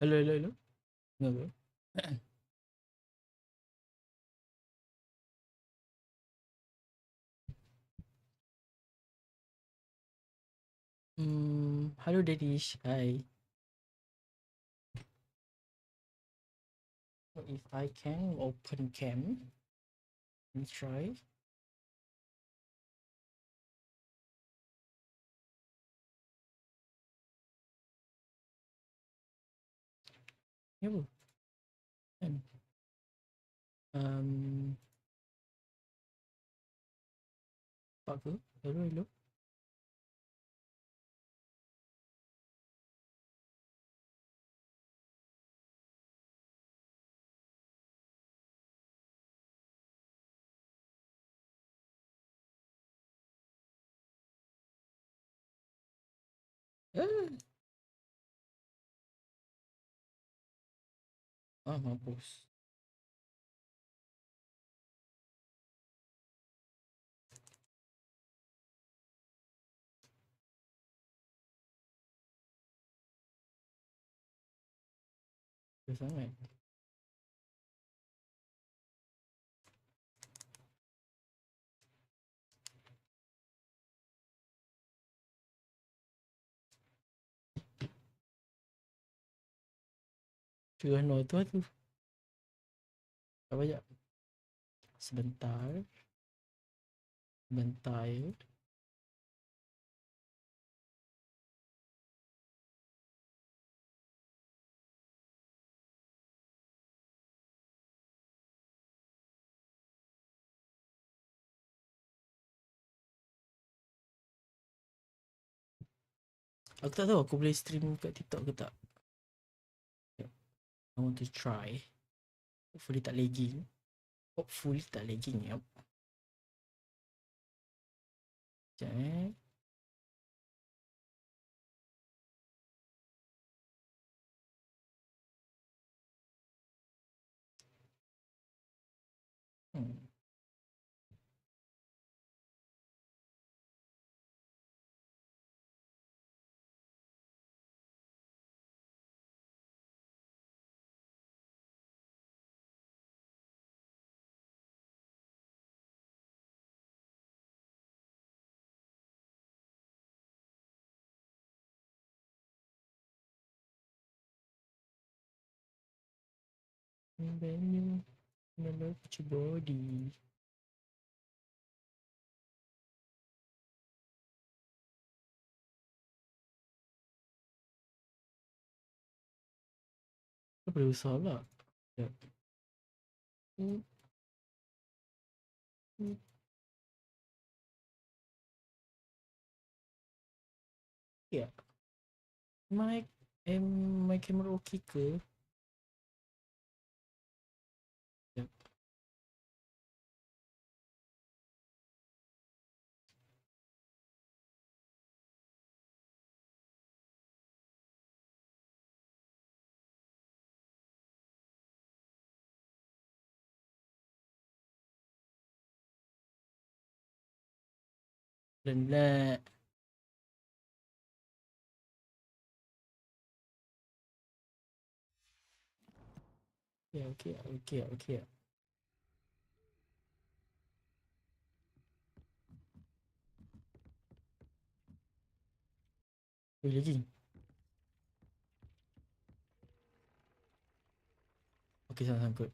Hello, hello, hello. Kenapa? Hello Danish. Hi. If I can open cam, let's try. Ya bu. Kan. Um, Apa ke? Hello, hello. Mampus. Susah sangat. Sudah no tu. Apa sekejap? Sebentar. Sebentar. Aku tak tahu aku boleh stream kat TikTok ke tak. I want to try. Hopefully tak lagging. Hopefully tak lagging, yup. Sekejap Venue. Love your body. Kau boleh usah lah. Sekejap. Hmm, hmm. Ya. My my camera okey ke? Sekejap. Pelan-pelan. Ya, okey, okey, okey. Lagi. Okey, sama sangkut.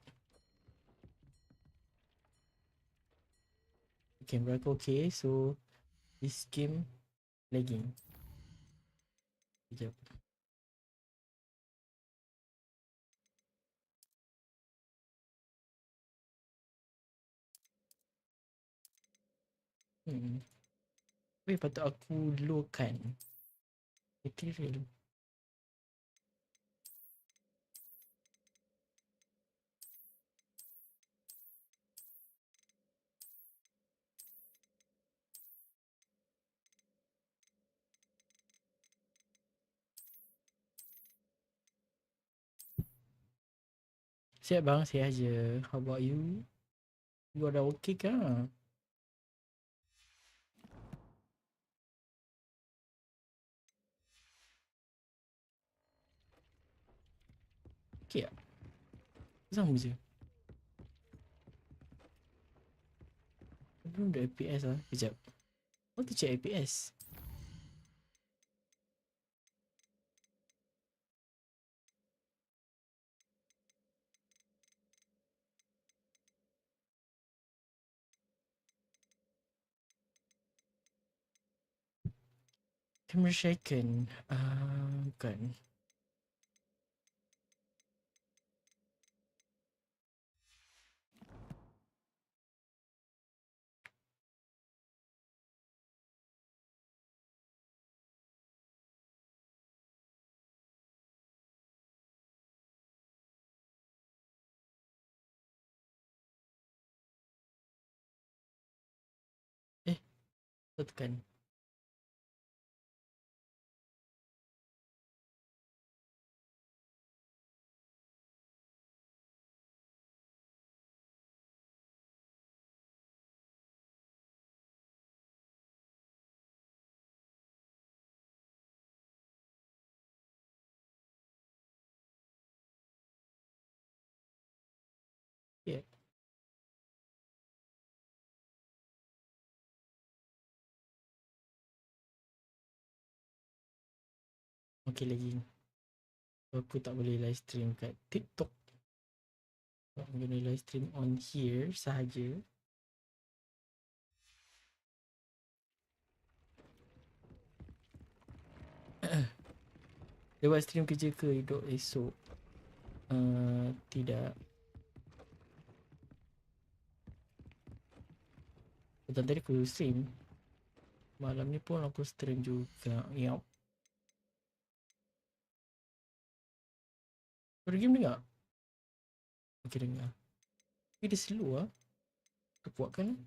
Kamera aku okey, so this game lagging. Sekejap. Patut aku lowkan material. Siap bang, siap je. How about you? You dah okey ke? okey tak? Sama je. Belum ada FPS lah. Kejap. I want to check FPS. Camera shaken. Bukan. Tekan. Yeah. Okey lagi. Aku tak boleh live stream kat TikTok. I'm gonna live stream on here sahaja. Dia buat stream kerja ke hidup esok? Tidak. Petang tadi aku stream. Malam ni pun aku stream juga. Yup. Kau game dengar? Okay dengar. Tapi dia slow lah. Aku buatkan lah.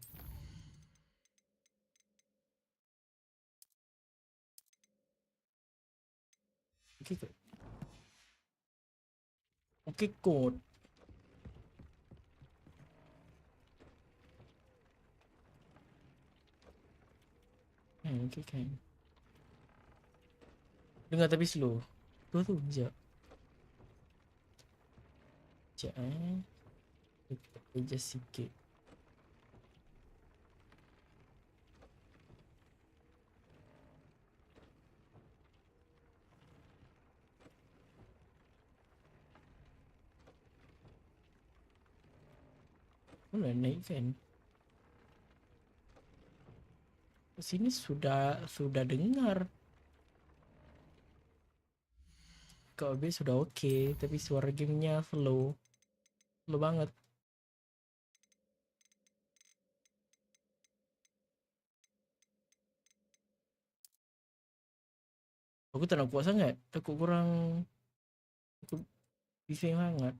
Okay kot. Okay kot. Okay kan. Dengar tapi slow. Tu sekejap. Sekejap adjust sikit. Mana naik kan? Sini sudah dengar. Kau habis sudah okey, tapi suara gamenya slow. Slow banget. Aku tak nak kuat sangat. Takut korang aku bising sangat.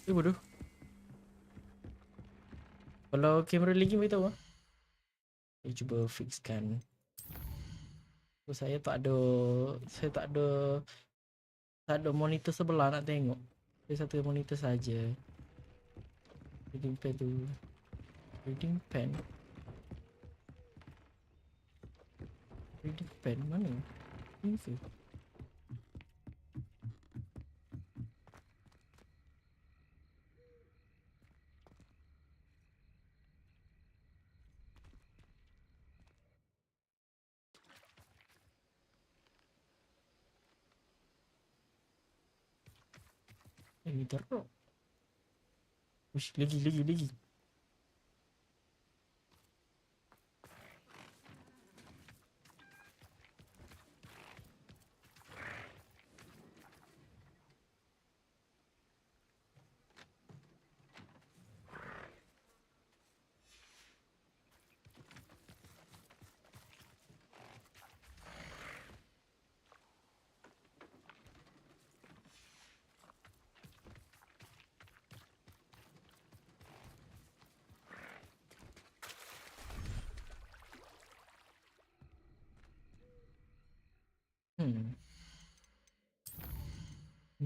Bodoh. Kalau kamera lagi beritahu lah. Saya cuba fixkan. Saya tak ada monitor sebelah nak tengok. Saya satu monitor saja. Reading pen tu. Reading pen. Reading pen mana? Ini ke? Ini teruk. Ush, lagi.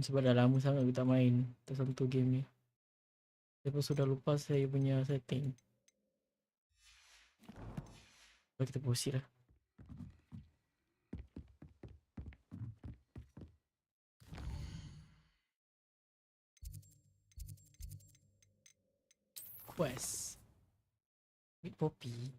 Sebab dah lama sangat aku tak main tersentuh game ni. Saya pun sudah lupa saya punya setting. Kita proceed lah. Quest. Big Poppy.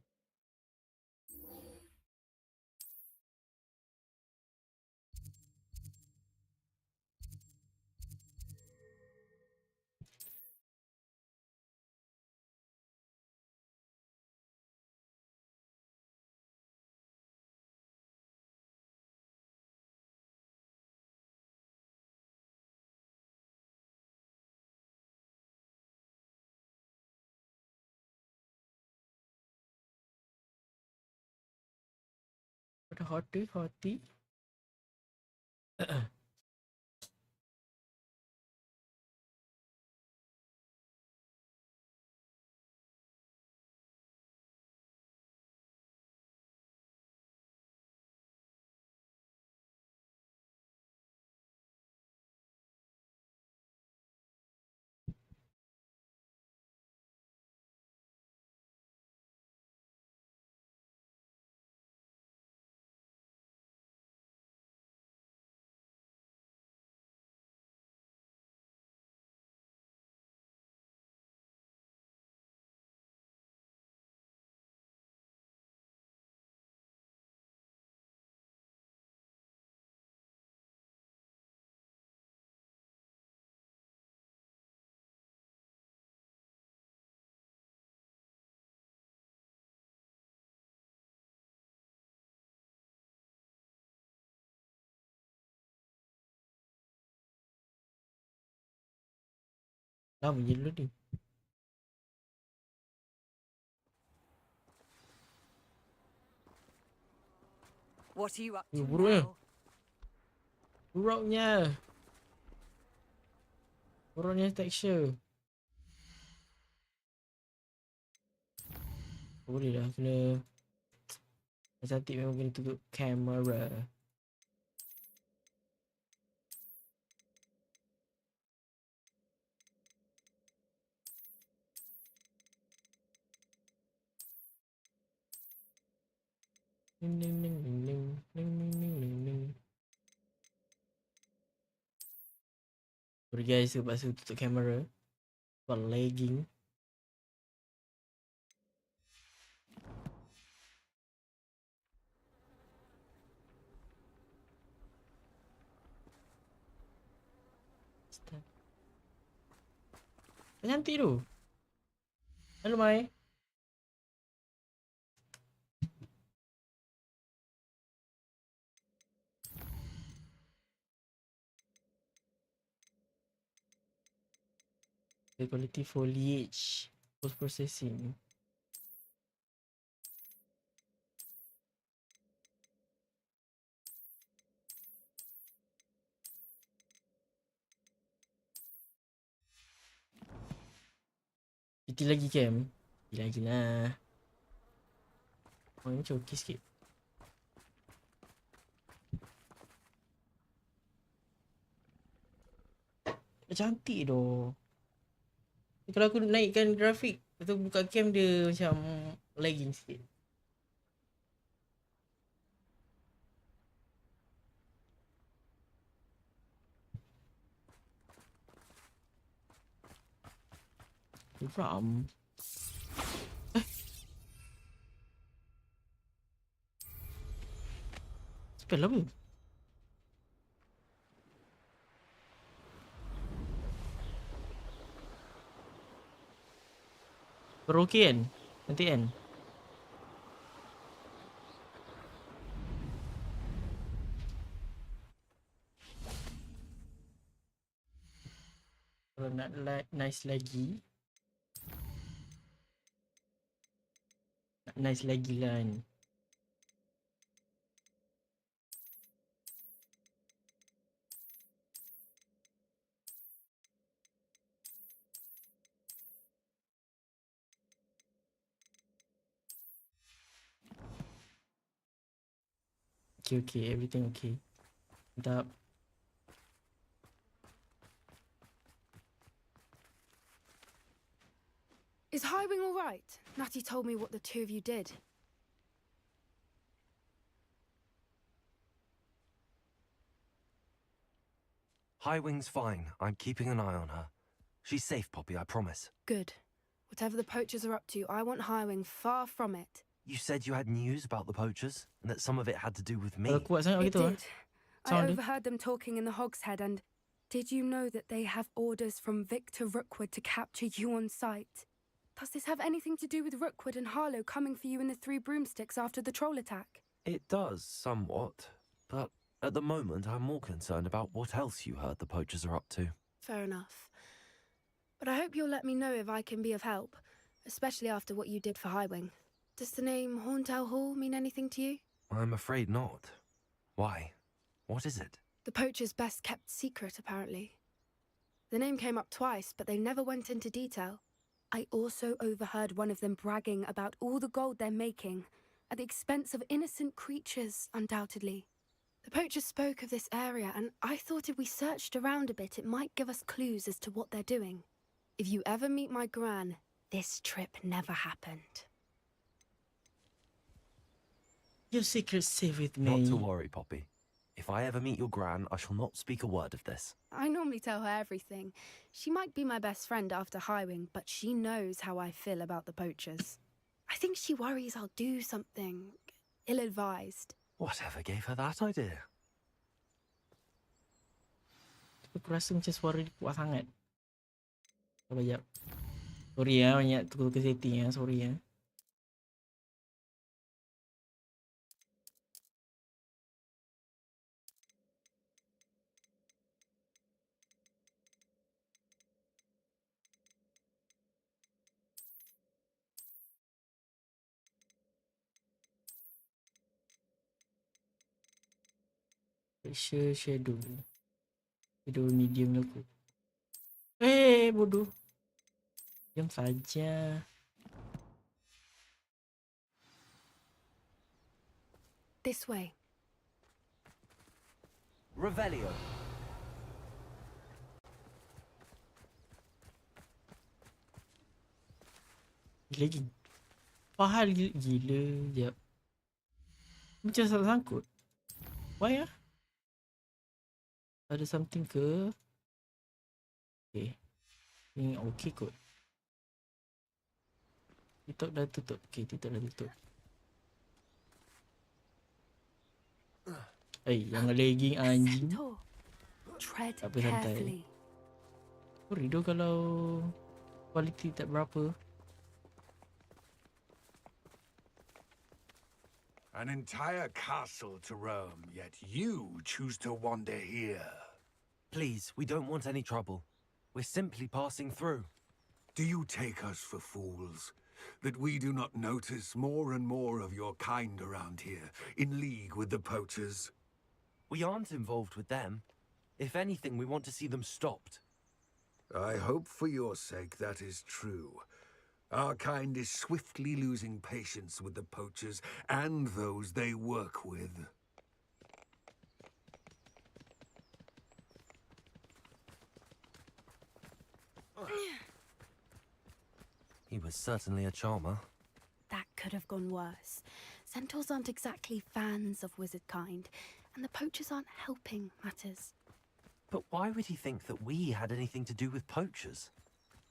Pada hoti. Lama je dulu ni. What are you up to Buruk now? Buruknya. Buruknya texture. Boleh lah, kena cantik memang kena tutup kamera. Ning ning ning ning ning ning ning ning ning ning. Sorry guys, terpaksa tutup kamera sebab lagging. Cantik tu. Hello Mai. The quality foliage post processing. Piti lagi cam. Piti lagi lah. Oh ni macam okey sikit. Cantik tu. Kalau aku naikkan grafik atau buka cam dia macam lagging sikit. Ram. Spell apa? Okey kan? Nanti kan? Kalau nak nice lagi, nak nice lagi lah ni. Okay, everything okay. Sedap. Is hiring all right? Natty told me what the two of you did. Highwing's fine. I'm keeping an eye on her. She's safe, Poppy, I promise. Good. Whatever the poachers are up to, I want Highwing far from it. You said you had news about the poachers, and that some of it had to do with me. Kalau kuat sangat It begitu ah. did. I Sound dia. overheard them talking in the Hogshead, and did you know that they have orders from Victor Rookwood to capture you on sight? Does this have anything to do with Rookwood and Harlow coming for you in the Three Broomsticks after the troll attack? It does, somewhat. But at the moment, I'm more concerned about what else you heard the poachers are up to. Fair enough. But I hope you'll let me know if I can be of help, especially after what you did for Highwing. Does the name Horntail Hall mean anything to you? I'm afraid not. Why? What is it? The poacher's best kept secret, apparently. The name came up twice, but they never went into detail. I also overheard one of them bragging about all the gold they're making, at the expense of innocent creatures, undoubtedly. The poachers spoke of this area, and I thought if we searched around a bit, it might give us clues as to what they're doing. If you ever meet my gran, this trip never happened. Your secret's safe with me. Not to worry, Poppy. If I ever meet your gran, I shall not speak a word of this. I normally tell her everything. She might be my best friend after Highwing, but she knows how I feel about the poachers. I think she worries I'll do something ill-advised. Whatever gave her that idea? Aku rasa macam suara dia kuat sangat. Banyak. Sorry ya, banyak tukar-tukar setting ya. Sorry ya. Shadow medium aku. Bodoh. Diam saja. This way. Revelio. Lagi. Pahal gila. Sekejap. Macam salah sangkut. Why ah? Ada something ke? Okay. Ni okay kot. TikTok dah tutup. Okay, TikTok dah tutup. Yang lagging anjing. Centaur. Tread Tak apa, santai. carefully. Sorry doh kalau quality tak berapa. An entire castle to roam, yet you choose to wander here. Please, we don't want any trouble. We're simply passing through. Do you take us for fools? That we do not notice more and more of your kind around here, in league with the poachers? We aren't involved with them. If anything, we want to see them stopped. I hope for your sake that is true. Our kind is swiftly losing patience with the poachers and those they work with. He was certainly a charmer. That could have gone worse. Centaurs aren't exactly fans of wizard kind, and the poachers aren't helping matters. But why would he think that we had anything to do with poachers?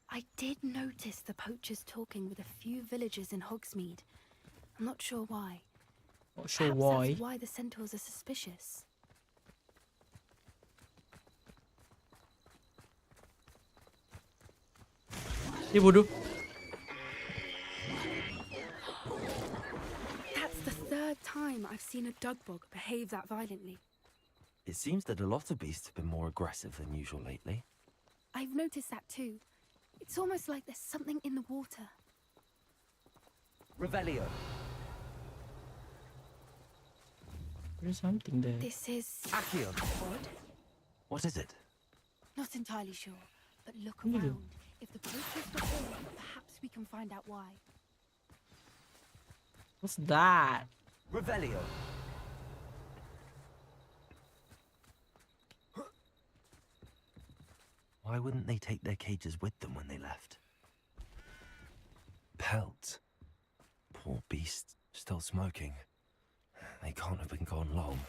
I did notice the poachers talking with a few villagers in Hogsmeade. I'm not sure why. Not sure Perhaps why. that's why the centaurs are suspicious. Bodoh. That's the third time I've seen a dugbog behave that violently. It seems that a lot of beasts have been more aggressive than usual lately. I've noticed that too. It's almost like there's something in the water. Revelio. There's something there. This is Accio. odd. What is it? Not entirely sure, but look Hmm. around. If the poachers were here, perhaps we can find out why. What's that? Revelio. Why wouldn't they take their cages with them when they left? Pelt. Poor beast, still smoking. They can't have been gone long.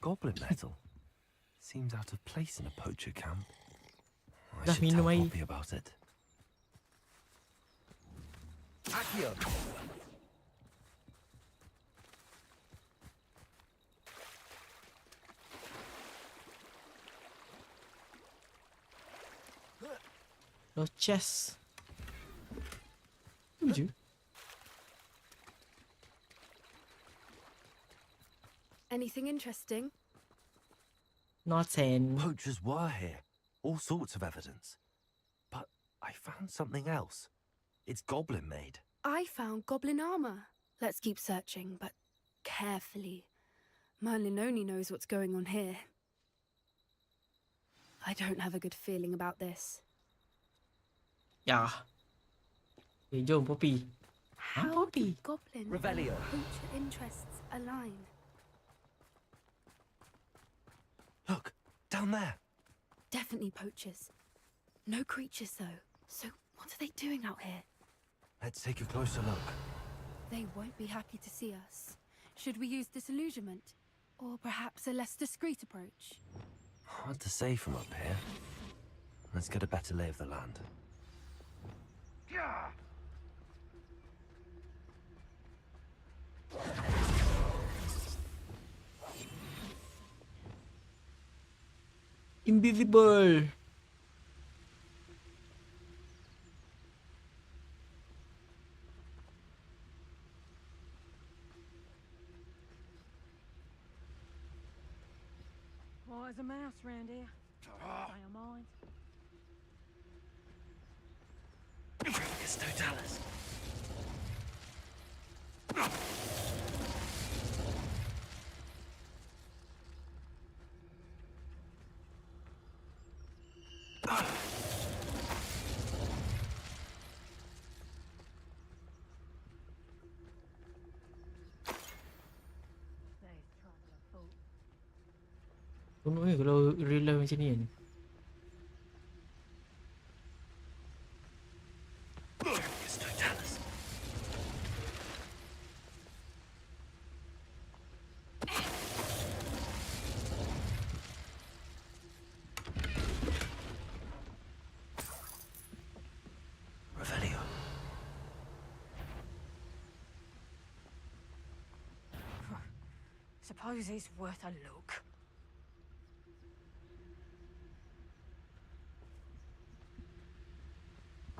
goblin metal? Seems out of place in a poacher camp. I Dah should tell minum air. Poppy about it. Accio! Los chest. Je. Anything interesting? Nothing. Poachers were here. All sorts of evidence. But I found something else. It's goblin made. I found goblin armor. Let's keep searching, but carefully. Merlin only knows what's going on here. I don't have a good feeling about this. Ya. Okay, jom Poppy. How Poppy. did goblin Revelio. and poacher interests align? Look, down there. Definitely poachers. No creatures though. So what are they doing out here? Let's take a closer look. They won't be happy to see us. Should we use disillusionment? Or perhaps a less discreet approach? Hard to say from up here. Let's get a better lay of the land. Invisible. Oh, there's a mouse around here. Say a mind. It's Totalis. There's trouble afoot. Bunuh kalau real life macam ni kan. It's Totalis. Revelio. Suppose it's worth a look.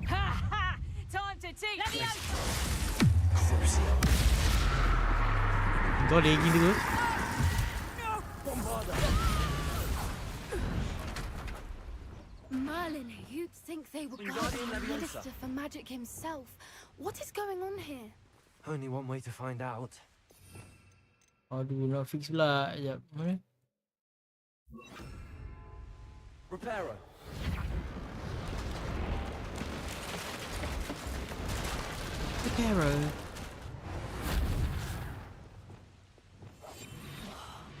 Ha ha! Time to teach. Let me out. Kau lagi tu. Merlin, you'd think they were guarding the Minister for Magic himself. What is going on here? Only one way to find out. Aduh, nak fix pula. Sekejap. Mana? Reparo. Reparo.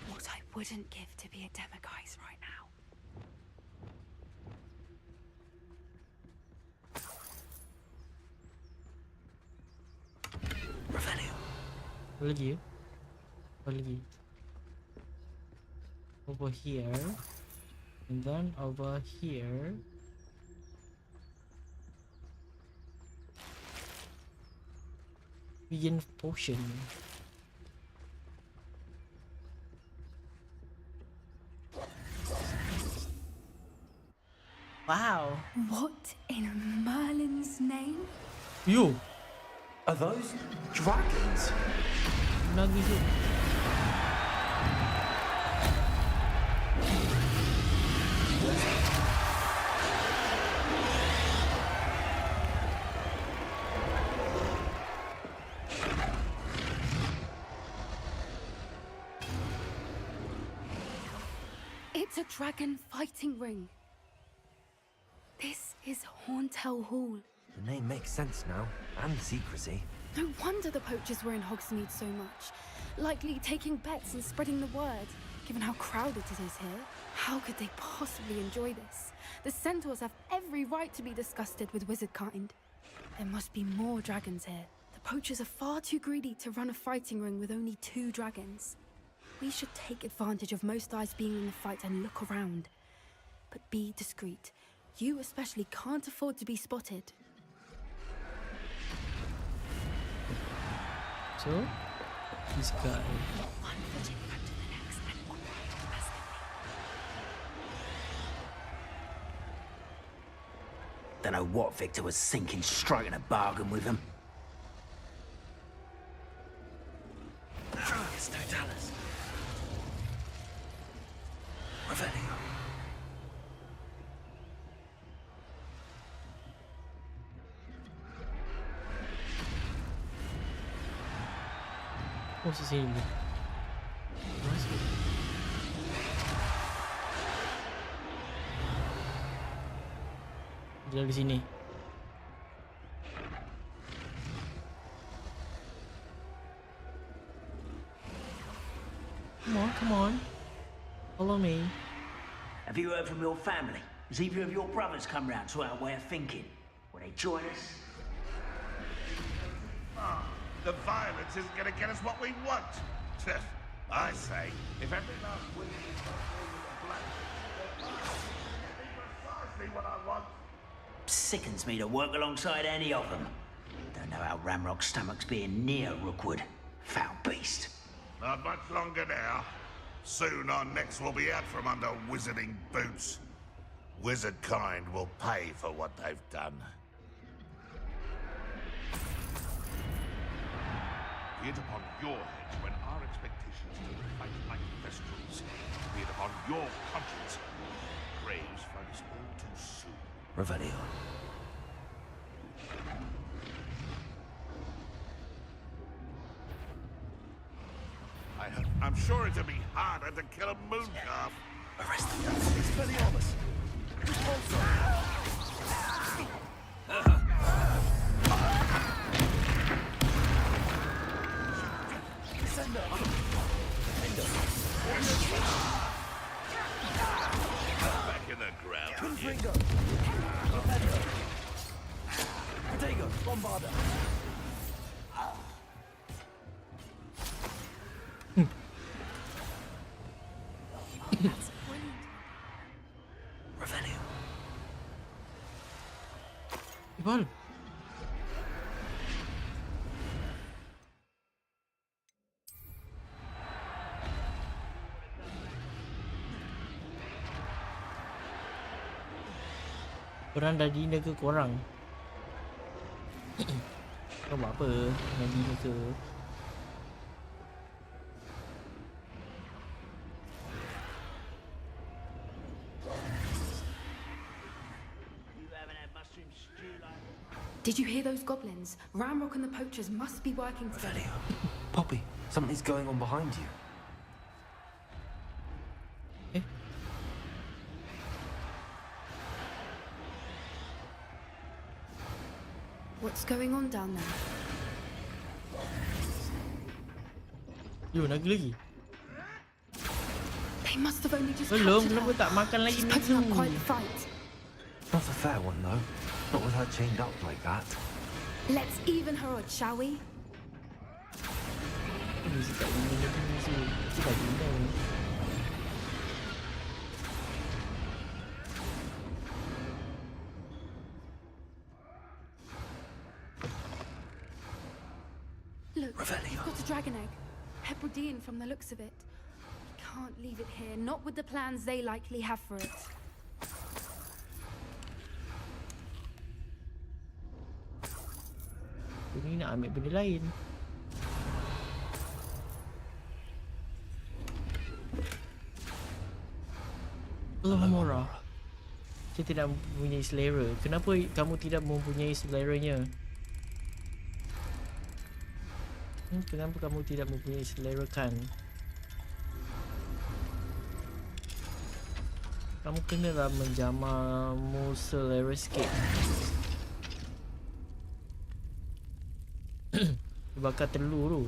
What I wouldn't give to be a Demiguise right now. Revelio. Apa lagi ya? Apa lagi? Over here. And then over here. Vegan potion. Wow. What in Merlin's name? You. Are those dragons? Naga je. It's a dragon fighting ring. This is Hauntel Hall. The name makes sense now, and the secrecy. No wonder the poachers were in Hogsmeade so much. Likely taking bets and spreading the word, given how crowded it is here. How could they possibly enjoy this? The centaurs have every right to be disgusted with wizard kind. There must be more dragons here. The poachers are far too greedy to run a fighting ring with only 2 dragons. We should take advantage of most eyes being in the fight and look around. But be discreet. You especially can't afford to be spotted. So, this guy. One foot in front of the next and operate aggressively. Don't know what Victor was thinking, striking a bargain with him. It's no dollars. Revelio. What's his name? Dia di sini. Come on. Follow me. Have you heard from your family? Has either of your brothers come round to our way of thinking? Will they join us? The violence isn't going to get us what we want. I say, if every last wing is not filled with a black, then precisely what I want. Sickens me to work alongside any of them. Don't know how Ramrock's stomach's being near Rookwood. Foul beast. Not much longer now. Soon our necks will be out from under wizarding boots. Wizard kind will pay for what they've done. Be it upon your head when our expectations to fight like Vestrals. Be it upon your conscience. Graves find us all too soon. Revelio. I'm sure it'd be harder to kill a mooncalf. Arrest them. Expelliarmus. Back in the ground. Confringo. Protego. Bombarda. That's brilliant. Revelio. Iqbal. Korang dah dina ke korang? Kau buat apa? Yang dina ke? Did you hear those goblins? Ramrock and the poachers must be working together. Revelio. Poppy, something's going on behind you. Eh? What's going on down there? Yo, naga lagi. They must have only just Belum, captured kenapa her. tak makan lagi She's ni putting up tu? quite the fight. Not a fair one, though. Not with her chained up like that. Let's even her odds, shall we? Ni cakap dina lagi ni tu. Itu dah dina. Look, Revelio. we've got a dragon egg. Hebridean from the looks of it. We can't leave it here, not with the plans they likely have for it. Aku ni nak ambil benda lain. Alhamdulillah. Saya tidak mempunyai selera. Kenapa kamu tidak mempunyai seleranya? Kenapa kamu tidak mempunyai selera kan? Kamu kenalah menjamamu selera sikit. Dia bakar telur tu.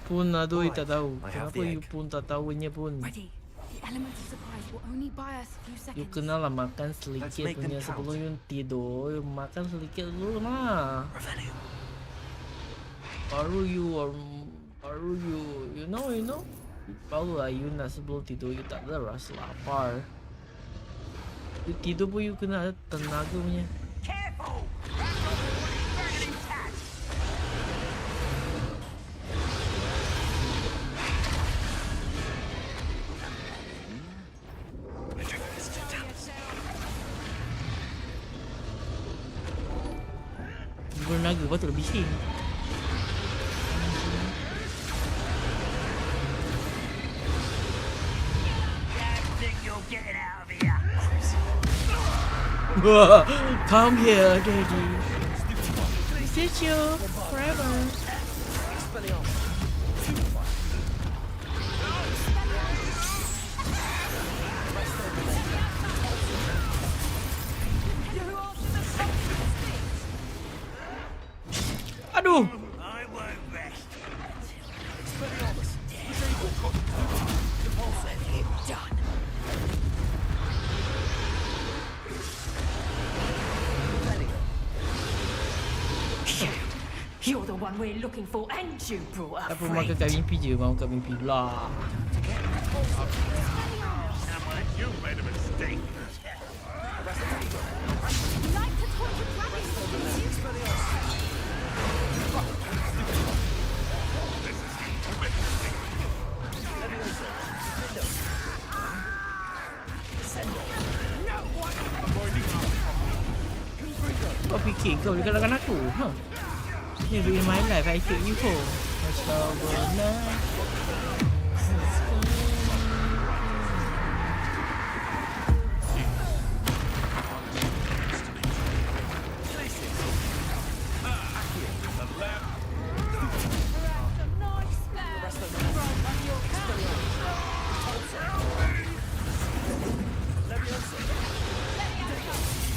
Pun adoi tak tahu. I have Kenapa the you egg. pun tak tahunya pun. Ready. The element of surprise will only buy us a few You seconds. kena lah makan Let's sedikit make them punya count. sebelum you tidur. You makan sedikit dulu lah. Revelio. Baru you know. Baru lah you nak sebelum tidur you tak ada rasa lapar. You tidur pun you kena ada tenaga punya. Careful! Bernaga patut bising. Getting out of here. Come here, Daddy. Stitch you forever. Aduh. I won't rest. Done. You're the one we're looking for, and you brought a Apa makan kat mimpi je, mau kat mimpi pula. You made a mistake. Kau fikir kau boleh kalahkan aku? Huh? Never in my life I take you home.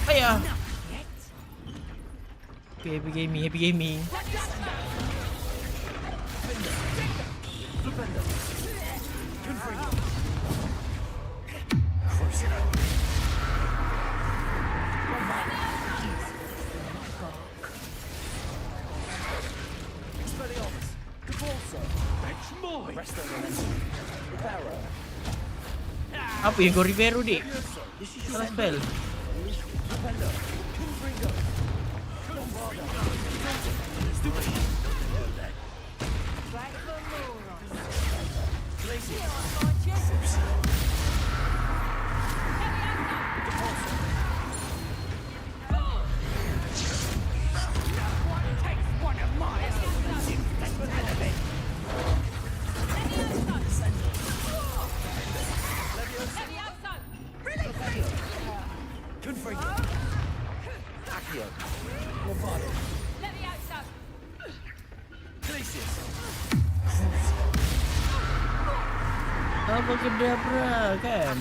Ayah. Okay, happy gaming. Apa yang kau Rivero, dik? Salah spell. Apa kedabra kan?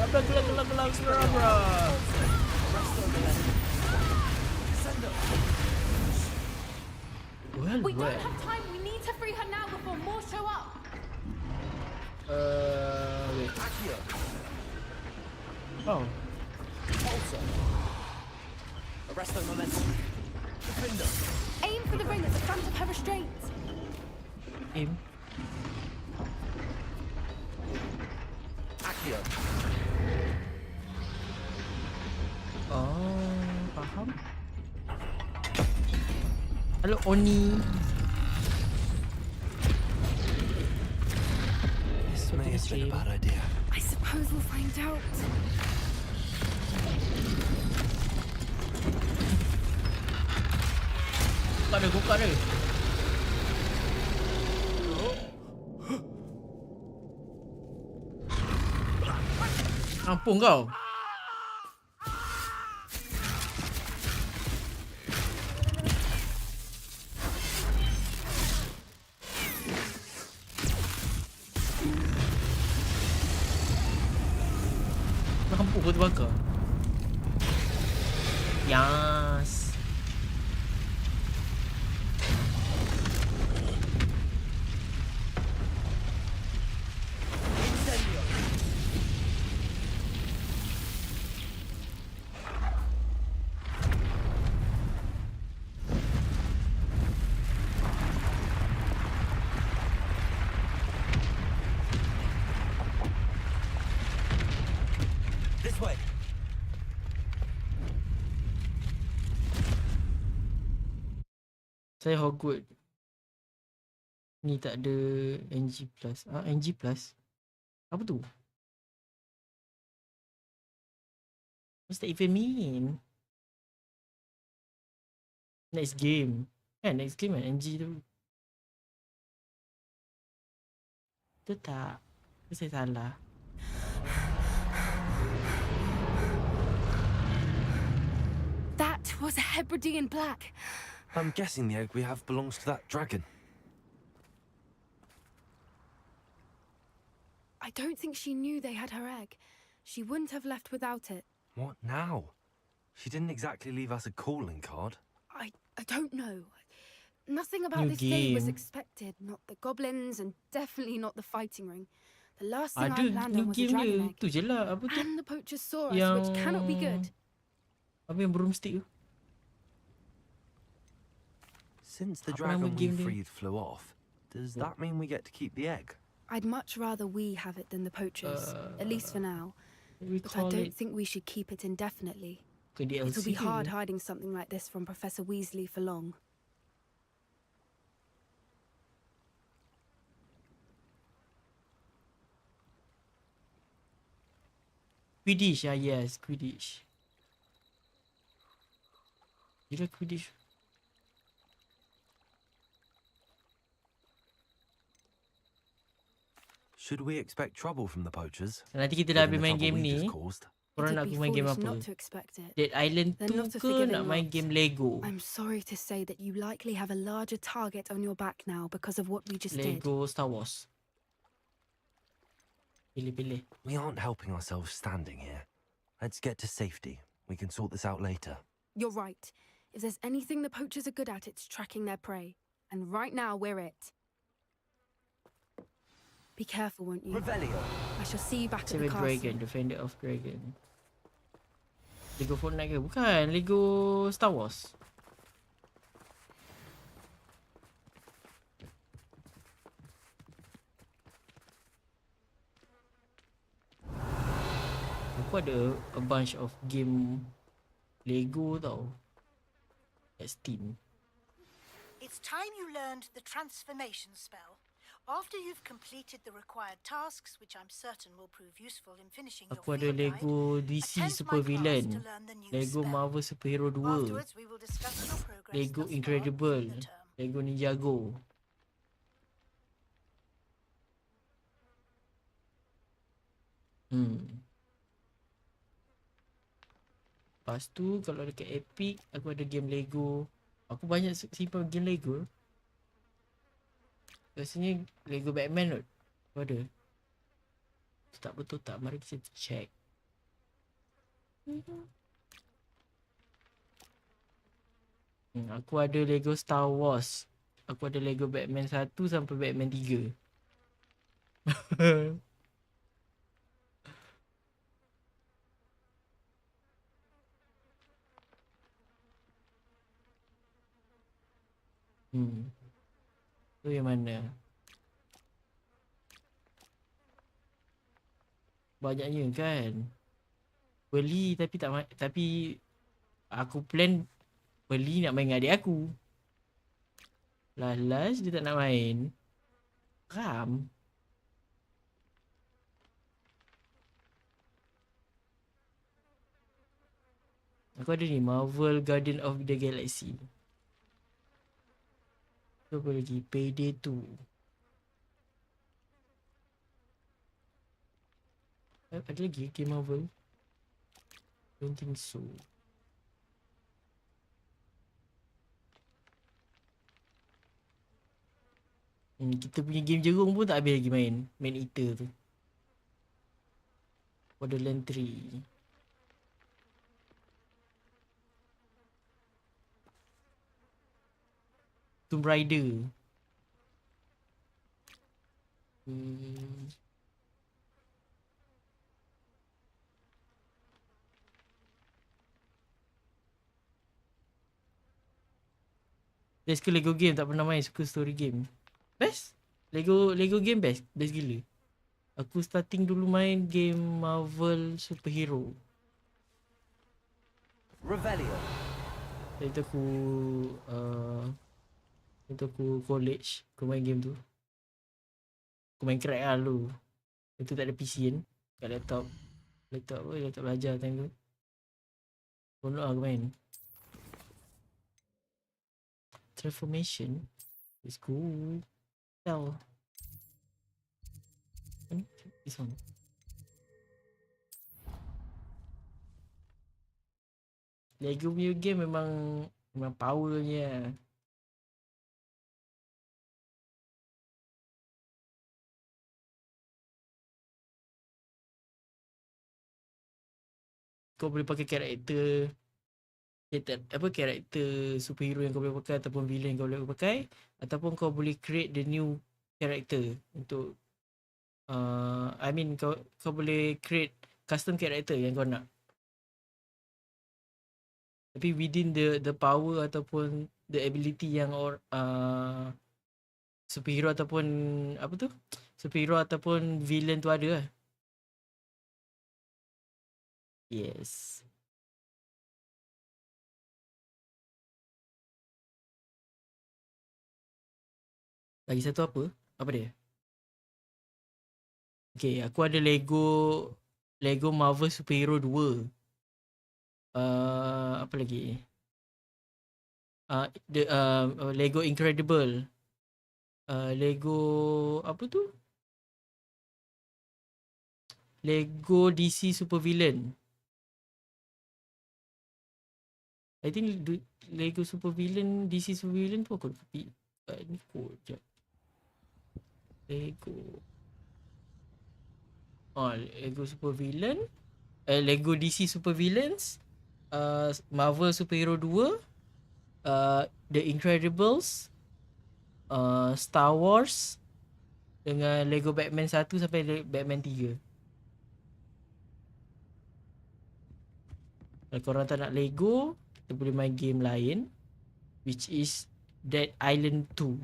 Apa gelak kedabra? We don't have time. We need to free her now before more show up. Wait. Oh. Arrest the momentum. Defender. Aim for the ring at the front of her restraints. Aim. Accio. Oh, faham. Halo Oni. This may have been a bad idea. I suppose we'll find out. Buka dia. Ampun kau. Ampun kau terbakar. Yes. This way. Saya Hogwarts. Ni tak ada NG+. NG+? Apa tu? What's that even mean? Next game. Next game kan NG tu. Tu tak. Tu saya salah. That was a Hebridean black. I'm guessing the egg we have belongs to that dragon. I don't think she knew they had her egg. She wouldn't have left without it. What now? She didn't exactly leave us a calling card. I don't know. Nothing about New this day was game. expected. Not the goblins and definitely not the fighting ring. The last thing I Ada planned new on was a game dragon dia. egg. Tu je lah. Apa tu? And the poachers saw us, Yang... which cannot be good. Apa yang broomstick tu? Since the Apa nama dragon we game dia? freed flew off, does that mean we get to keep the egg? I'd much rather we have it than the poachers, at least for now. We But I call don't it think we should keep it indefinitely. ke DLC It'll be ke? hard hiding something like this from Professor Weasley for long. Quidditch, yes, Quidditch. Gila Quidditch. Should we expect trouble from the poachers? Nanti kita dah habis given the main trouble game we ni, just caused? korang It'd nak be aku main game foolish apa? not to expect it. Dead Island They're 2 not a ke forgiving nak main lot. game Lego? I'm sorry to say that you likely have a larger target on your back now because of what we just did. Lego Star Wars. Pilih-pilih. We aren't helping ourselves standing here. Let's get to safety. We can sort this out later. You're right. If there's anything the poachers are good at, it's tracking their prey. And right now, we're it. Be careful, won't you? Revelio. I shall see you back at the Save castle. Dragon, Defender of Dragon. Lego Fortnite ke? Bukan, Lego Star Wars. Aku ada a bunch of game Lego tau. At Steam. It's time you learned the transformation spell. After you've completed the required tasks, which I'm certain will prove useful in finishing your Aku ada field guide, Lego DC attend Super my class Villain, to learn the new Lego spell. Marvel Superhero 2, Afterwards, we will discuss your progress Lego thus far Incredible, in the term. Lego Ninjago. Lepas tu kalau dekat Epic aku ada game Lego. Aku banyak simpan game Lego. Rasanya Lego Batman kot. Aku ada. Tu tak betul tak? Mari kita check. Aku ada Lego Star Wars. Aku ada Lego Batman 1 sampai Batman 3. Tu yang mana? Banyaknya kan. Beli tapi tak tapi aku plan beli nak main dengan adik aku. Last dia tak nak main. Ram. Aku ada ni Marvel Guardian of the Galaxy. Tu apa lagi? Payday 2. Ada lagi game Marvel? Don't think so. Kita punya game jerung pun tak habis lagi main. Main Eater tu. Borderland 3. Tomb Raider. Best ke Lego game? Tak pernah main, suka story game. Best? Lego game best. Best gila. Aku starting dulu main game Marvel superhero. Revelio. Itu aku college, aku main game tu. Aku main crack lah dulu. Itu tak ada PC kan, kat laptop. Laptop belajar time tu. Download lah aku main. Transformation is cool. Tell. This one. Lego punya game memang powernya. Kau boleh pakai karakter superhero yang kau boleh pakai ataupun villain yang kau boleh pakai, ataupun kau boleh create the new character untuk kau boleh create custom character yang kau nak. Tapi within the power ataupun the ability yang superhero ataupun superhero ataupun villain tu ada lah. Yes. Lagi satu apa? Apa dia? Okay, aku ada Lego Marvel Superhero 2. Apa lagi? Lego Incredible. Lego apa tu? Lego DC Super Villain. I think Lego Super Villain, DC Super Villain tu aku copy. Ni kod je. Lego Super Villain. Lego DC Super Villains. Marvel Superhero 2. The Incredibles. Star Wars. Dengan Lego Batman 1 sampai Batman 3. Kalau korang tak nak Lego, kita boleh main game lain, which is Dead Island 2.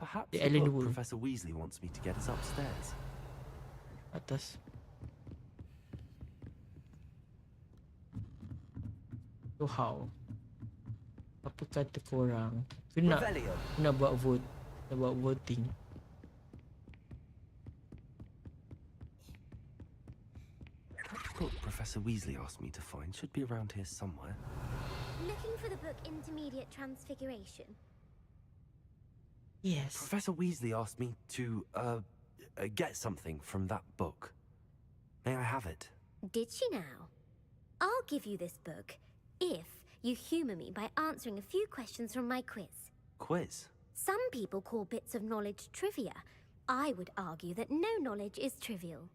Perhaps The the Island book World. Professor Weasley wants me to get us upstairs. Atas. So how? Apa kata korang? Aku nak buat vote. Nak buat voting. The book Professor Weasley asked me to find should be around here somewhere. Looking for the book Intermediate Transfiguration? Yes. Professor Weasley asked me to get something from that book. May I have it? Did she now? I'll give you this book if you humour me by answering a few questions from my quiz. Quiz? Some people call bits of knowledge trivia. I would argue that no knowledge is trivial.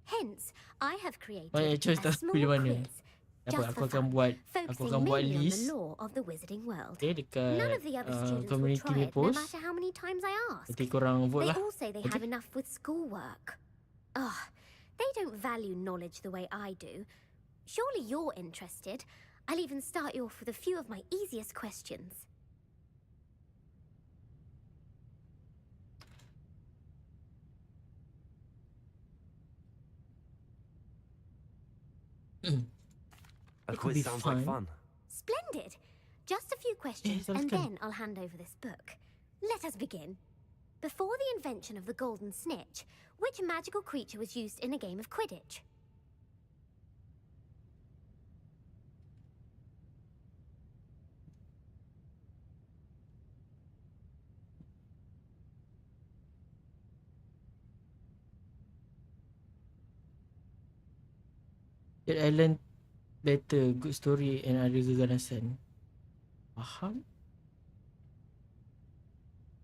Hence, I have created choice a tak small pilih mana. quiz Apa, just aku for akan fun, buat focusing mainly on list. the law of the wizarding world. Okay, dekat None of the other students will community try punya it, no post. matter how many times I ask. Nanti korang vote They lah. all say they have enough with schoolwork. They don't value knowledge the way I do. Surely you're interested. I'll even start you off with a few of my easiest questions. A It could quiz be sounds like fun. fun. Splendid. Just a few questions, sounds and good. then I'll hand over this book. Let us begin. Before the invention of the golden snitch, which magical creature was used in a game of Quidditch? Dead Island better, good story and ada keganasan. Faham?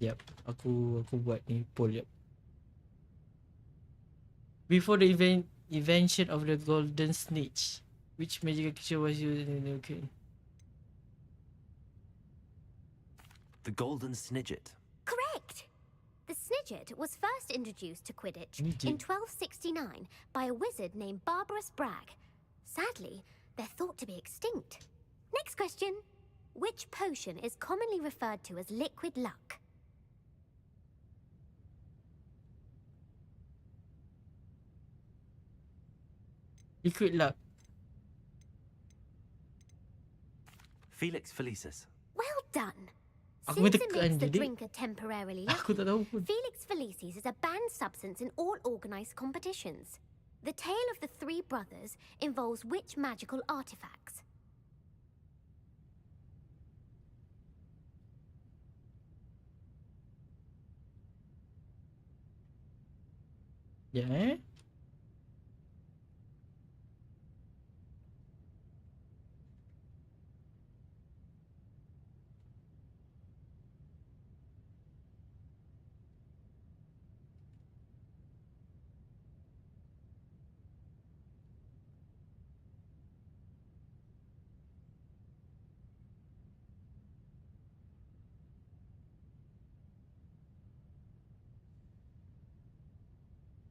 Yep, aku buat ni poll. Yep. Before the invention of the golden snitch, which magical creature was used in the game? The Golden Snidget. Correct! The Snidget was first introduced to Quidditch Snidget. in 1269 by a wizard named Barbarous Bragg. Sadly, they're thought to be extinct. Next question. Which potion is commonly referred to as liquid luck? Liquid luck. Felix Felicis. Well done. Aku Since it tekan makes the je, Dik. drinker temporarily Aku tak lucky, tahu pun. Felix Felicis is a banned substance in all organized competitions. The tale of the three brothers involves which magical artifacts? Ya,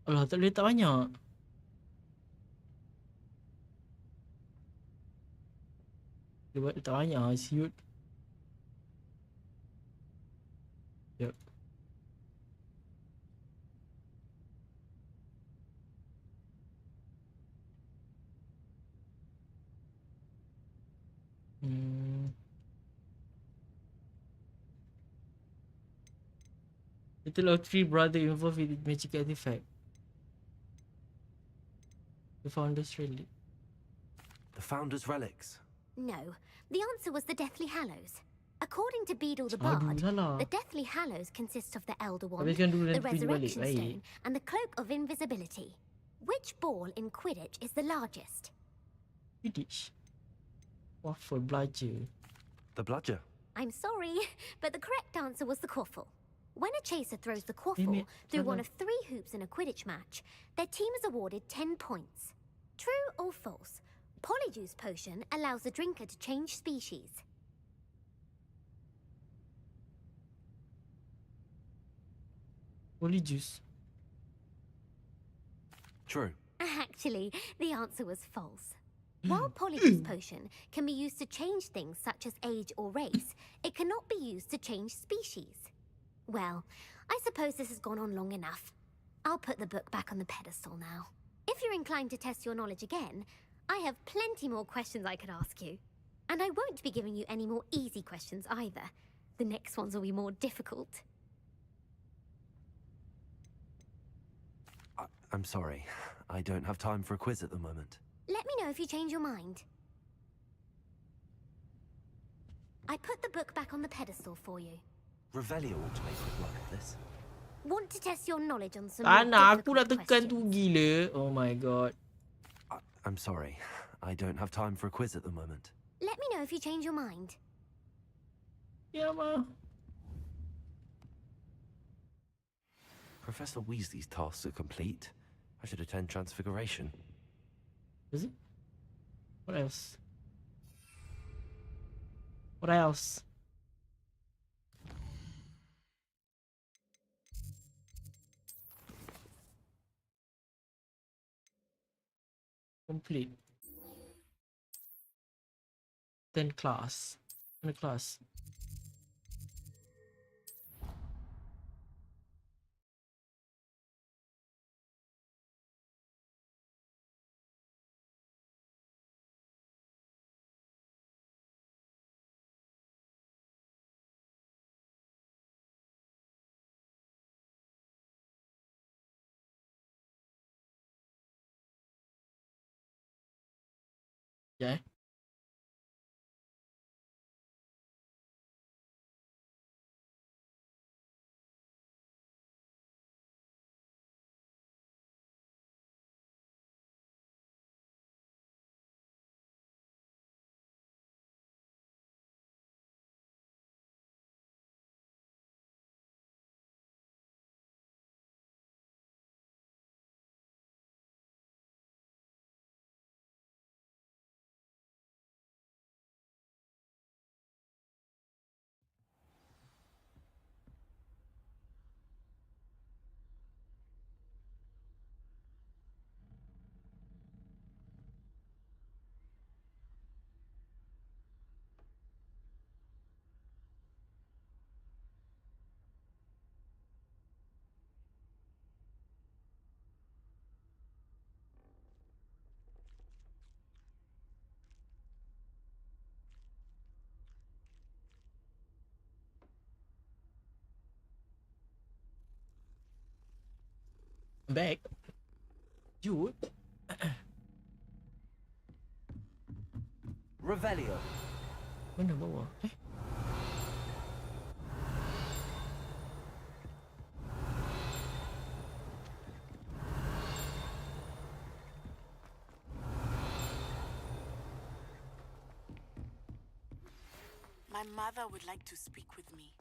Alah, tak boleh letak banyak. Dia buat letak banyak siut. Yep. Itulah three brother involved with magic artifact. The founder's relic. The Founder's Relics. No, the answer was the Deathly Hallows. According to Beadle the Aduh, Bard, salah. the Deathly Hallows consists of the Elder Wand, Habiskan dulu the dan tunjuk balik. Resurrection Baik. Stone, and the Cloak of Invisibility. Which ball in Quidditch is the largest? Quidditch. Waffle belajar. The Bludger. I'm sorry, but the correct answer was the quaffle. When a chaser throws the Damn quaffle it, through one salah. of 3 hoops in a Quidditch match, their team is awarded 10 points. True or false? Polyjuice potion allows the drinker to change species. Polyjuice. True. Actually, the answer was false. While Polyjuice potion can be used to change things such as age or race, it cannot be used to change species. Well, I suppose this has gone on long enough. I'll put the book back on the pedestal now. If you're inclined to test your knowledge again, I have plenty more questions I could ask you. And I won't be giving you any more easy questions either. The next ones will be more difficult. I'm sorry. I don't have time for a quiz at the moment. Let me know if you change your mind. I put the book back on the pedestal for you. Revelio ought to make quick work of this. Want to test your knowledge on some Tak more nak, aku nak difficult tekan tu questions? gila. Oh my god. I'm sorry. I don't have time for a quiz at the moment. Let me know if you change your mind. Ya, ma. Professor Weasley's tasks are complete. I should attend Transfiguration. Is it? What else? What else? Complete. Then class. In a class. Yeah. Back. Jude. Revelio. Mana bawah? My mother would like to speak with me.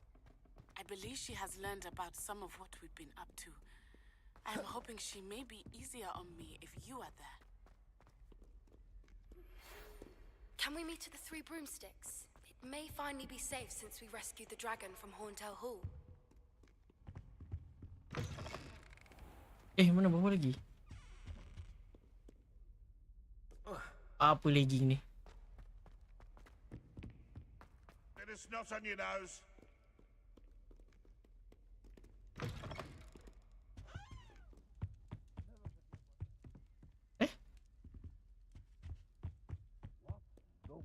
I believe she has learned about some of what we've been up to. I'm hoping she may be easier on me if you are there. Can we meet at the Three Broomsticks? It may finally be safe since we rescued the dragon from Horntail Hall. Mana bawah lagi? Apa legging ni? Bit of snot on your nose.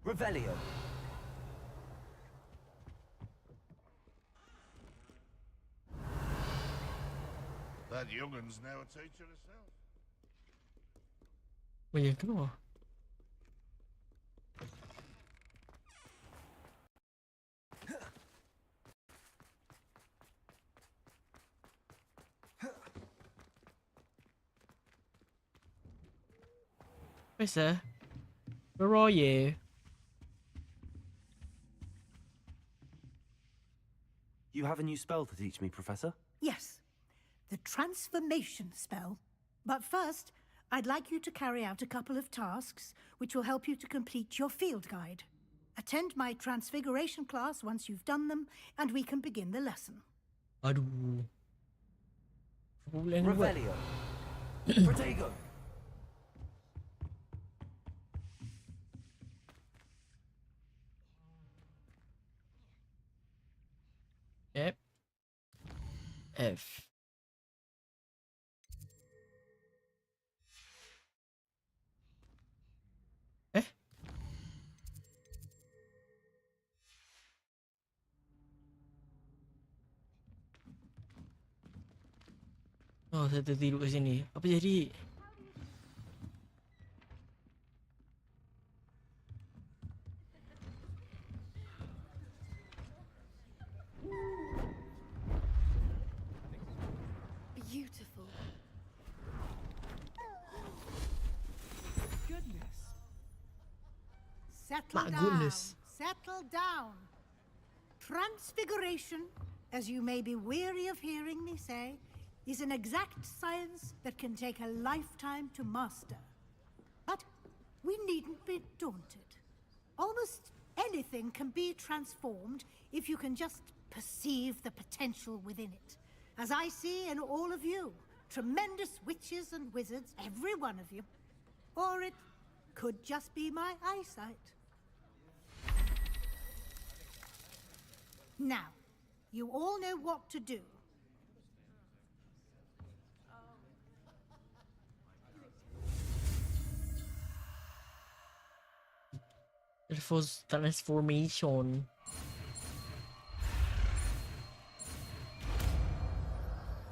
Revelio. That youngun's now a teacher herself. Oh ya, keluar. Professor, where are you? You have a new spell to teach me, Professor? Yes, the transformation spell. But first, I'd like you to carry out a couple of tasks which will help you to complete your field guide. Attend my transfiguration class once you've done them, and we can begin the lesson. Aduh. Apa pula yang dia buat? Revelio. Protego. Yep. F. Oh, saya tertidur kat sini. Apa jadi? Beautiful. Goodness. Settle My down. goodness. Settle down. Transfiguration, as you may be weary of hearing me say, is an exact science that can take a lifetime to master. But we needn't be daunted. Almost anything can be transformed if you can just perceive the potential within it. As I see in all of you, tremendous witches and wizards, every one of you. Or it could just be my eyesight. Now, you all know what to do. Transformation.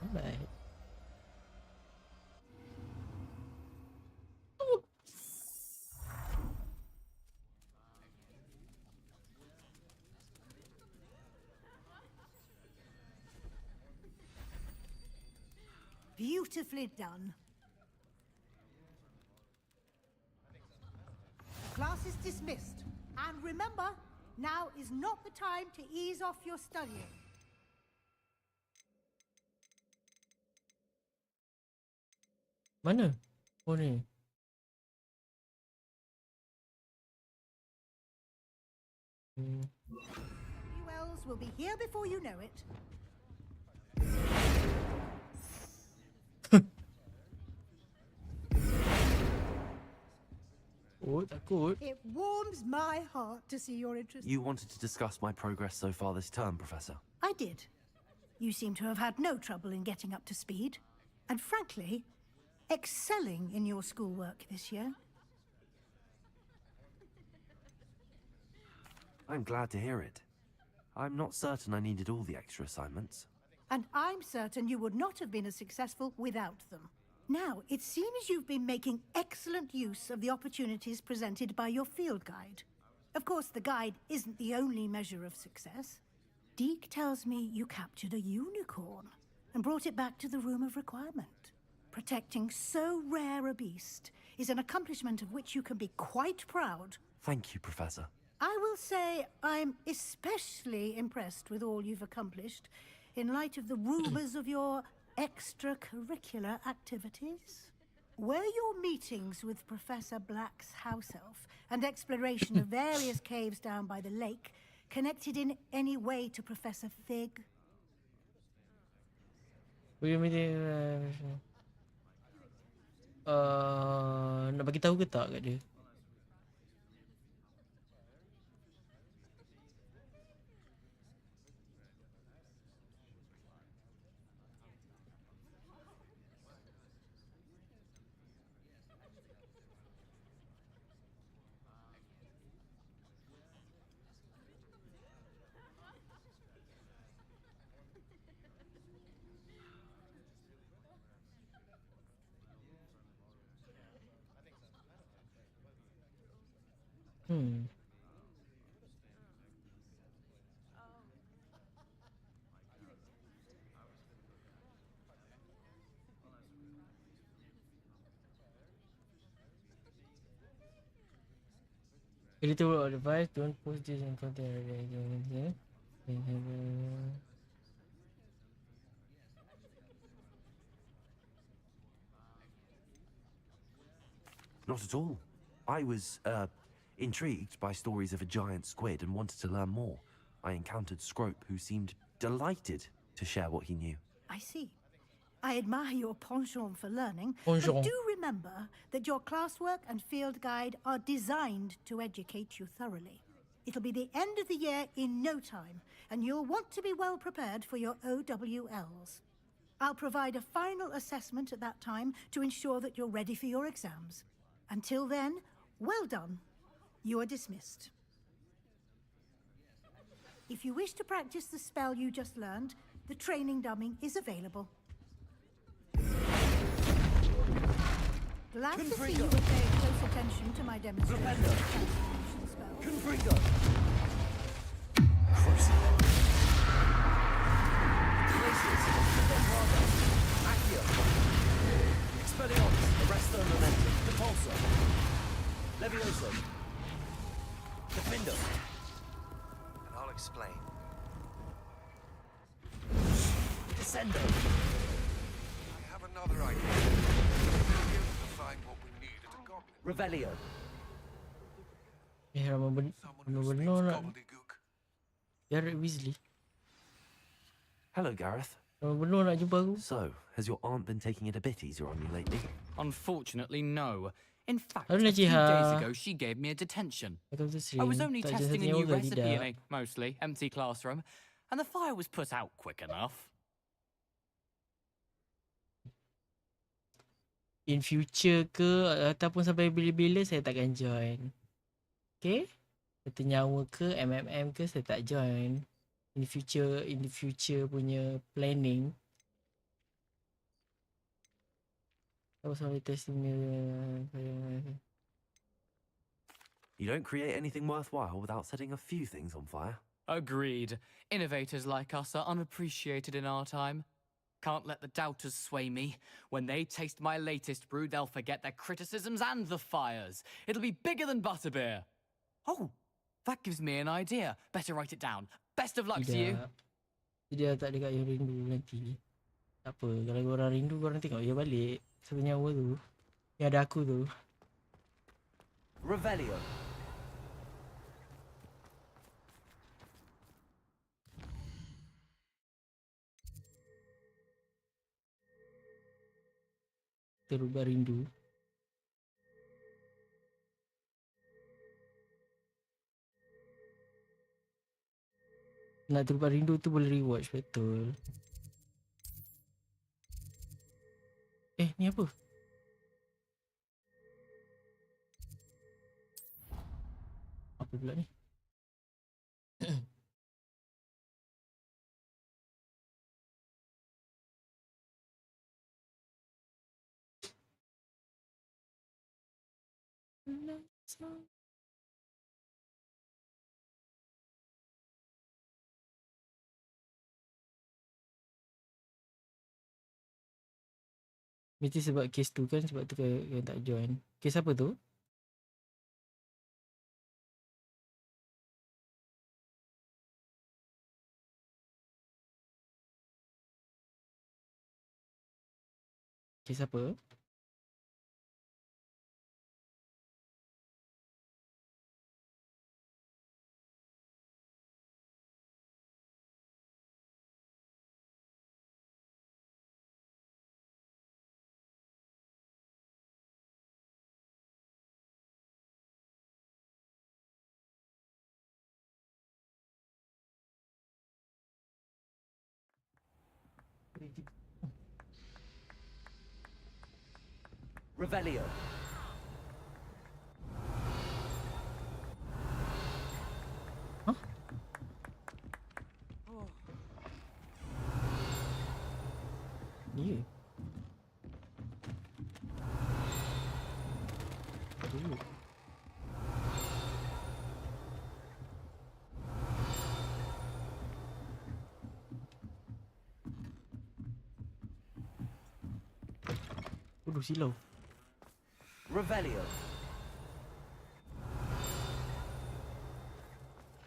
Alright. Beautifully done. Class is dismissed. And remember, now is not the time to ease off your studying. Mana? Oh ni. Wells will be here before you know it. Oh, takut. It warms my heart to see your interest. You wanted to discuss my progress so far this term, Professor. I did. You seem to have had no trouble in getting up to speed. And frankly, excelling in your schoolwork this year. I'm glad to hear it. I'm not certain I needed all the extra assignments. And I'm certain you would not have been as successful without them. Now, it seems you've been making excellent use of the opportunities presented by your field guide. Of course, the guide isn't the only measure of success. Deke tells me you captured a unicorn and brought it back to the Room of Requirement. Protecting so rare a beast is an accomplishment of which you can be quite proud. Thank you, Professor. I will say I'm especially impressed with all you've accomplished in light of the rumors of your extracurricular activities. Were your meetings with Professor Black's house elf and exploration of various caves down by the lake connected in any way to Professor Fig? Nak bagi tahu ke tak kat dia? Editor will advise don't post this in content. Not at all. I was, intrigued by stories of a giant squid and wanted to learn more. I encountered Scrope, who seemed delighted to share what he knew. I see. I admire your penchant for learning, Penchant. but do remember that your classwork and field guide are designed to educate you thoroughly. It'll be the end of the year in no time, and you'll want to be well prepared for your OWLs. I'll provide a final assessment at that time to ensure that you're ready for your exams. Until then, well done. You are dismissed. If you wish to practice the spell you just learned, the training dummy is available. Glad to see you were paying close attention to my demonstration of transformation spell. Confringo! Places! Dempardo! Accio! Expelliarmus! Arresto Momentum! Repulso! Levioso! Defendo! And I'll explain. Descendo! I have another idea. We'll be able to find what we need at a goblin. Revelio! Someone who speaks gobbledygook. Garrett Weasley. Hello, Gareth. Benar nak jumpa aku. So, has your aunt been taking it a bit easier on you lately? Unfortunately, no. In fact, Hello, a few Jiha. days ago, she gave me a detention. Welcome to I was stream. only Tak testing a jadi new yoga, recipe tidak. in a mostly empty classroom, and the fire was put out quick enough. In future ke ataupun sampai bila-bila saya takkan join. Okay? Kata nyawa ke MMM ke saya tak join. In the future punya planning. Apa sampai testing You don't create anything worthwhile without setting a few things on fire. Agreed. Innovators like us are unappreciated in our time. Can't let the doubters sway me. When they taste my latest brew, they'll forget their criticisms and the fires. It'll be bigger than butterbeer. Oh, that gives me an idea. Better write it down. Best of luck to you. Dia tak dekat yang rindu nanti. Tak apa. Kalau korang rindu, korang tengok dia balik. Satu nyawa tu. Yang ada aku tu. Revelio. Terubah rindu. Nak terubah rindu tu boleh rewatch, betul. Ni apa? Apa pula ni? Mesti sebab kes tu kan, sebab tu kan tak join. Kes apa tu? Kes apa? Revelio. Huh? Ni. Dulu. Silau. Revelio.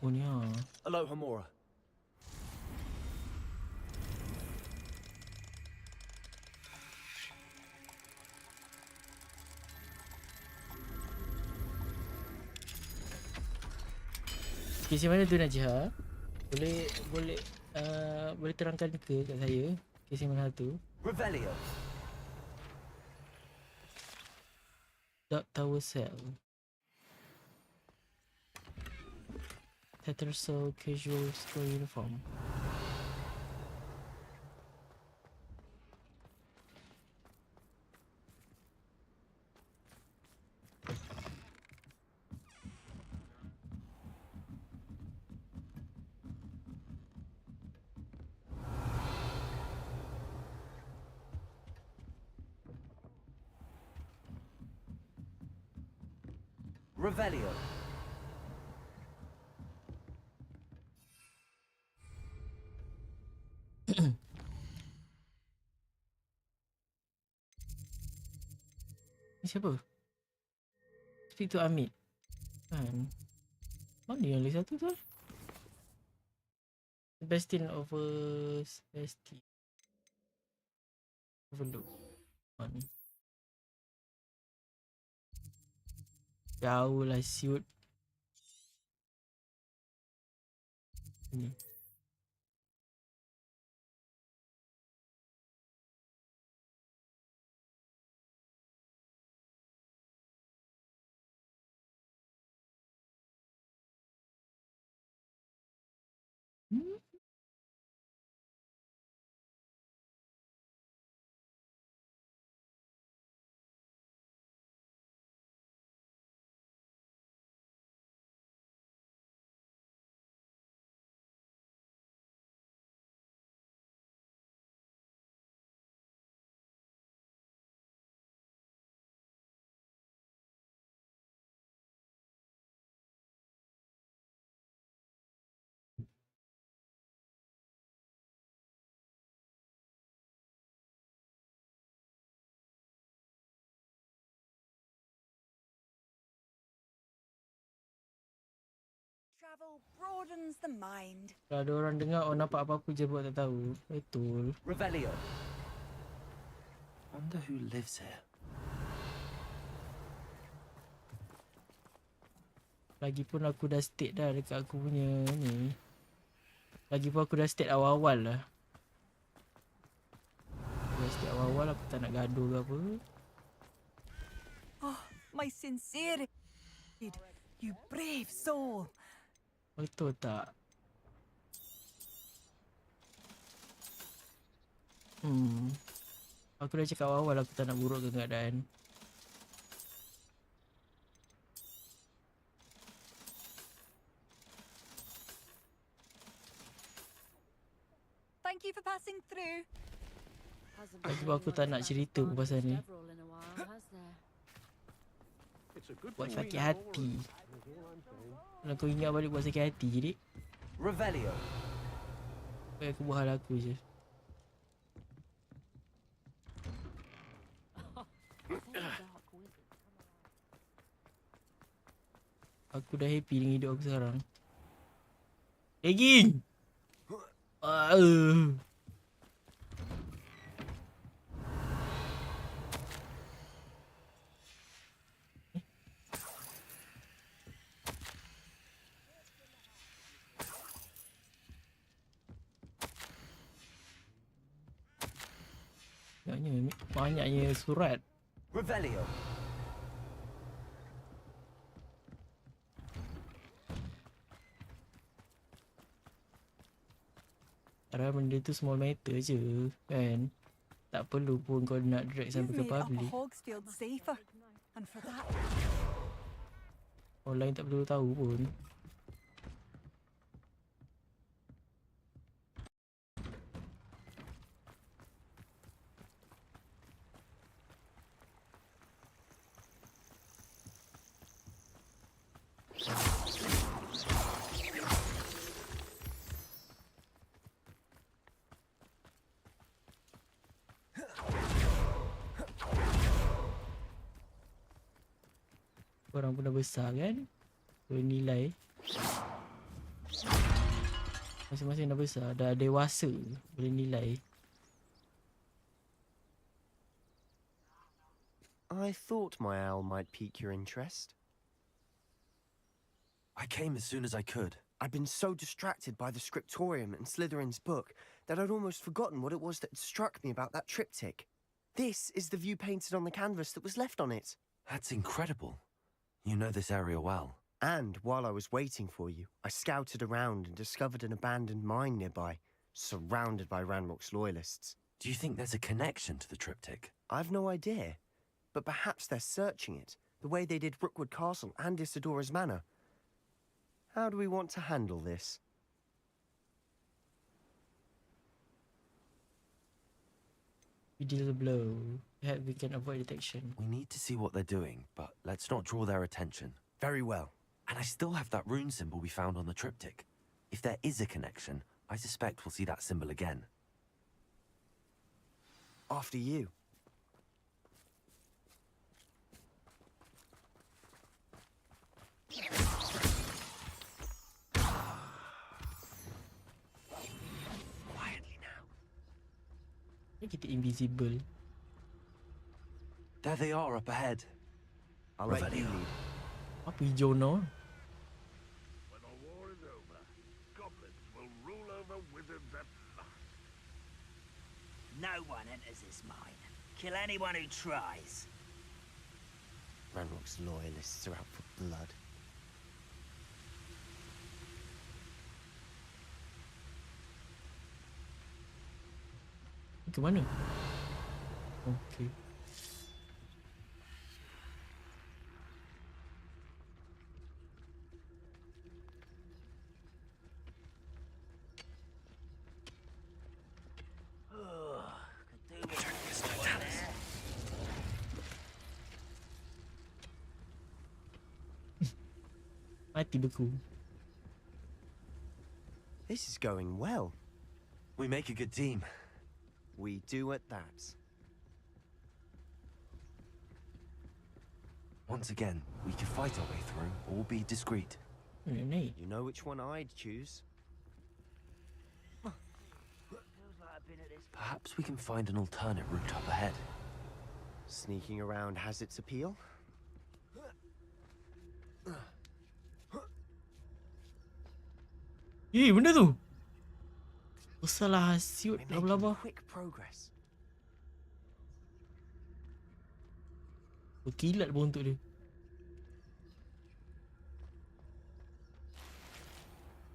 Oh ni ha. Aloha Mora. Kes yang mana tu Najah? Boleh terangkan ke kat saya kes yang mana tu? Revelio. Dark Tower Cell. Tethercell Casual School Uniform. Revelio. Ni siapa? Speak to Amit. Kan? Mana yang lagi satu tu? Sebastian Overlook. Mana? Jauh lah siut. Ni. Travel broadens the mind. Kalau ada orang dengar, orang nampak apa-apa je buat tak tahu. Betul. Revelio. Wonder who lives here. Lagipun aku dah state dah dekat aku punya ni. Lagipun aku dah state awal-awal lah. Dah state awal-awal aku tak nak gaduh ke apa. Oh, my sincere, you brave soul. Betul tak? Aku dah cakap awal aku tak nak burukkan keadaan. Thank you for passing through. Lagipun aku tak nak cerita pasal ni. It's Buat sakit hati. Kalau kau ingat balik buat sakit hati je, dik. Revelio. Aku buat hal aku je. Aku dah happy dengan hidup aku sekarang. Daging! Banyaknya surat. Revelio. Padahal benda tu small matter je, kan? Tak perlu pun kau nak drag sampai ke public. Orang lain tak perlu tahu pun. Korang pun dah besar kan? Bernilai. Masing-masing dah besar, dah dewasa. Boleh nilai. I thought my owl might pique your interest. I came as soon as I could. I'd been so distracted by the scriptorium and Slytherin's book that I'd almost forgotten what it was that struck me about that triptych. This is the view painted on the canvas that was left on it. That's incredible. You know this area well. And while I was waiting for you, I scouted around and discovered an abandoned mine nearby, surrounded by Ranrock's loyalists. Do you think there's a connection to the triptych? I've no idea, but perhaps they're searching it, the way they did Rookwood Castle and Isidora's Manor. How do we want to handle this? We deal a blow. Perhaps we can avoid detection. We need to see what they're doing, but let's not draw their attention. Very well. And I still have that rune symbol we found on the triptych. If there is a connection, I suspect we'll see that symbol again. After you. Quietly now. Kita invisible. There they are up ahead. I'll let you lead. Apa hijau no? When the war is over, goblins will rule over wizards at last. No one enters this mine. Kill anyone who tries. Ranrock's loyalists are out for blood. Ke mana? Okay. Mati beku. This is going well. We make a good team. We do at that. Once again, we can fight our way through or be discreet. You know which one I'd choose. Perhaps we can find an alternate route up ahead. Sneaking around has its appeal. Benda tu. Salah siut laba-laba. Quick progress. Berkilat pun untuk dia.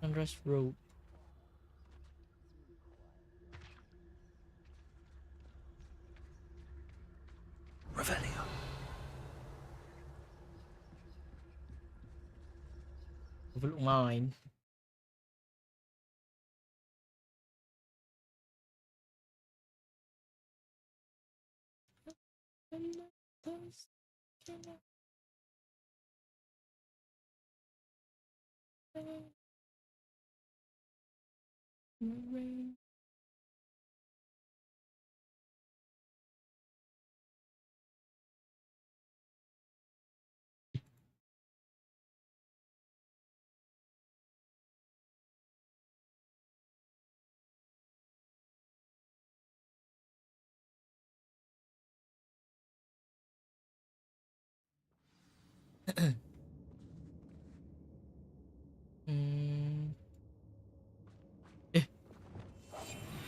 Sunrise Road. Revelio. Overlook mine.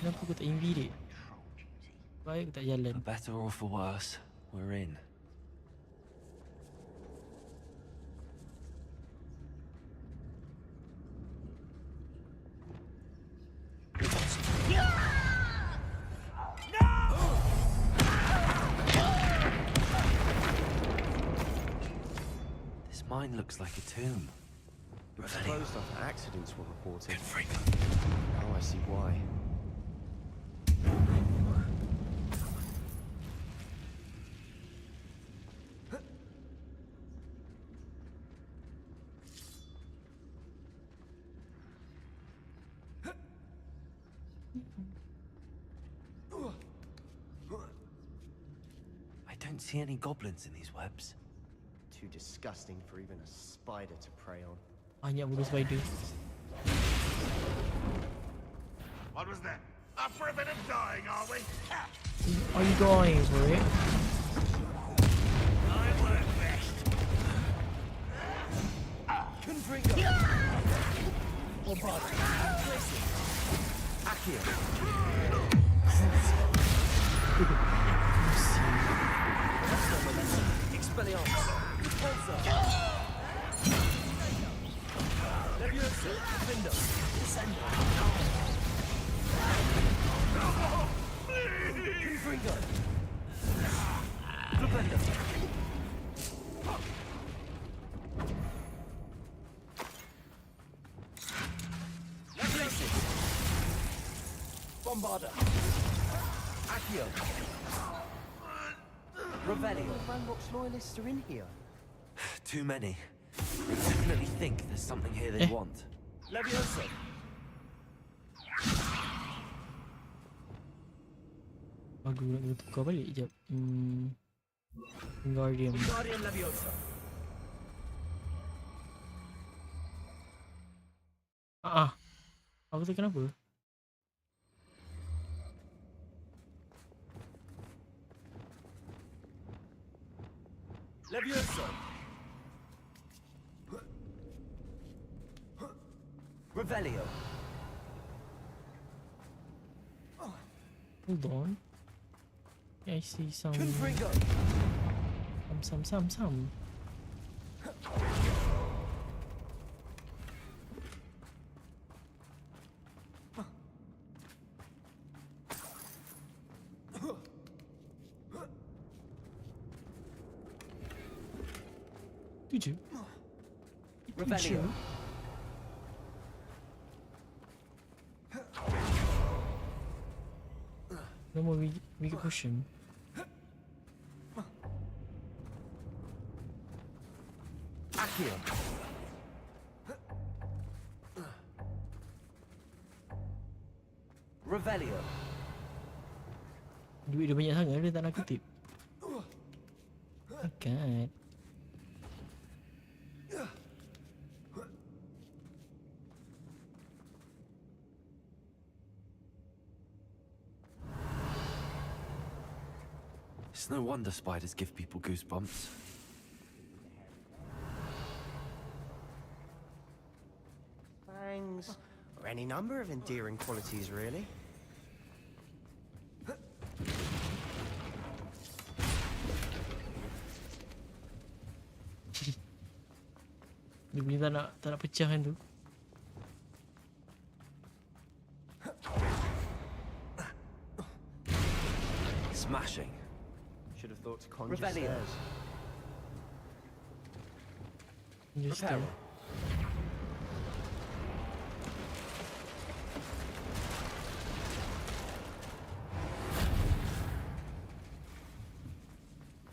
Kenapa aku tak invade? Baik aku tak jalan. For better or for worse, we're in. This mine looks like a tomb. It was closed after accidents were reported. Good freak. Now I see why. I don't see any goblins in these webs. Too disgusting for even a spider to prey on. Banyak bulu spider. What was that? Up for a bit of dying, are we? Are you going for it? I work best. Confringo! Bombard! Accio! Expelliarmus! Repulsor! Leviosa! Defender! Descender! Confringo! Defender! Leviosa! Bombarder! Accio! Revelio! Ranrock's loyalists are in here. Too many. I definitely think there's something here they want. Leviosa! Aku nak tukar balik jap. Guardian. Guardian Leviosa! Aku tak kenapa? Leviosa! Revelio! Hold on. I see some. Confringo! Some. Tu je. Revelio! No more we can push him. Accio! Revelio! Duit dia banyak sangat, dia tak nak kutip. Oh god. It's no wonder spiders give people goosebumps. Fangs, or any number of endearing qualities, really. Dia punya tak nak pecah kan tu. Smashing. Should have thought to conjure Revelio. stairs. Interesting.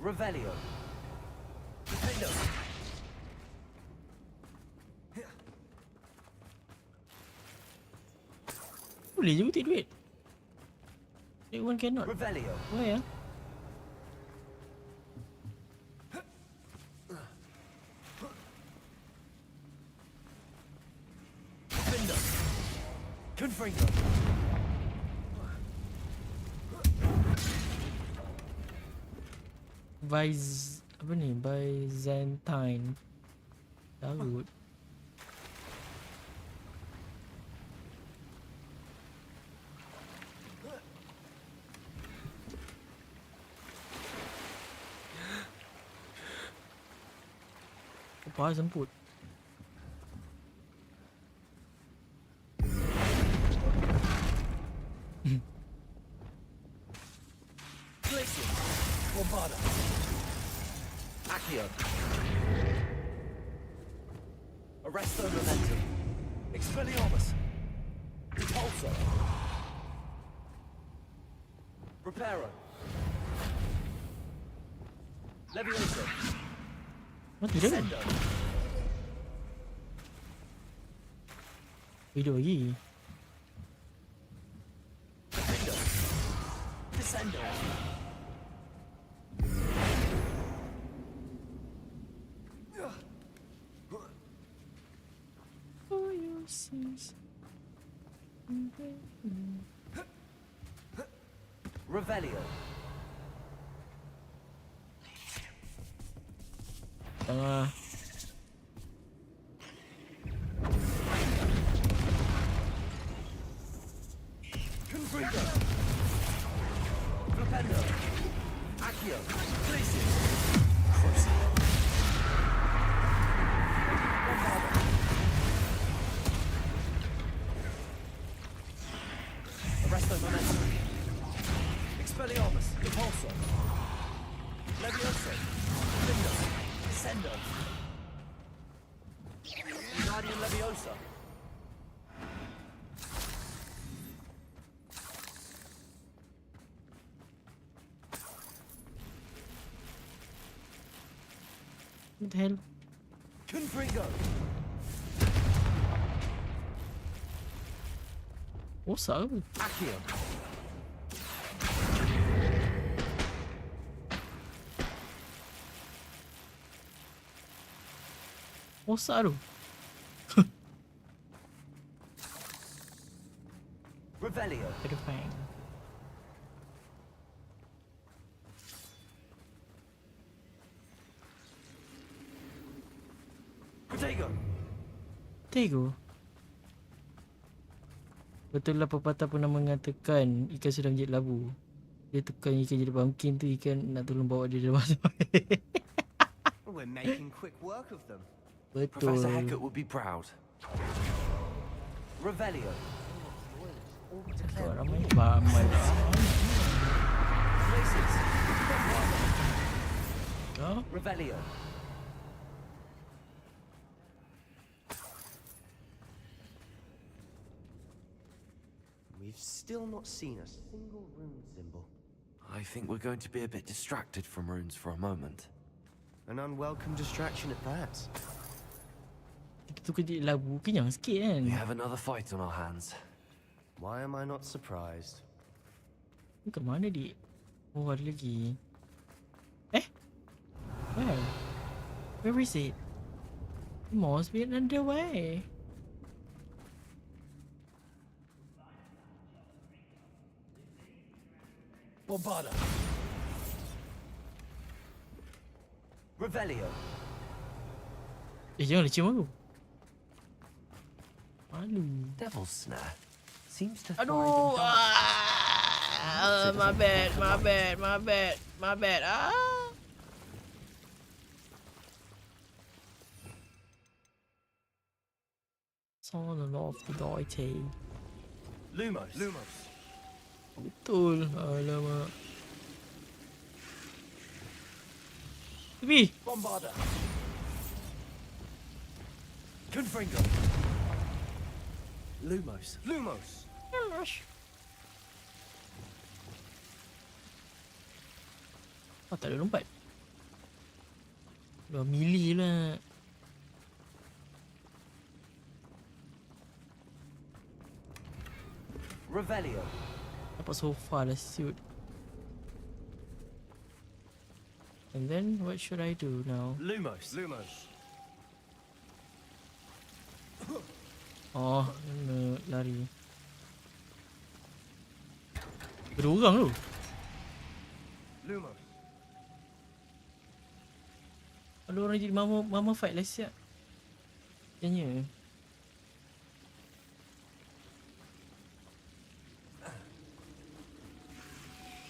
Revelio. Defender. Boleh je take duit. That one cannot. Revelio. Why ah? Findo. Confringo. Apa ni? Byzantine. Tahu. Apa semput? Glacier. Bombada. Accio. Arresto Momentum. Expelliarmus. Repulsor. Reparo. Levioso. Mati dah. Sendo. Hidup lagi. Defendo. Descendo. For your sins. Revelio. Tengah. Confringo. Flipendo. Accio. Glacier. Cruising. Bombada. Arresto Momentum. Expelliarmus. Repulsor. Levioso. Findo. Sendo. Guardian Leviosa. What the hell? Confringo. What's up? Accio. What's up tu? Revelio. Peripherals. Protego. Tego. Betul lah pepatah pernah mengatakan ikan sudah menjadi labu. Dia tekan ikan jadi pumpkin tu, ikan nak tolong bawa dia dalam masuk. We're making quick work of them. Betul. Professor Hecat would be proud. Revelio. Kau ramai ramai. Places. Kau? Revelio. We've still not seen a single rune symbol. I think we're going to be a bit distracted from runes for a moment. An unwelcome distraction at that. Kita tu kerja labu kenyang sikit kan. We have another fight on our hands. Why am I not surprised? Ni kat mana dik? Oh ada lagi. Where? Where is it? It must be another way. Bombada. Revelio. Jangan leceh aku. Malu. Devil's Snare seems to thrive in Aduh. dark. My bad. Son of the Lite. Lumos. Betul. Alamak. Tepi. Bombada. Confringo. Lumos. Oh, tak ada lompat. 2 mili lah. Revelio. Dapat sofa dah suit. And then what should I do now? Lumos. Oh, kena lari. Ada orang tu. Lumos. Ada orang jadi mama fight lah siap. Tanya.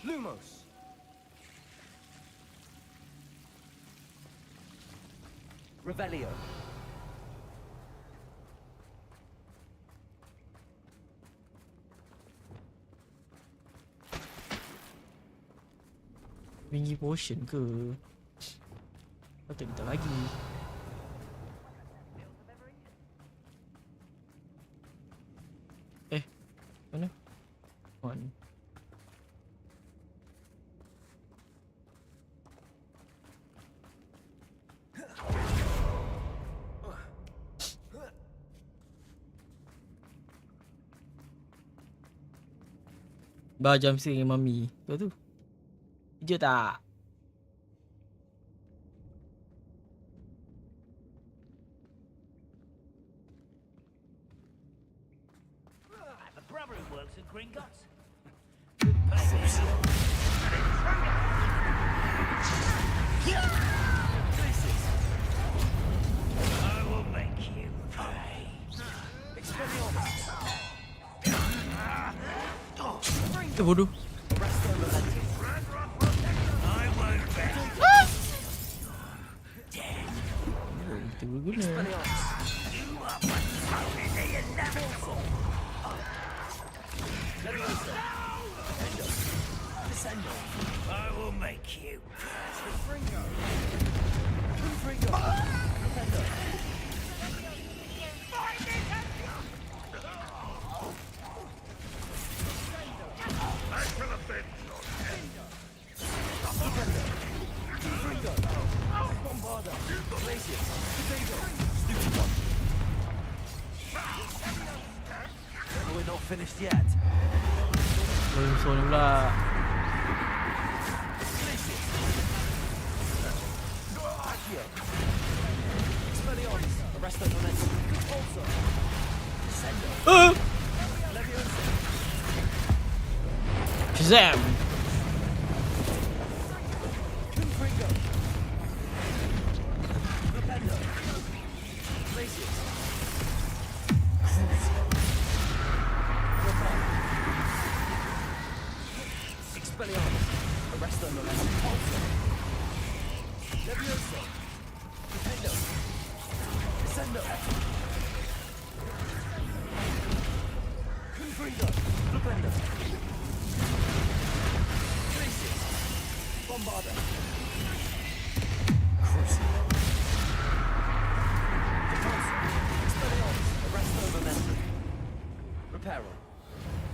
Lumos. Revelio. Tinggi potion ke? Patut minta lagi. Mana? One. Jam sini dengan mami. Betul tu. Hijau tak? The brother who works at Gringotts. I will make you pay. Itu bodoh. I won't bet. Itu berguna. You are but slowly the inevitable. I will make you. I shall avenge your death. We're not finished yet. Belum soal pula. Shazam!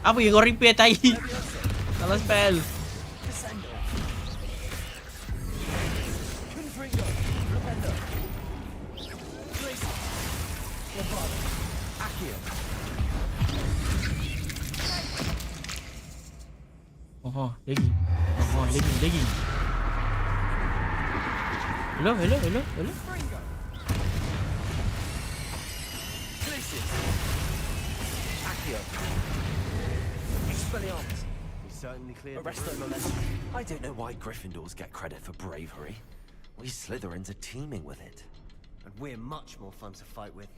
Apa yang kau repair tai? Salah spell. Oh, lagi. Oh, lagi. Hello. We certainly cleared the room. I don't know why Gryffindors get credit for bravery. We Slytherins are teeming with it. And we're much more fun to fight with.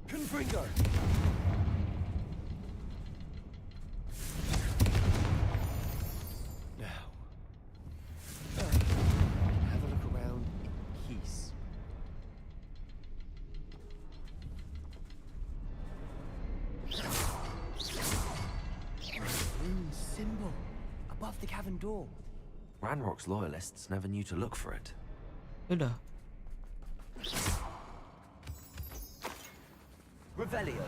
Confringo! Now, have a look around in peace. Rune symbol above the cavern door. Ranrock's loyalists never knew to look for it. Udah. Revelio.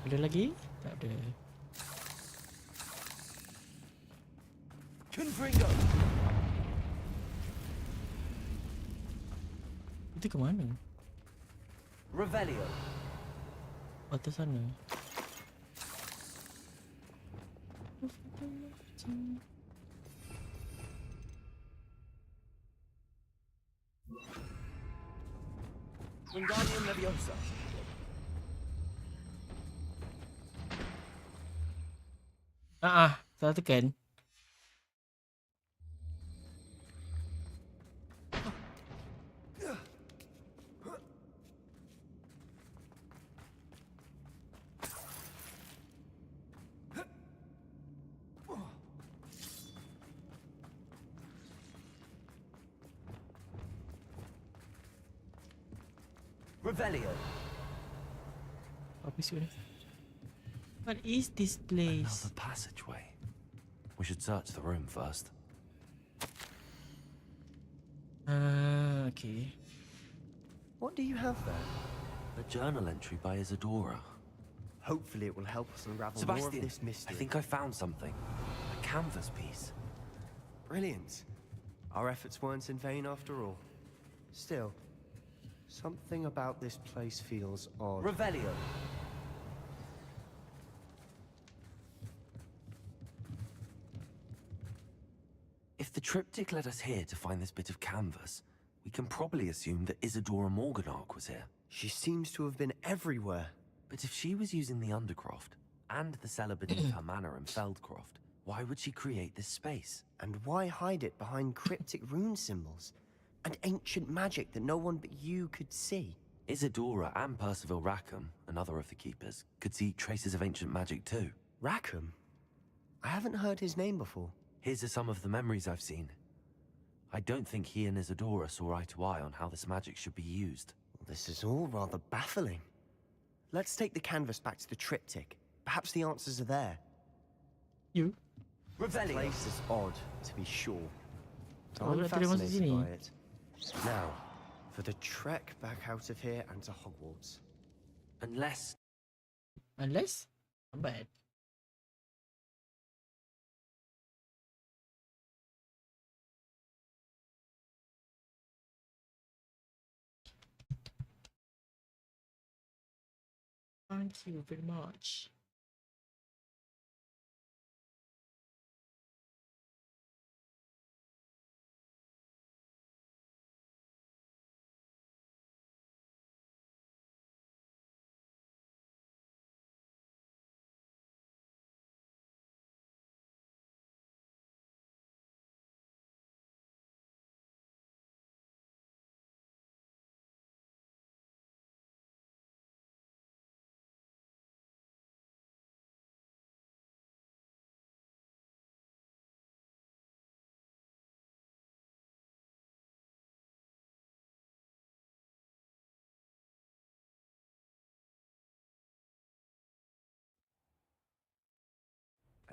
Ada lagi? Tak ada. Confringo. Itu ke mana? Revelio. Atas sana. Wingardium Leviosa. Salah tekan. Revelio. Apa sih ni? What is this place? Another passageway. We should search the room first. Okay. What do you have there? A journal entry by Isadora. Hopefully it will help us unravel more of Sebastian, this mystery. I think I found something. A canvas piece. Brilliant. Our efforts weren't in vain after all. Still, something about this place feels odd. Revelio. If the triptych led us here to find this bit of canvas, we can probably assume that Isadora Morganark was here. She seems to have been everywhere. But if she was using the Undercroft, and the cellar beneath her manor in Feldcroft, why would she create this space? And why hide it behind cryptic rune symbols? And ancient magic that no one but you could see? Isadora and Percival Rackham, another of the keepers, could see traces of ancient magic too. Rackham? I haven't heard his name before. His are some of the memories I've seen. I don't think he and Isadora saw eye to eye on how this magic should be used. This is all rather baffling. Let's take the canvas back to the triptych. Perhaps the answers are there. You? The place is odd, to be sure. Oh, I'm dah terima masuk fascinated sini. by it. Now, for the trek back out of here and to Hogwarts. Unless... Unless? Not bad. Thank you very much.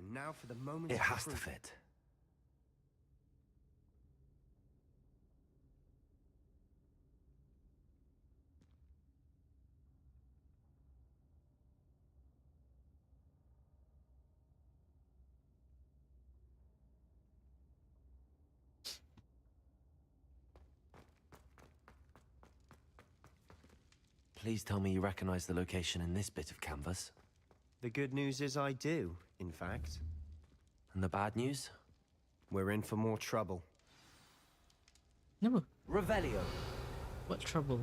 And now for the moment. It of has to truth. fit. Please tell me you recognize the location in this bit of canvas. The good news is I do, in fact. And the bad news? We're in for more trouble. Kenapa? Revelio. What trouble?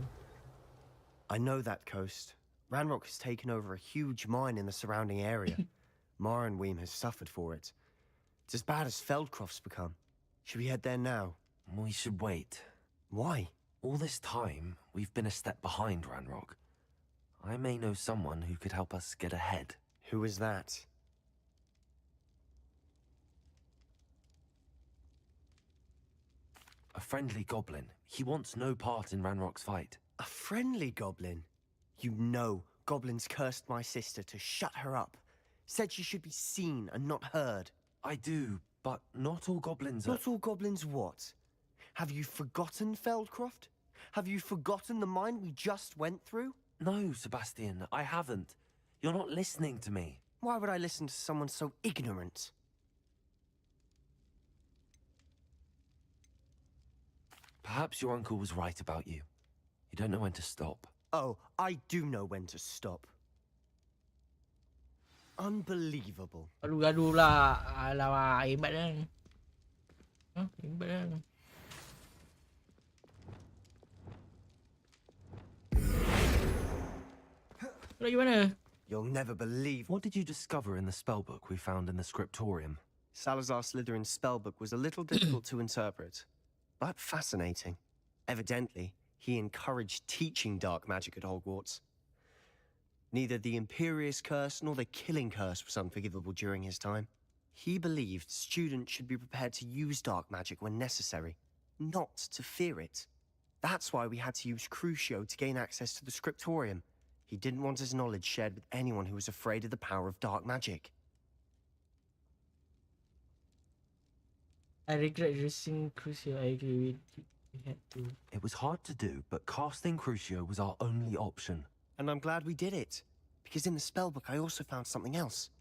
I know that coast. Ranrock has taken over a huge mine in the surrounding area. Maranweem has suffered for it. It's as bad as Feldcroft's become. Should we head there now? We should wait. Why? All this time, we've been a step behind Ranrock. I may know someone who could help us get ahead. Who is that? A friendly goblin. He wants no part in Ranrock's fight. A friendly goblin? You know, goblins cursed my sister to shut her up. Said she should be seen and not heard. I do, but not all goblins are... Not all goblins what? Have you forgotten Feldcroft? Have you forgotten the mine we just went through? No, Sebastian, I haven't. You're not listening to me. Why would I listen to someone so ignorant? Perhaps your uncle was right about you. You don't know when to stop. Oh, I do know when to stop. Unbelievable. Gaduh-gaduh pula. Alamak, hebat kan. Hebat kan. Lagi mana? You'll never believe. What did you discover in the spellbook we found in the scriptorium? Salazar Slytherin's spellbook was a little difficult to interpret, but fascinating. Evidently, he encouraged teaching dark magic at Hogwarts. Neither the Imperious Curse nor the Killing Curse was unforgivable during his time. He believed students should be prepared to use dark magic when necessary, not to fear it. That's why we had to use Crucio to gain access to the scriptorium. He didn't want his knowledge shared with anyone who was afraid of the power of dark magic. I regret dressing Crucio. I agree with we had to. It was hard to do, but casting Crucio was our only option. And I'm glad we did it, because in the spellbook I also found something else.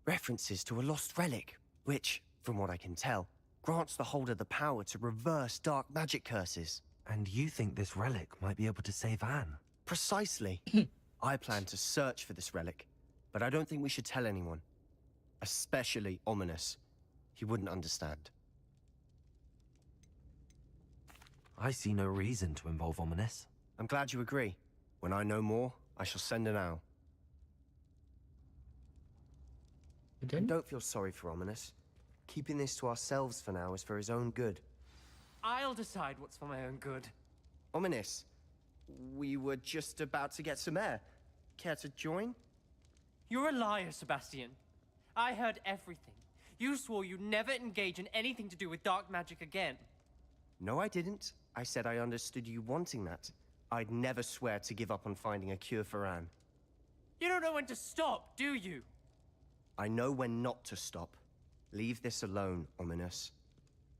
References to a lost relic, which, from what I can tell, grants the holder the power to reverse dark magic curses. And you think this relic might be able to save Anne? Precisely. I plan to search for this relic, but I don't think we should tell anyone. Especially Ominous. He wouldn't understand. I see no reason to involve Ominous. I'm glad you agree. When I know more, I shall send an owl. And don't feel sorry for Ominous. Keeping this to ourselves for now is for his own good. I'll decide what's for my own good. Ominous, we were just about to get some air. Care to join? You're a liar, Sebastian. I heard everything. You swore you'd never engage in anything to do with dark magic again. No, I didn't. I said I understood you wanting that. I'd never swear to give up on finding a cure for Anne. You don't know when to stop, do you? I know when not to stop. Leave this alone, Ominous.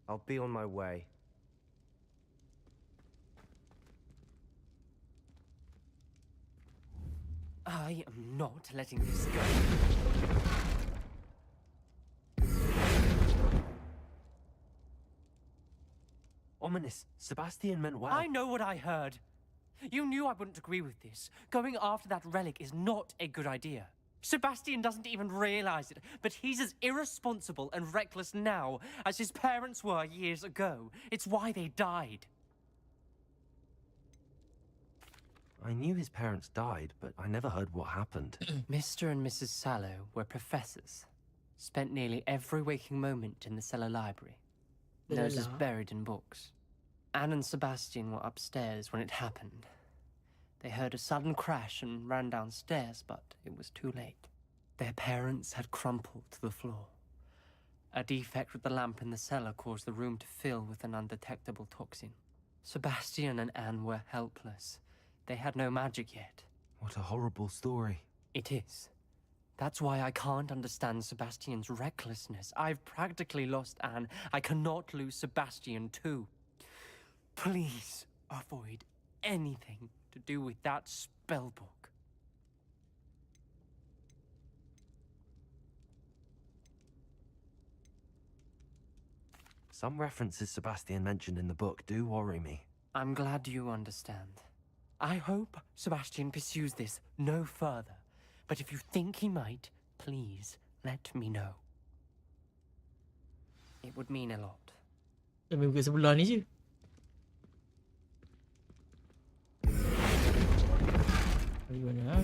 I'll be on my way. I am not letting this go. Ominous, Sebastian meant well. I know what I heard. You knew I wouldn't agree with this. Going after that relic is not a good idea. Sebastian doesn't even realize it, but he's as irresponsible and reckless now as his parents were years ago. It's why they died. I knew his parents died, but I never heard what happened. Mr. and Mrs. Sallow were professors. Spent nearly every waking moment in the cellar library. Noses buried in books. Anne and Sebastian were upstairs when it happened. They heard a sudden crash and ran downstairs, but it was too late. Their parents had crumpled to the floor. A defect with the lamp in the cellar caused the room to fill with an undetectable toxin. Sebastian and Anne were helpless. They had no magic yet. What a horrible story. It is. That's why I can't understand Sebastian's recklessness. I've practically lost Anne. I cannot lose Sebastian too. Please avoid anything to do with that spellbook. Some references Sebastian mentioned in the book do worry me. I'm glad you understand. I hope Sebastian pursues this no further. But if you think he might, please let me know. It would mean a lot. Sambil buka sebelah ni je. Dari mana?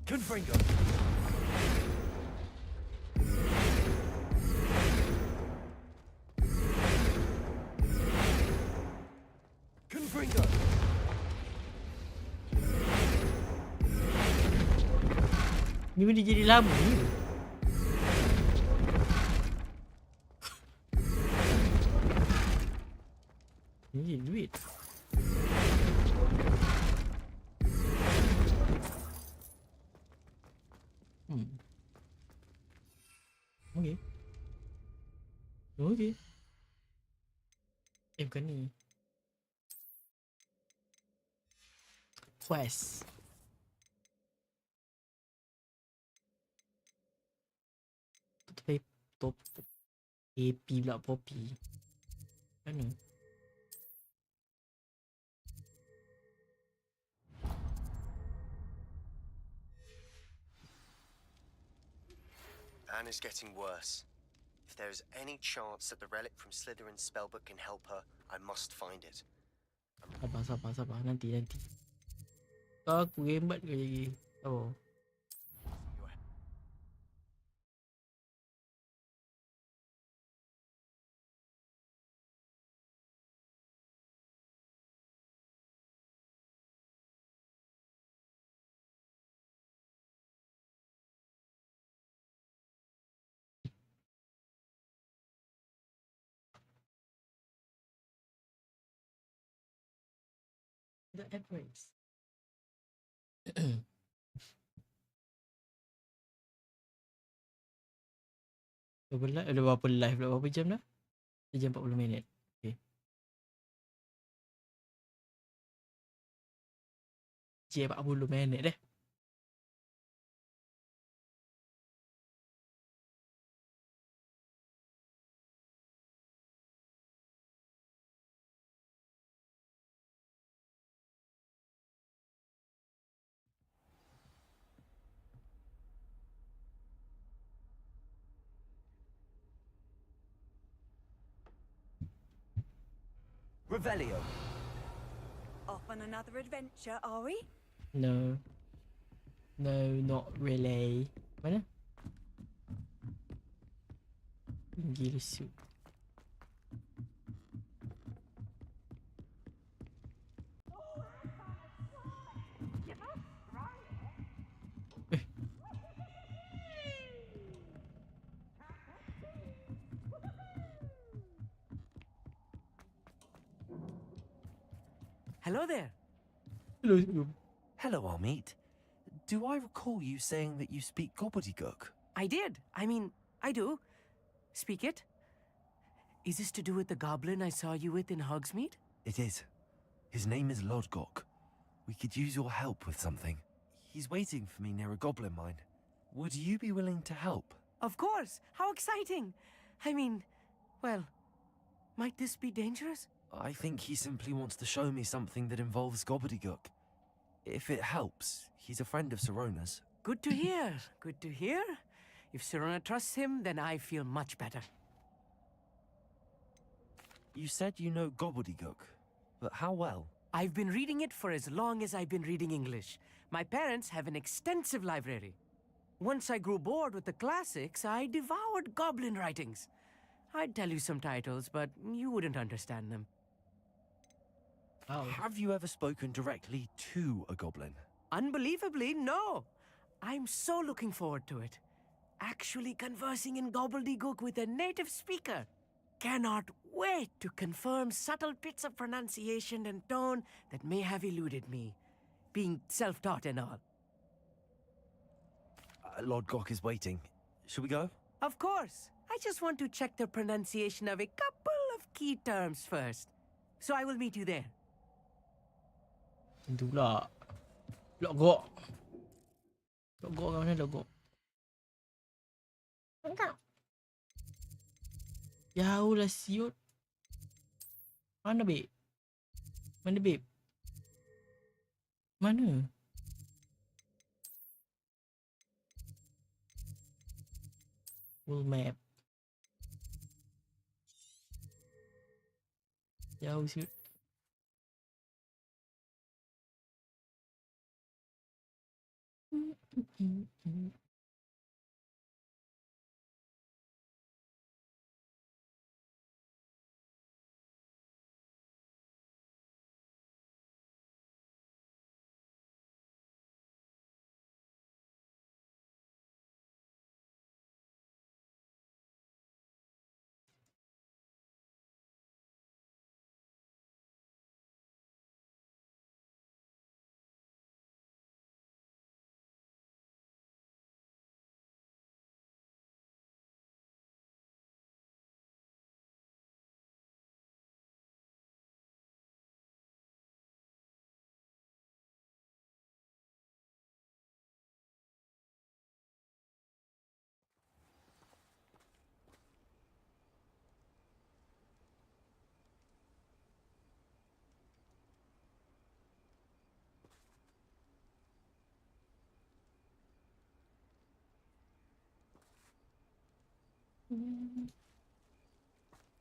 Confringo. Confringo. Ni benda jadi lama ni. Ni jadi duit. Okay. Okay. Bukan ni. Quest. Top AP pula Poppy. Mana? Anna's getting worse. If there is any chance that the relic from Slytherin's spellbook can help her, I must find it. Sabar. Nanti. Kau aku rembat ke lagi? Oh. The Emirates. Berapa live dah? Berapa jam dah? 1 jam 40 minit. Okay. Jam 40 minit dah. Revelio. Off on another adventure, are we? No. No, not really. Mana? Gila suit. Hello there. Hello. Hello, R8. Do I recall you saying that you speak gobbledygook? I did. I mean, I do. Speak it. Is this to do with the goblin I saw you with in Hogsmeade? It is. His name is Lodgok. We could use your help with something. He's waiting for me near a goblin mine. Would you be willing to help? Of course. How exciting. I mean, well, might this be dangerous? I think he simply wants to show me something that involves gobbledygook. If it helps, he's a friend of Sirona's. Good to hear. Good to hear. If Sirona trusts him, then I feel much better. You said you know gobbledygook, but how well? I've been reading it for as long as I've been reading English. My parents have an extensive library. Once I grew bored with the classics, I devoured goblin writings. I'd tell you some titles, but you wouldn't understand them. Oh. Have you ever spoken directly to a goblin? Unbelievably, no. I'm so looking forward to it. Actually conversing in gobbledygook with a native speaker. Cannot wait to confirm subtle bits of pronunciation and tone that may have eluded me, being self-taught and all. Lord Gok is waiting. Should we go? Of course. I just want to check the pronunciation of a couple of key terms first. So I will meet you there. Itu pula. Logok. Logok kat mana logok? Enggak. Jauh lah siut. Mana babe? Mana babe? Mana? Full map. Jauh siut.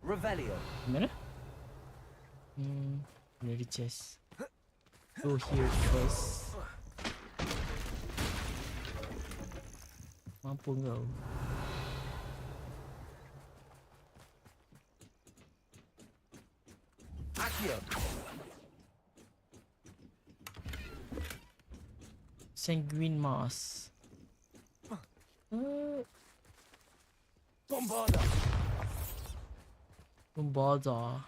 Revelio. Mana? Dari chest. Go here first. Mampu kau. Accio. Sanguine mass. Bombarda. Bombarda.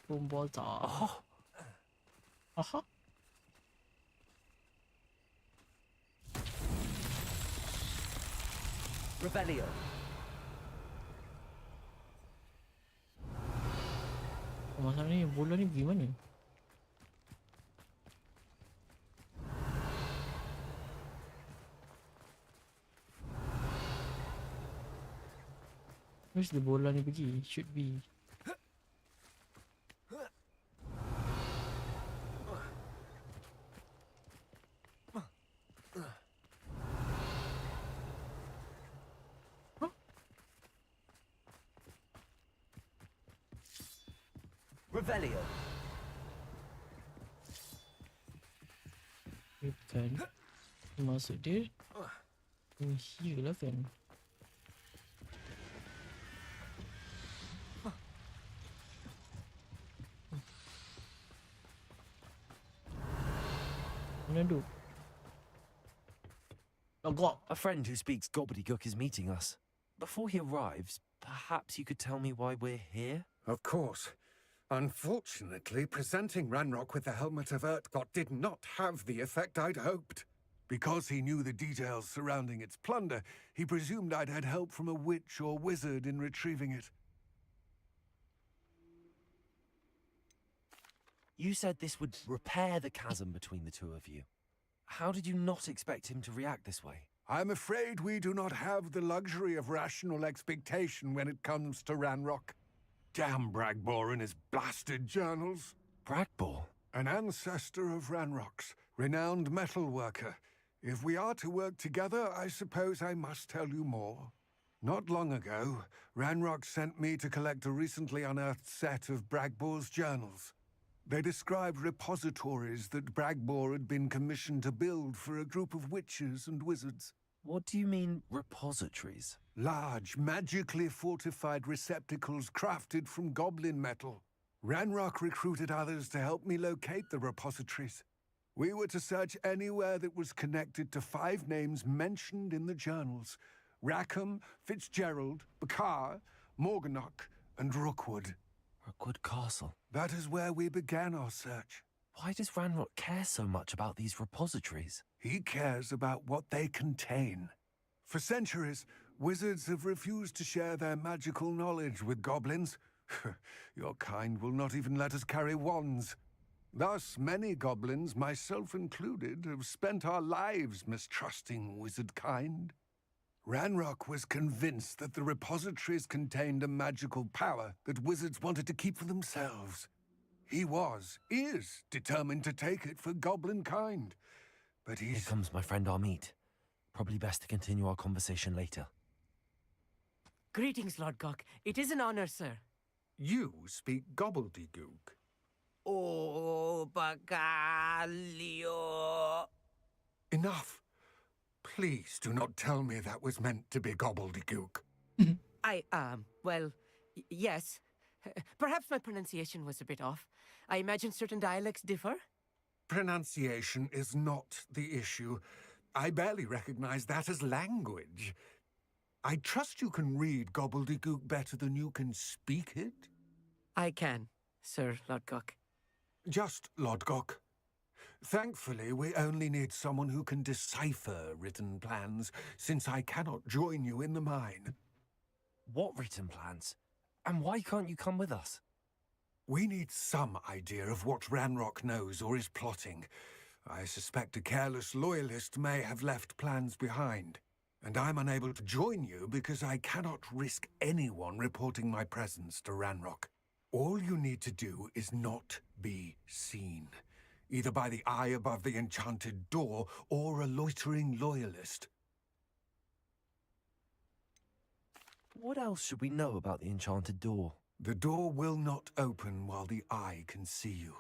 Bombarda. Aha. Revelio. Masalah ni bola ni pergi mana? Where's the bola ni pergi? Should be. Revelio. Bukan. Masuk dia. Here lah kan. Menanduk. A friend who speaks gobbledygook is meeting us. Before he arrives, perhaps you could tell me why we're here? Of course. Unfortunately, presenting Ranrock with the Helmet of Urtkot did not have the effect I'd hoped. Because he knew the details surrounding its plunder, he presumed I'd had help from a witch or wizard in retrieving it. You said this would repair the chasm between the two of you. How did you not expect him to react this way? I'm afraid we do not have the luxury of rational expectation when it comes to Ranrock. Damn Bragbor and his blasted journals. Bragbor? An ancestor of Ranrock's, renowned metal worker. If we are to work together, I suppose I must tell you more. Not long ago, Ranrock sent me to collect a recently unearthed set of Bragbor's journals. They described repositories that Bragbor had been commissioned to build for a group of witches and wizards. What do you mean, repositories? Large, magically fortified receptacles crafted from goblin metal. Ranrock recruited others to help me locate the repositories. We were to search anywhere that was connected to 5 names mentioned in the journals. Rackham, Fitzgerald, Bakar, Morganach, and Rookwood. Rookwood Castle. That is where we began our search. Why does Ranrock care so much about these repositories? He cares about what they contain. For centuries, wizards have refused to share their magical knowledge with goblins. Your kind will not even let us carry wands. Thus, many goblins, myself included, have spent our lives mistrusting wizard kind. Ranrock was convinced that the repositories contained a magical power that wizards wanted to keep for themselves. He is determined to take it for goblin kind. But Here comes my friend Amit. Probably best to continue our conversation later. Greetings, Lord Cock. It is an honor, sir. You speak gobbledygook. Oh, Bacalio. Enough. Please do not tell me that was meant to be gobbledygook. Well, yes. Perhaps my pronunciation was a bit off. I imagine certain dialects differ. Pronunciation is not the issue. I barely recognize that as language. I trust you can read gobbledygook better than you can speak it? I can, Sir Lodgok. Just Lodgok. Thankfully, we only need someone who can decipher written plans, since I cannot join you in the mine. What written plans? And why can't you come with us? We need some idea of what Ranrock knows or is plotting. I suspect a careless loyalist may have left plans behind. And I'm unable to join you because I cannot risk anyone reporting my presence to Ranrock. All you need to do is not be seen, either by the eye above the enchanted door or a loitering loyalist. What else should we know about the enchanted door? The door will not open while the eye can see you.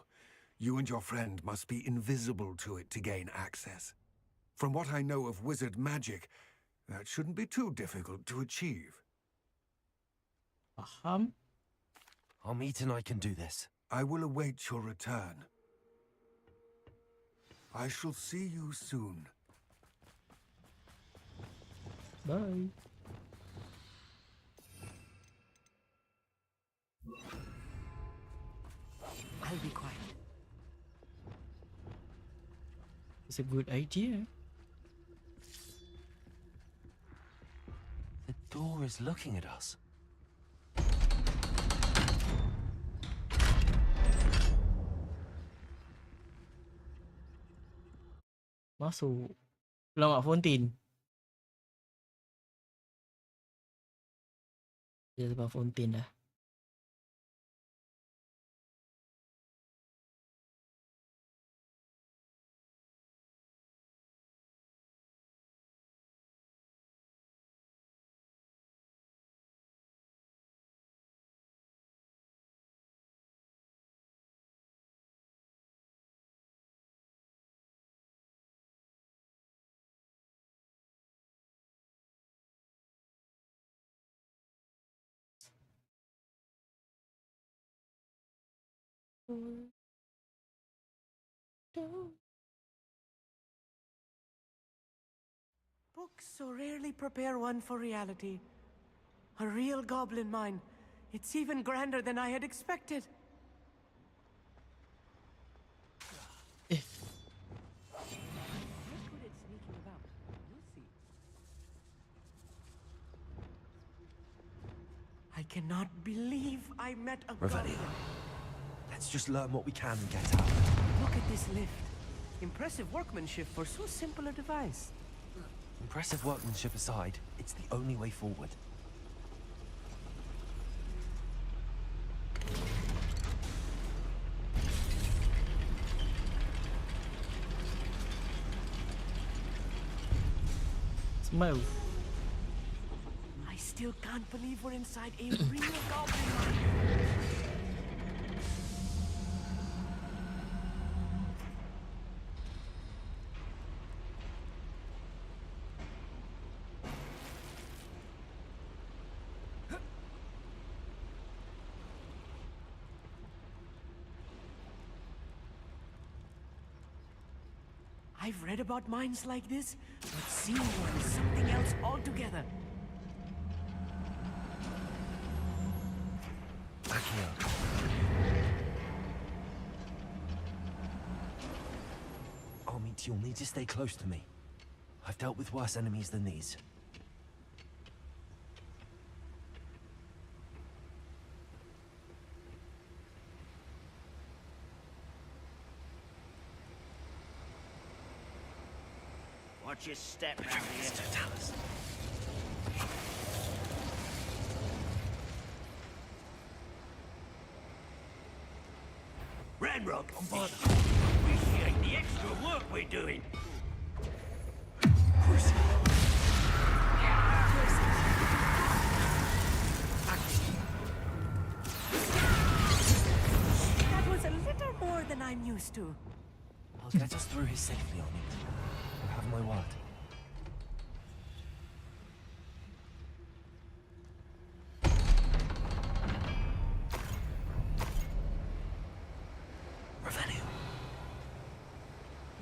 You and your friend must be invisible to it to gain access. From what I know of wizard magic, that shouldn't be too difficult to achieve. Faham? Our meet and I can do this. I will await your return. I shall see you soon. Bye. I'll be quiet. It's a good idea. The door is looking at us. Masuk. Lama fountain. Dia sebab fountain dah. Books so rarely prepare one for reality. A real goblin mine. It's even grander than I had expected. I cannot believe I met a goblin. Let's just learn what we can and get out. Look at this lift. Impressive workmanship for so simple a device. Impressive workmanship aside, it's the only way forward. Smile. I still can't believe we're inside a real goblin mine. I've read about mines like this, but seeing one is something else altogether. Back here. Armit, you'll need to stay close to me. I've dealt with worse enemies than these. Watch your step round here. Ranrock, appreciate the extra work we're doing. That was a little more than I'm used to. I'll get us through here safely, Armit. You have my word.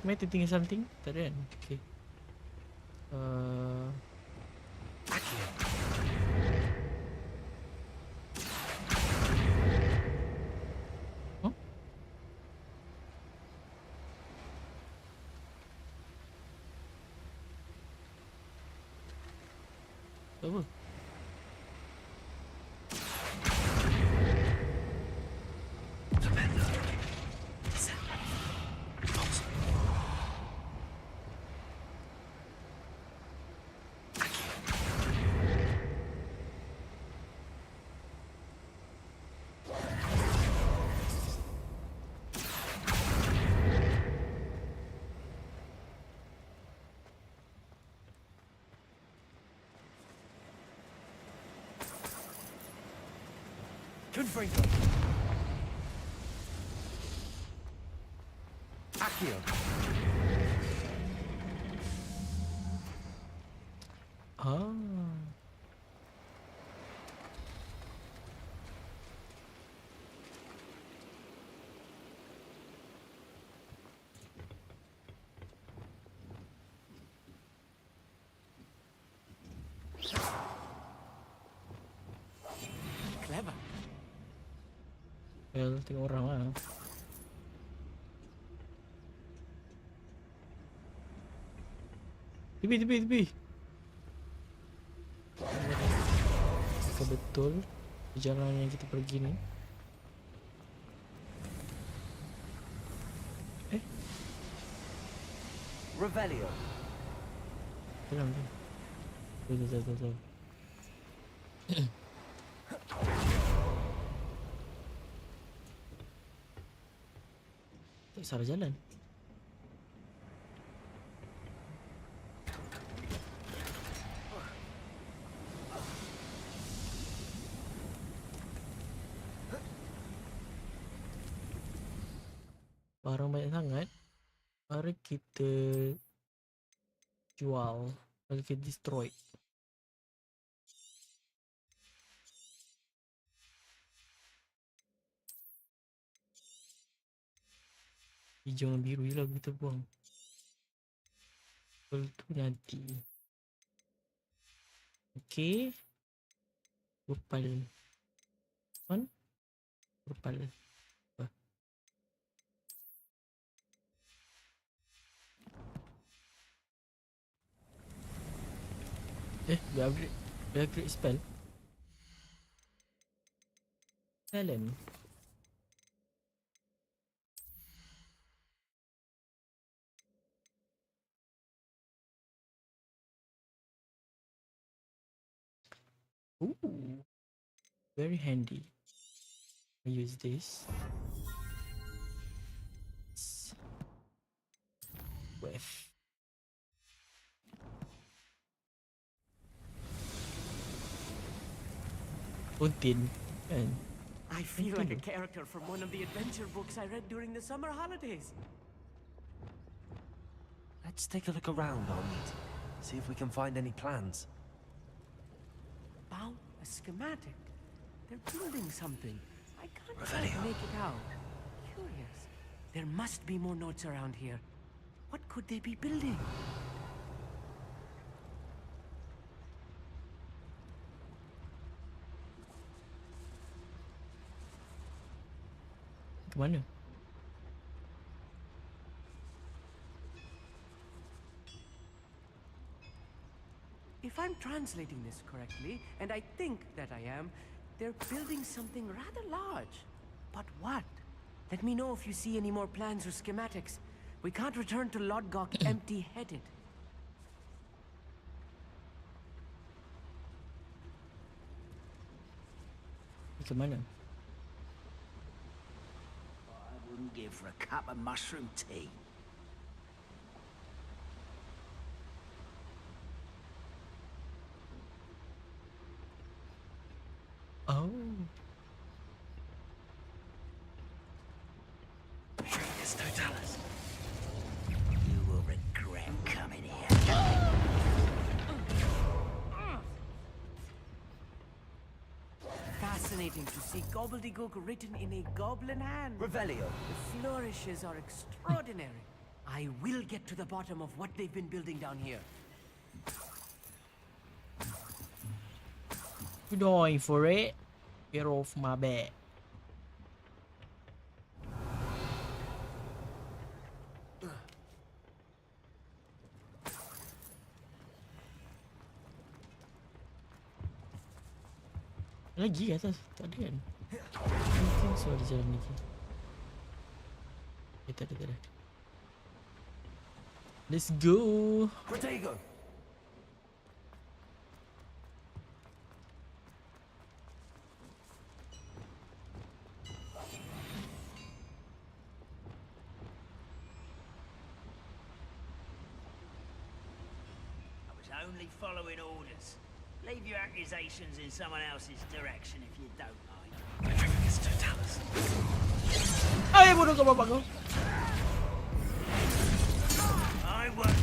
Am I thinking something? Tak ada kan? Okay. Huh? Apa? Confringo. Accio. Ah. Clever. Well, tengok orang lah. Tepi. Apakah betul perjalanan yang kita pergi ni? Revelio. Dalam tu. Betul. Tak salah jalan. Barang banyak sangat. Mari kita jual. Mari kita destroy. Hijau dan biru je lah kita buang. Kalau tu nanti. Okay. Rupal. On. Rupal. Apa? Dia upgrade spell. Talent. Ooh, very handy. I use this. With Untin and I feel like a character from one of the adventure books I read during the summer holidays. Let's take a look around, Armit. See if we can find any plans. Found a schematic. They're building something. I can't quite Revelio. make it out. Curious. There must be more notes around here. What could they be building? ke mana? If I'm translating this correctly, and I think that I am, they're building something rather large. But what? Let me know if you see any more plans or schematics. We can't return to Lodgok empty-headed. Ke mana? I wouldn't give for a cup of mushroom tea. Oh. Trainers Totalis. You will regret coming here. Fascinating to see gobbledygook written in a goblin hand. Revelio. The flourishes are extraordinary. I will get to the bottom of what they've been building down here. You going for it? Get off my back. Lagi ke atas? Tak ada kan? Mungkin so ada jalan lagi. Tak ada. Let's go. Protego. Only following orders. Leave your accusations in someone else's direction if you don't mind. Ay, bodoh kau bapak kau. I won't.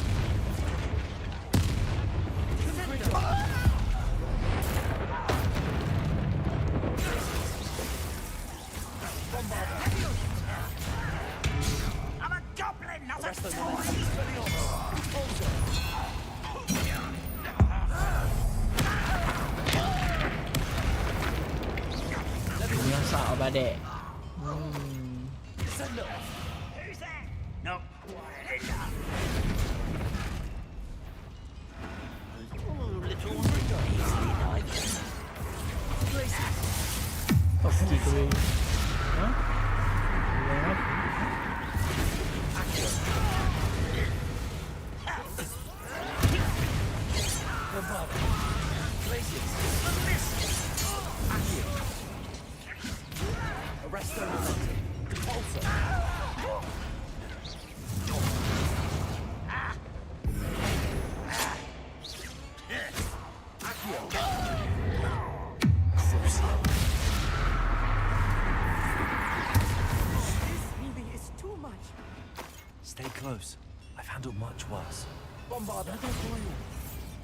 I'm a goblin, not a toy! Biasa badek. Who's there? Not quiet enough. Oh, little easily dive. Okey tu. Ha? Ya. Stay close. I've handled much worse. Bombarder.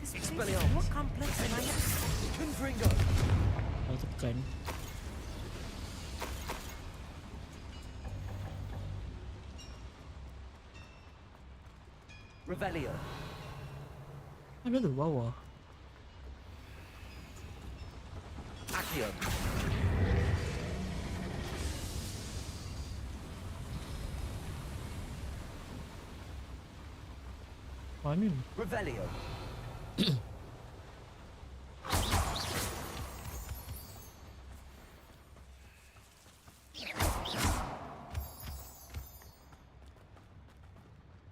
This place is more complex than I expected. Confringo. Kau tekan. Revelio. Mana tu bawah? Accio. Mana ni? Revelio.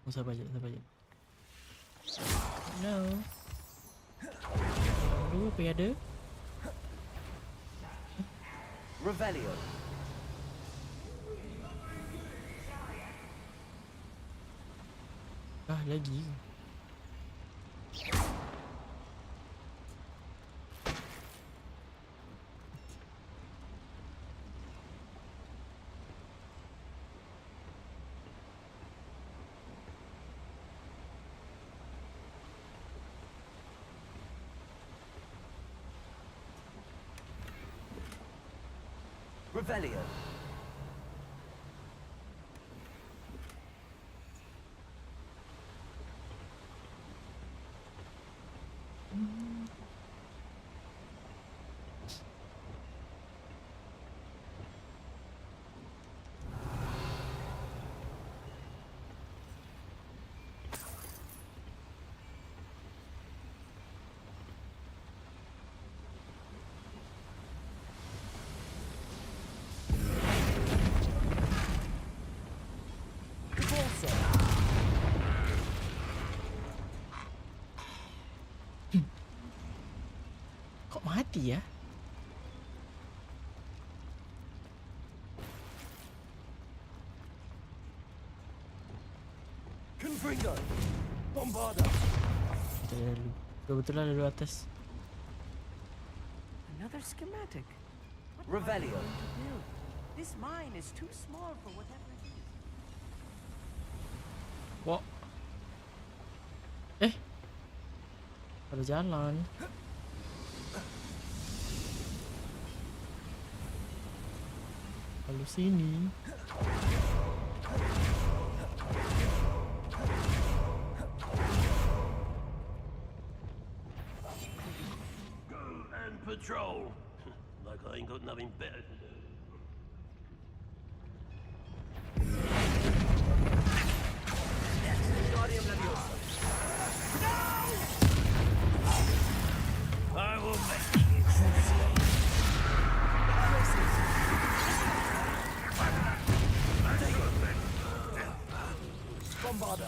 Oh, sabar je, sabar je. No. Dulu apa yang ada? Revelio. Ah, lagi. Revelio. Kok mati ya? Confringo. Bombarder. Kita lalu. Kebetulan lalu atas. Another schematic. Revelio. This mine is too small for whatever it is. Wah. Ada jalan. Lalu sini. Go and patrol. Like I ain't got nothing better to do. I will make you Bombarder.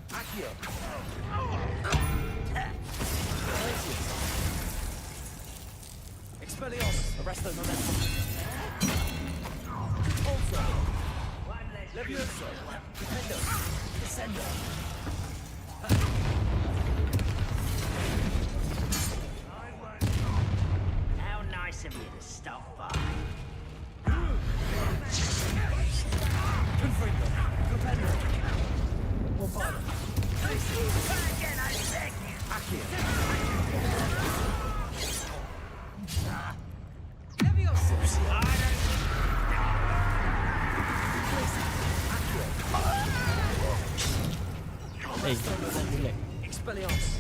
Accio. Expelliarmus. Arresto momentum. Also. Levioso. Defendo. Descendo. How nice of you to stop by. Hey, relax. Expelliarmus.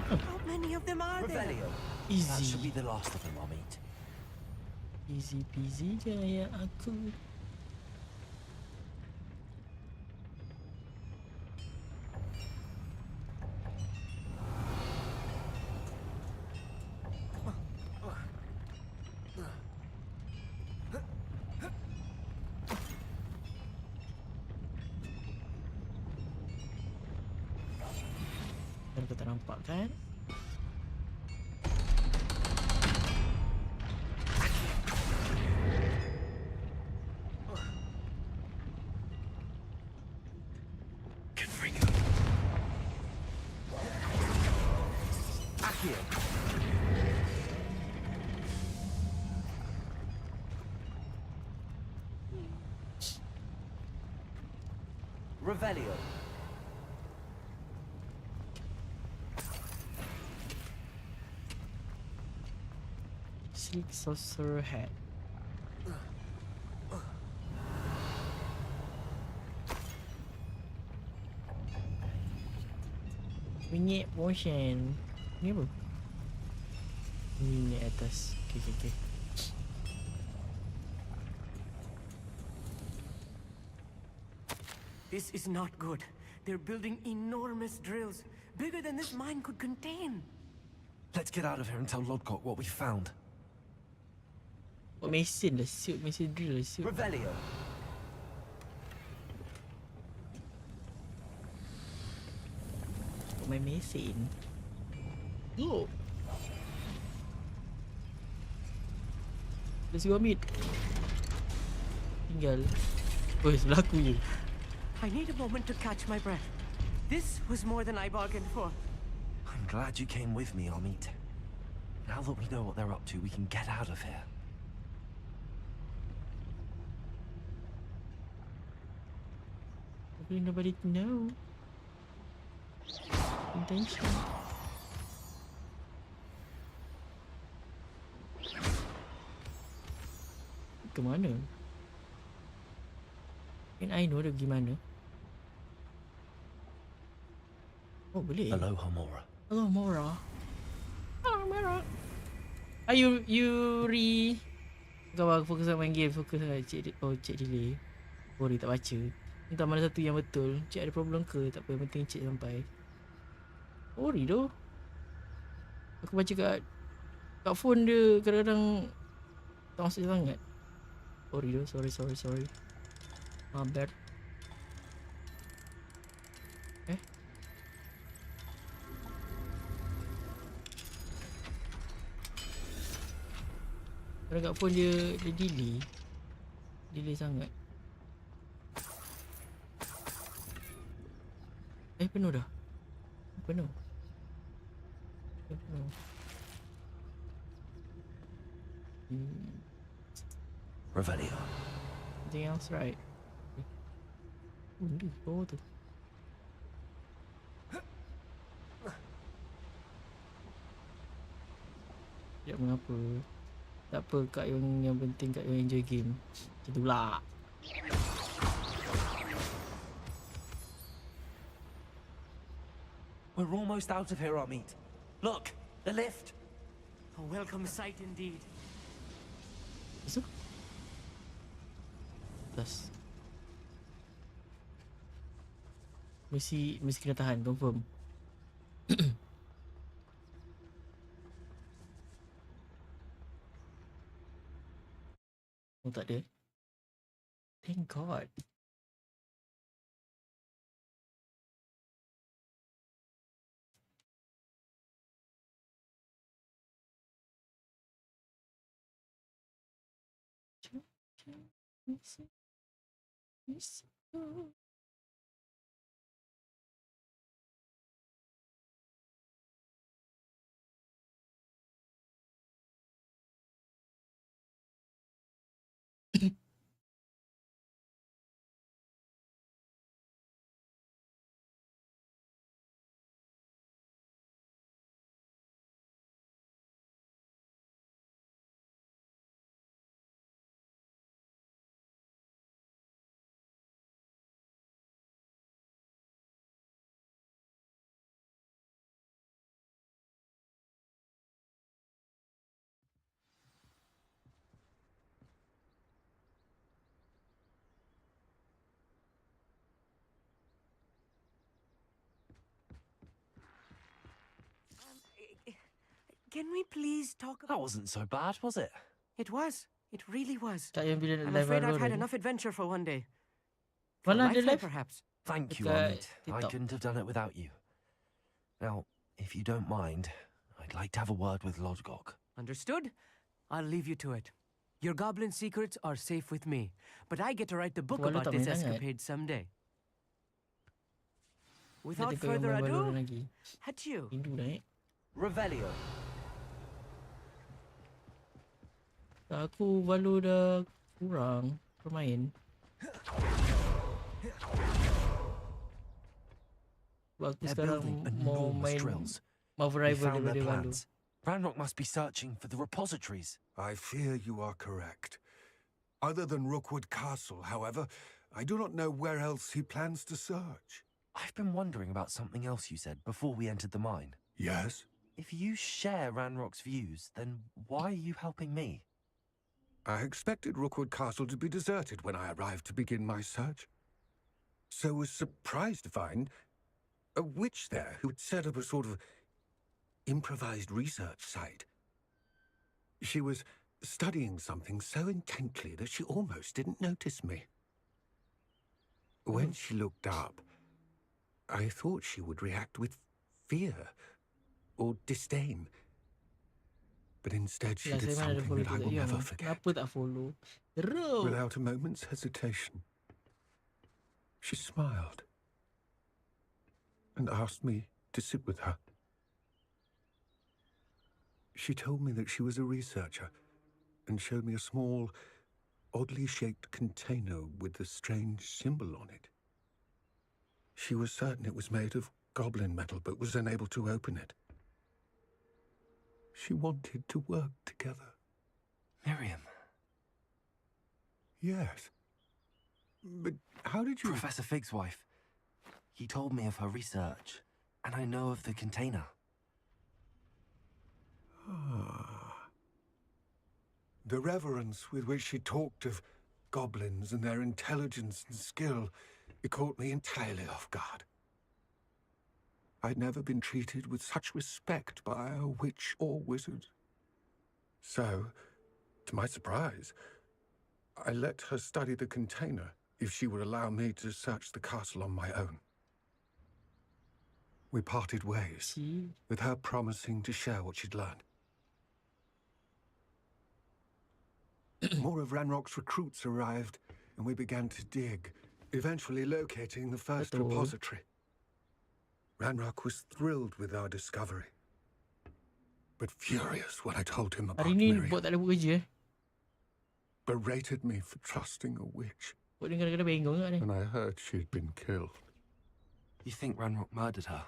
How many of them are there? Easy. That should be the last of them, R8. Easy peasy jaya aku. Kan kau tak nampak kan? Revelio. Silk Sorcerer Hat. Minyak motion. Ni apa? Minyak atas. Okay. This is not good. They're building enormous drills, bigger than this mine could contain. Let's get out of here and tell Lodcock what we found. Buat mesin lah, siut. Mesin drill lah, siut. Revelio. Buat main mesin. Go. Let's go mid. Tinggal. Oh, sebelah aku je. I need a moment to catch my breath. This was more than I bargained for. I'm glad you came with me, R8. Now that we know what they're up to, we can get out of here. Hopefully nobody know. Intention. Ke mana? Kan I know dia pergi mana. Oh, boleh. Aloha, Mora. Hello, Mora. Hello, Mora. Yuri. Kau fokus sama main game. Fokus sama cek. Oh, cek delay. Sorry, tak baca. Entah mana satu yang betul. Cik ada problem ke? Tak apa, yang penting cik sampai. Sorry doh. Aku baca kat phone dia kadang-kadang tak masuk sangat. Sorry doh, sorry. Bad. Kadang kat phone dia delay sangat. Penuh dah. Penuh. Revelio. Anything else, right? Ni bawah tu. Tak mengapa. Tak apa, Kak yang penting Kak yang enjoy game. Macam tu pula. We're almost out of here, R8. Look, the lift. A welcome sight indeed. Masuk. Plus. Mesti kena tahan, confirm. Oh, tak ada. Thank God. Can we please talk about... That wasn't so bad, was it? It was. It really was. Tak yang bila nak I'm live afraid I've baru had ni. enough adventure for one day. For a Mana ada lifetime, live? perhaps. Thank you, Dekat R8. I TikTok. couldn't have done it without you. Now, if you don't mind, I'd like to have a word with Logitech. Understood? I'll leave you to it. Your goblin secrets are safe with me, but I get to write the book Wala about tak this main sangat. escapade someday. Dia Without tengok yang further main Valorant ado, lagi. adieu. Rindu naik. Revelio. Aku Valo dah kurang bermain. Sebab aku They're sekarang building mau enormous main drills. Marvel We Rival found their daripada Valo. plans. Ranrock must be searching for the repositories. I fear you are correct. Other than Rookwood Castle, however, I do not know where else he plans to search. I've been wondering about something else you said before we entered the mine. Yes? If you share Ranrock's views, then why are you helping me? I expected Rookwood Castle to be deserted when I arrived to begin my search. So was surprised to find a witch there who had set up a sort of improvised research site. She was studying something so intently that she almost didn't notice me. When she looked up, I thought she would react with fear or disdain. But instead she did something that I will never forget. Kenapa tak follow? Teruk. Without a moment's hesitation, she smiled and asked me to sit with her. She told me that she was a researcher and showed me a small, oddly shaped container with a strange symbol on it. She was certain it was made of goblin metal, but was unable to open it. She wanted to work together. Miriam. Yes. But how did you... Professor Fig's wife. He told me of her research, and I know of the container. Ah. The reverence with which she talked of goblins and their intelligence and skill, it caught me entirely off guard. I'd never been treated with such respect by a witch or wizard. So, to my surprise, I let her study the container if she would allow me to search the castle on my own. We parted ways, with her promising to share what she'd learned. More of Ranrock's recruits arrived, and we began to dig, eventually locating the first repository. Ranrock was thrilled with our discovery, but furious when I told him about Hari ni Miriam. buat tak ada buat kerja. Berated me for trusting a witch. Buat dia kadang-kadang bengong kat ni. When I heard she'd been killed. You think Ranrock murdered her?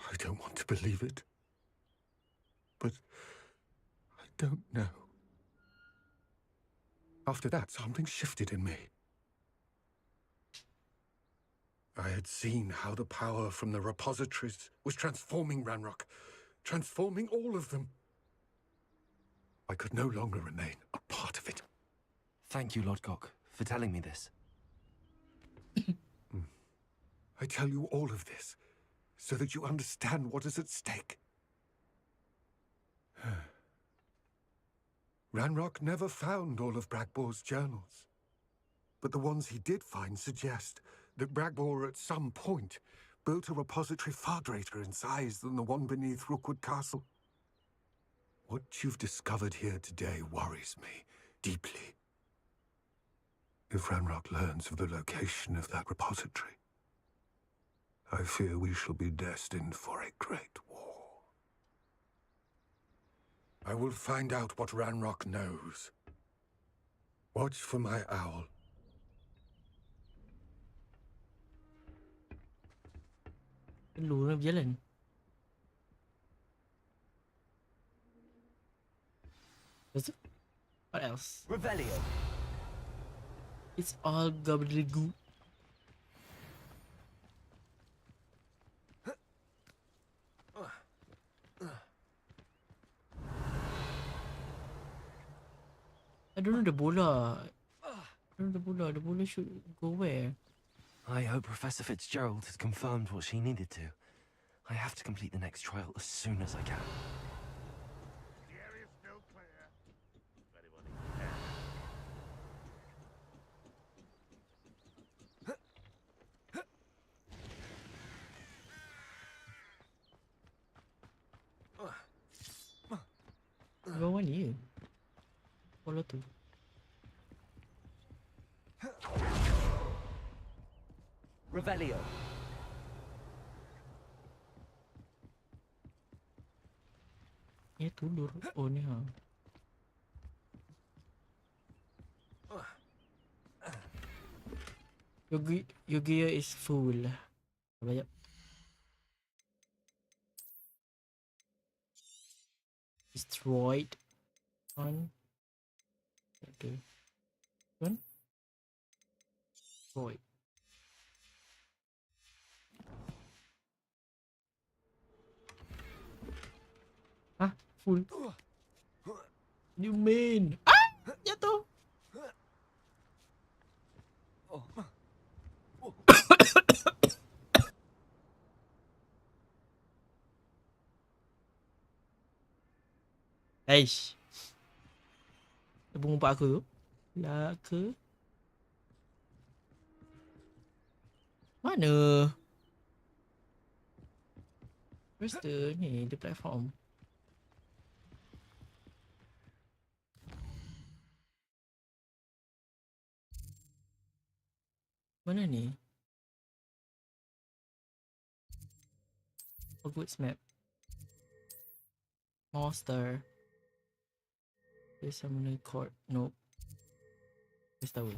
I don't want to believe it, but I don't know. After that, something shifted in me. I had seen how the power from the repositories was transforming Ranrock, transforming all of them. I could no longer remain a part of it. Thank you, Lodgok, for telling me this. I tell you all of this so that you understand what is at stake. Ranrock never found all of Bragbor's journals, but the ones he did find suggest that Bragbor at some point built a repository far greater in size than the one beneath Rookwood Castle. What you've discovered here today worries me deeply. If Ranrock learns of the location of that repository, I fear we shall be destined for a great war. I will find out what Ranrock knows. Watch for my owl. Lu nak berjalan. Lepas tu, what else? Revelio. It's all gobbledygook. I don't know the bola. I don't know the bola. The bola should go where? I hope Professor Fitzgerald has confirmed what she needed to. I have to complete the next trial as soon as I can. The area's still clear. If anyone needs help. Bawah ni je. Bola tu. Revelio. Ni tulur. Oh ni ha. Your gear is full. Banyak. Destroyed. One. Okay. One. Destroyed. Hah? Full. You mean? Ah! Jatuh. Aish. Dia mengumpat aku tu. Lah ke? Mana? Where's the ni? The platform. Mana ni? Hogwarts map. Monster. There's some court. Nope. Let's tahu.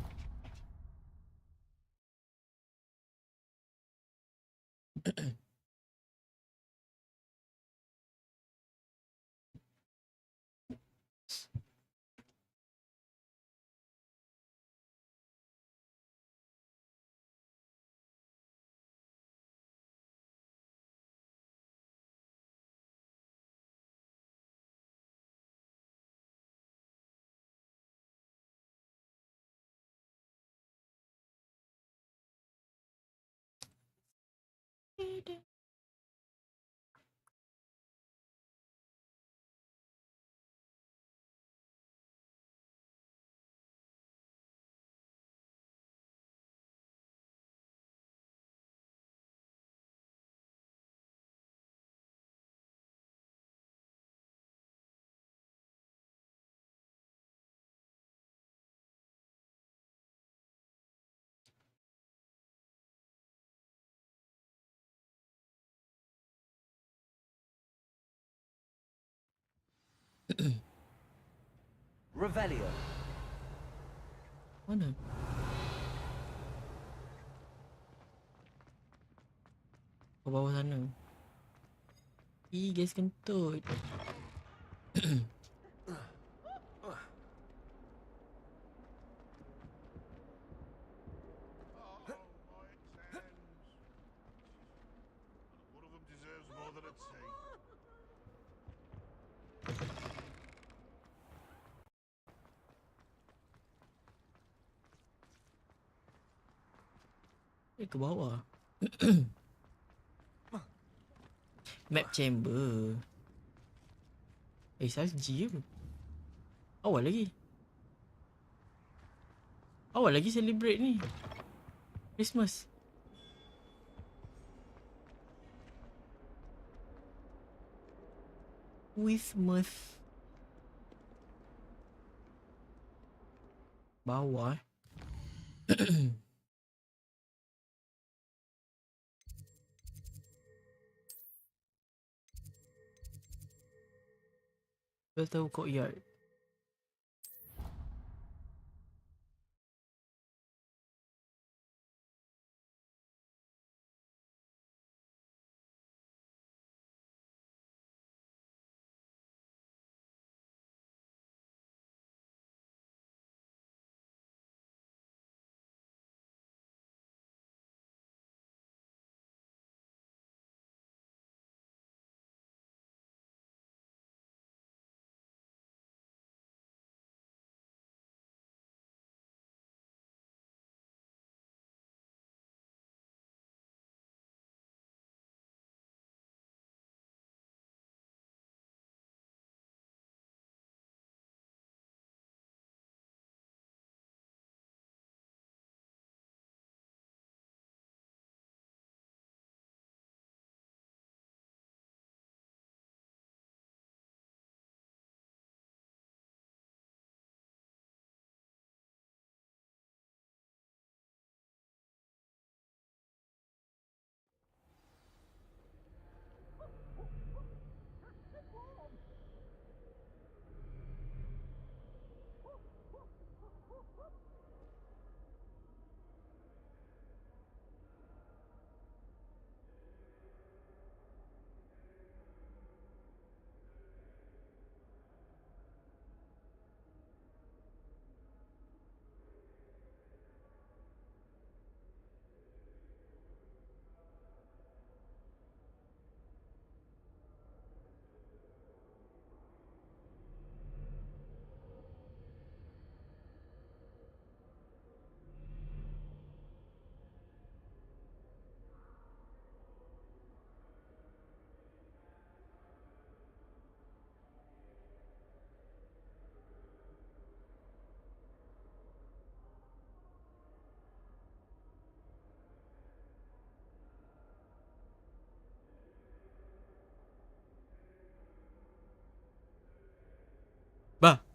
Revelio. Mana? Ke bawah sana. Ih, guys kentut. One of them deserves more than a tea. Ke bawah. Map chamber. Salji apa? Awal lagi. Awal lagi celebrate ni. Christmas. With mirth. Bawah. Kita tahu courtyard.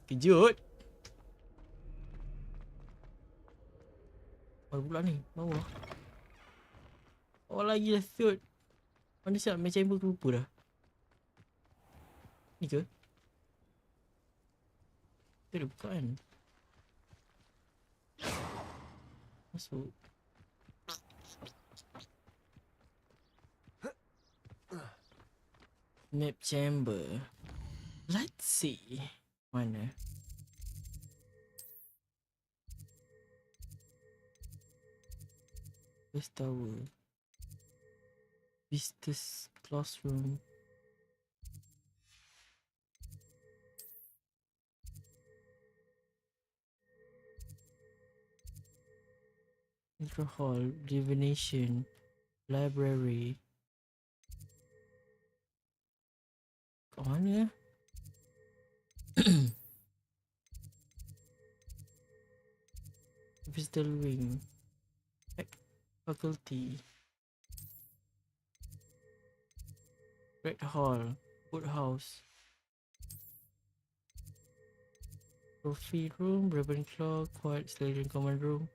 Kejut. Mana pula ni? Bawah. Bawah lagi lah siut. Mana siap main chamber ke lupa dah. Ni ke? Dia buka kan? Masuk. Map chamber. Let's see. Mana? First tower. Vistas classroom. Intro hall, divination, library. Kat mana? Visitor wing, faculty, red hall, woodhouse, trophy room, ribbon claw, quiet station command room.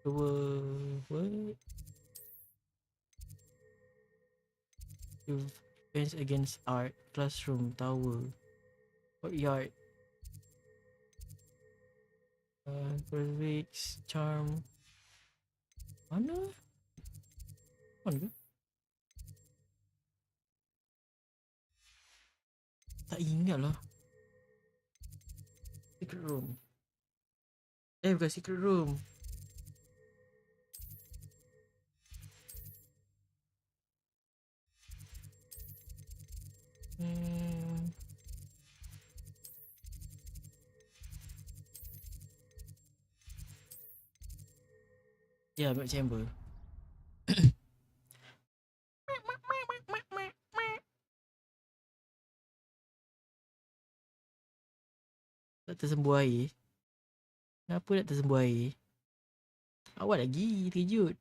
What? Defense against art, classroom, tower, courtyard. Peripherals, charm. Mana? Mana ke? Tak ingat lah. Secret room. Bukan secret room. Ya, map chamber. Tak tersembuh air. Kenapa nak tersembuh air? Awal lagi, terkejut.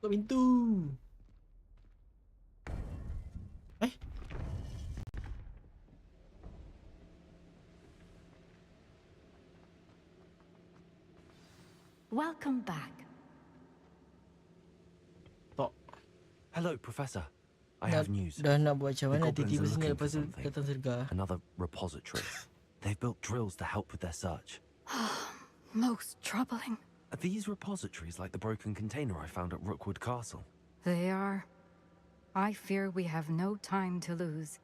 Buka pintu. Welcome back. Hello, Professor. I have news. Dah nak buat macam The mana goblins tiba-tiba are sini looking lepas for tu something. datang sergah. Another repository. They've built drills to help with their search. Most troubling. Are these repositories like the broken container I found at Rookwood Castle? They are. I fear we have no time to lose.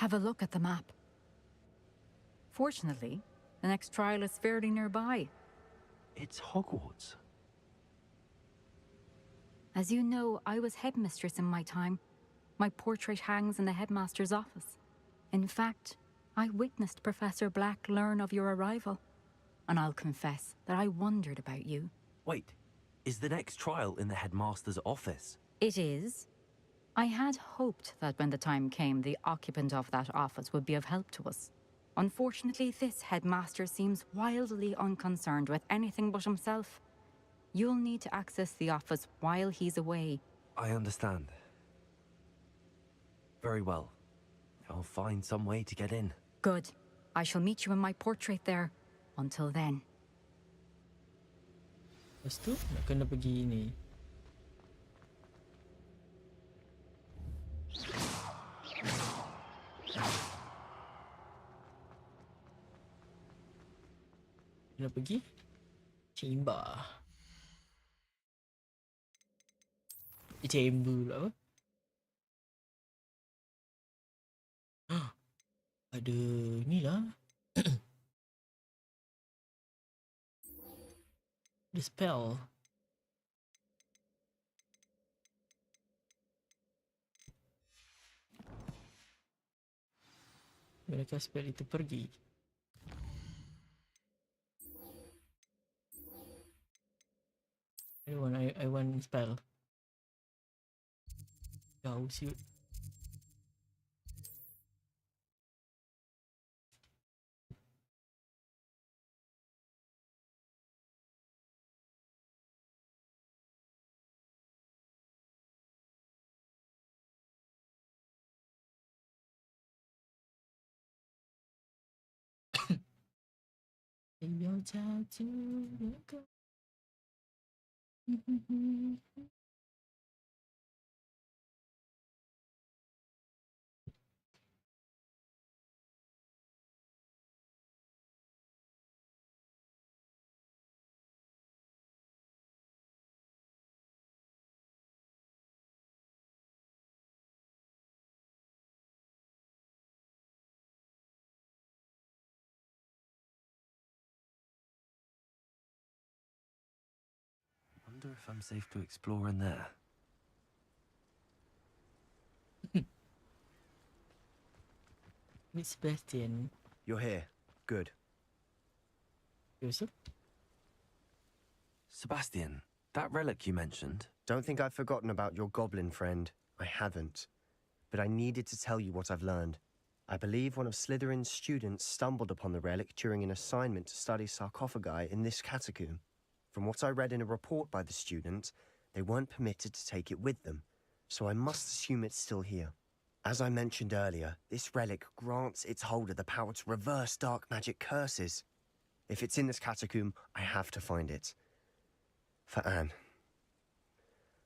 Have a look at the map. Fortunately, the next trial is fairly nearby. It's Hogwarts. As you know, I was headmistress in my time. My portrait hangs in the headmaster's office. In fact, I witnessed Professor Black learn of your arrival. And I'll confess that I wondered about you. Wait, is the next trial in the headmaster's office? It is. I had hoped that when the time came, the occupant of that office would be of help to us. Unfortunately, this headmaster seems wildly unconcerned with anything but himself. You'll need to access the office while he's away. I understand. Very well. I'll find some way to get in. Good. I shall meet you in my portrait there. Until then. Lepas tu nak kena pergi ni. Kena pergi chamber. Chamber pula apa? Ada ni lah. The spell. Mereka spell itu pergi. I want spell. Jauh siut. Your tattoo. Wonder if I'm safe to explore in there. Miss Sebastian. You're here. Good. Yes, sir? Sebastian, that relic you mentioned. Don't think I've forgotten about your goblin friend. I haven't. But I needed to tell you what I've learned. I believe one of Slytherin's students stumbled upon the relic during an assignment to study sarcophagi in this catacomb. From what I read in a report by the student, they weren't permitted to take it with them, so I must assume it's still here. As I mentioned earlier, this relic grants its holder the power to reverse dark magic curses. If it's in this catacomb, I have to find it. For Anne.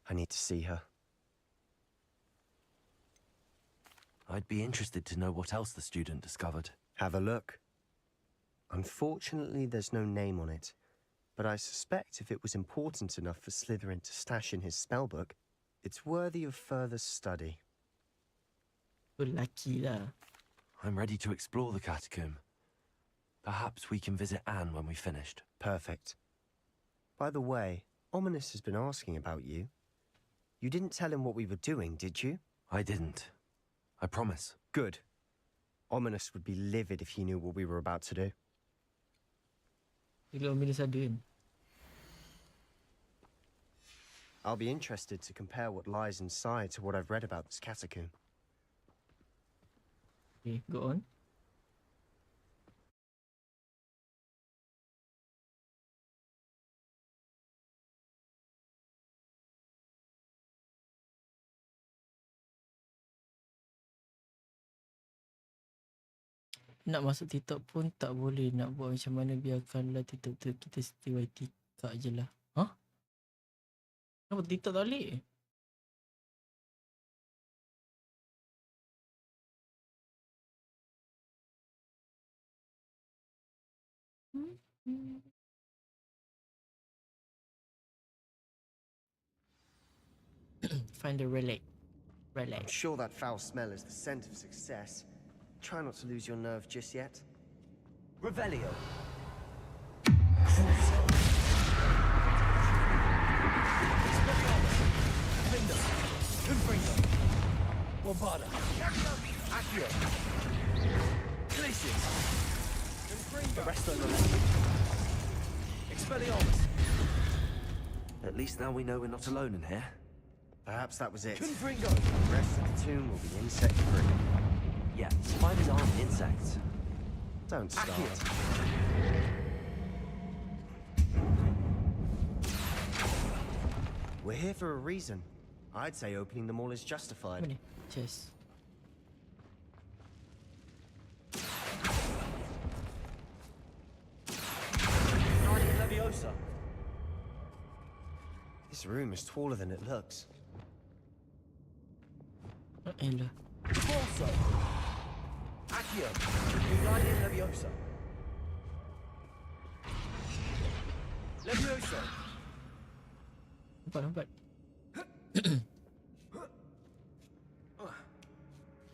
I need to see her. I'd be interested to know what else the student discovered. Have a look. Unfortunately, there's no name on it, but I suspect if it was important enough for Slytherin to stash in his spellbook, it's worthy of further study. Lucky lah. I'm ready to explore the catacomb. Perhaps we can visit Anne when we've finished. Perfect. By the way, Ominous has been asking about you. You didn't tell him what we were doing, did you? I didn't. I promise. Good. Ominous would be livid if he knew what we were about to do. I'll be interested to compare what lies inside to what I've read about this catacomb. Okay, go on. Nak masuk TikTok pun tak boleh. Nak buat macam mana, biarkanlah TikTok tu kita setiap tiktok je lah. Hah? Kenapa TikTok tak boleh? Find the relic. I'm sure that foul smell is the scent of success. Try not to lose your nerve just yet. Revelio. Wabada. Accio. Glacius. The rest of the Expelliarmus. At least now we know we're not alone in here. Perhaps that was it. Confringo. The rest of the tomb will be insect-free. Yeah, spiders aren't insects. Don't start. We're here for a reason. I'd say opening them all is justified. Cheers. Leviosa. This room is taller than it looks. Ella. Corso. Accio. Wingardium Leviosa. Leviosa. Nampak.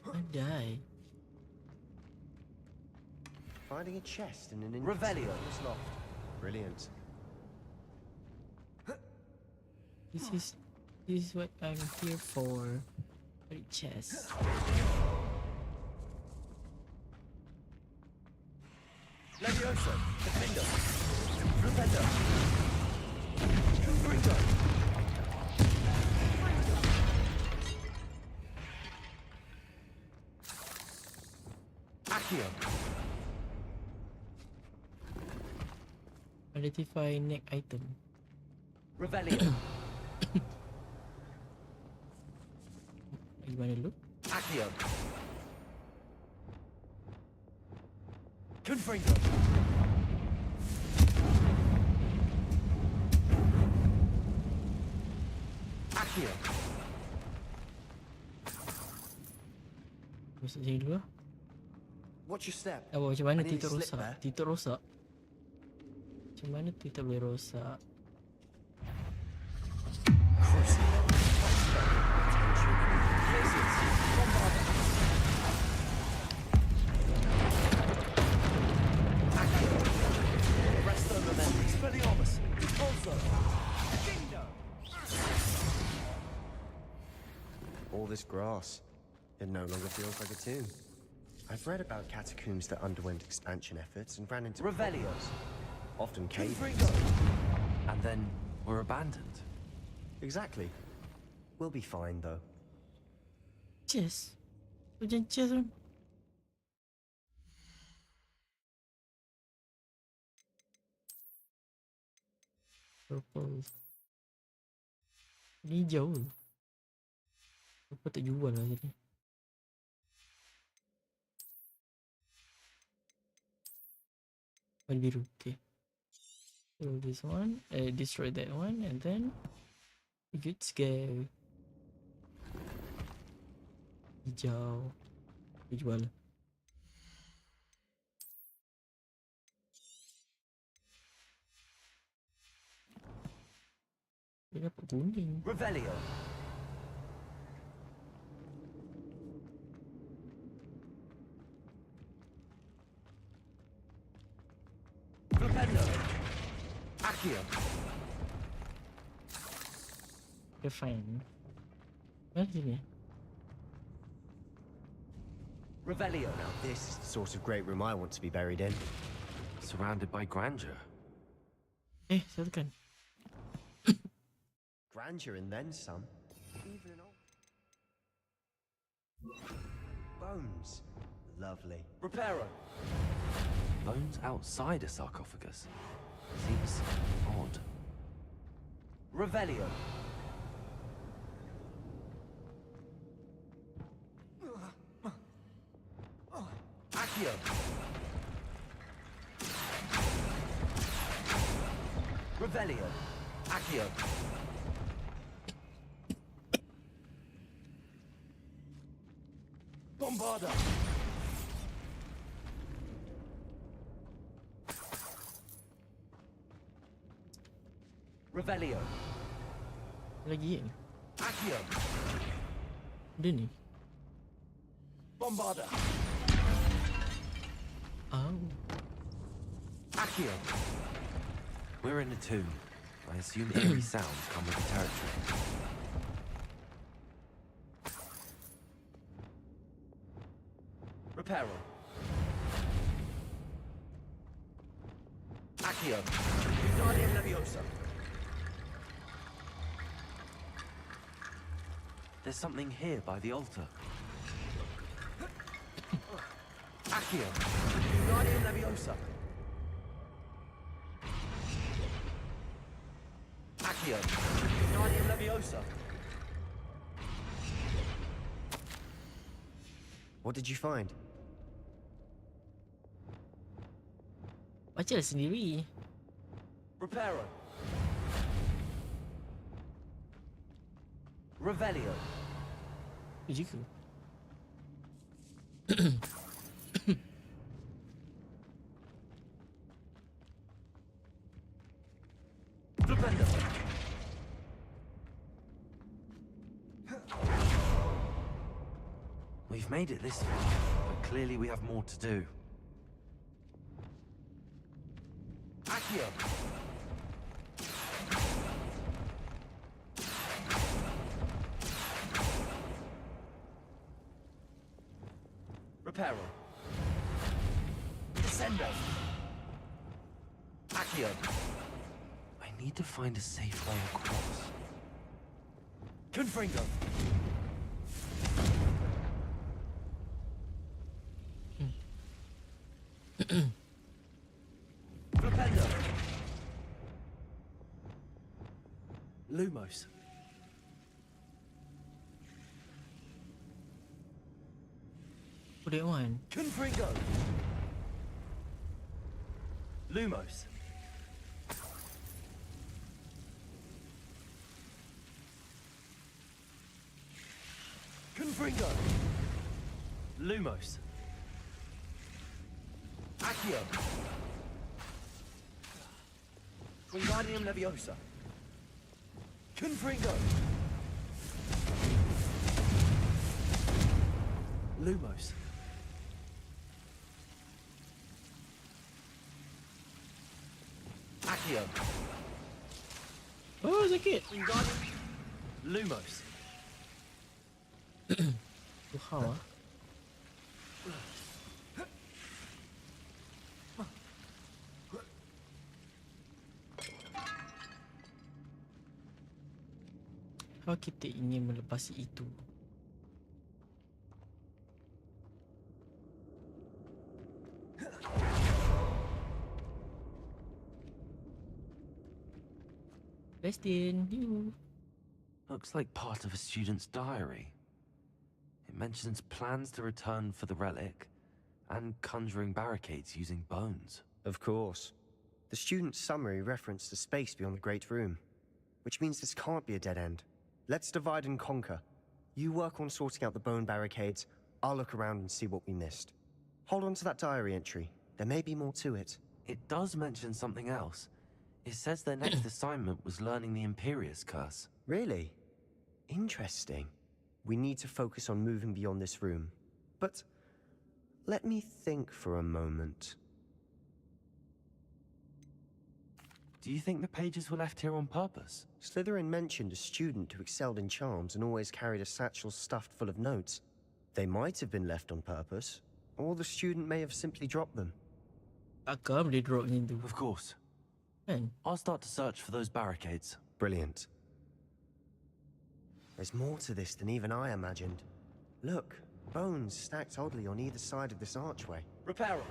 Andai. Finding a chest in an Revelio. loft. Brilliant. This is what I'm here for. Very chest. Levioso, Defender, Repender, Confringo. Accio. Identify neck item. Revelio. Gimana lu? Accio. Confringo. Accio. Masuk sini dulu lah. Watch your step. Macam mana I nearly titik slipped rosak? there. Titik rosak? Macam mana titik boleh rosak? All this grass, it no longer feels like a tomb. I've read about catacombs that underwent expansion efforts and ran into Revelios. often cave. And then were abandoned. Exactly. We'll be fine though. Chest? Macam chest kan? Purple. Ni hijau ke? Apa tak jual lah jadi. Warna biru, okay. So this one, destroy that one and then good to go. Hijau. Dia jual. Dia dapat kuning. Revelio. Flipendo. Accio. Refine. Mana sini? Revelio. Now this is the sort of great room I want to be buried in. Surrounded by grandeur. Satukan. Grandeur and then some. Even an old... Bones. Lovely. Reparo. Bones outside a sarcophagus. Seems odd. Revelio. Accio. Revelio. Accio. Bombarda. Revelio. Lagi ni. Accio. Dia ni. Bombarda. Oh. Accio. We're in a tomb. I assume eerie sounds come with the territory. Reparo. Accio. Guardian Leviosa. There's something here by the altar. Accio. Guardian Leviosa. Accio. Guardian Leviosa. What did you find? Baca lah sendiri. Reparo. Revelio. Jika. Flipendo. We've made it this far, but clearly we have more to do. Accio. Reparo. Descendo. Accio. I need to find a safe way across. Confringo. Flipendo. Lumos. Oh, that one. Confringo. Lumos. Confringo. Lumos. Accio. Wingardium Leviosa. Confringo. Lumos. Accio. Oh, sakit. Wingardium Lumos. How ah? How kita ingin melepasi itu? Destin, you. Looks like part of a student's diary. It mentions plans to return for the relic and conjuring barricades using bones. Of course. The student's summary referenced a space beyond the Great Room, which means this can't be a dead end. Let's divide and conquer. You work on sorting out the bone barricades, I'll look around and see what we missed. Hold on to that diary entry. There may be more to it. It does mention something else. It says their next assignment was learning the Imperious Curse. Really? Interesting. We need to focus on moving beyond this room. But let me think for a moment. Do you think the pages were left here on purpose? Slytherin mentioned a student who excelled in charms and always carried a satchel stuffed full of notes. They might have been left on purpose, or the student may have simply dropped them. Takkan boleh drop macam tu. Of course. Kan? I'll start to search for those barricades. Brilliant. There's more to this than even I imagined. Look, bones stacked oddly on either side of this archway. Reparo.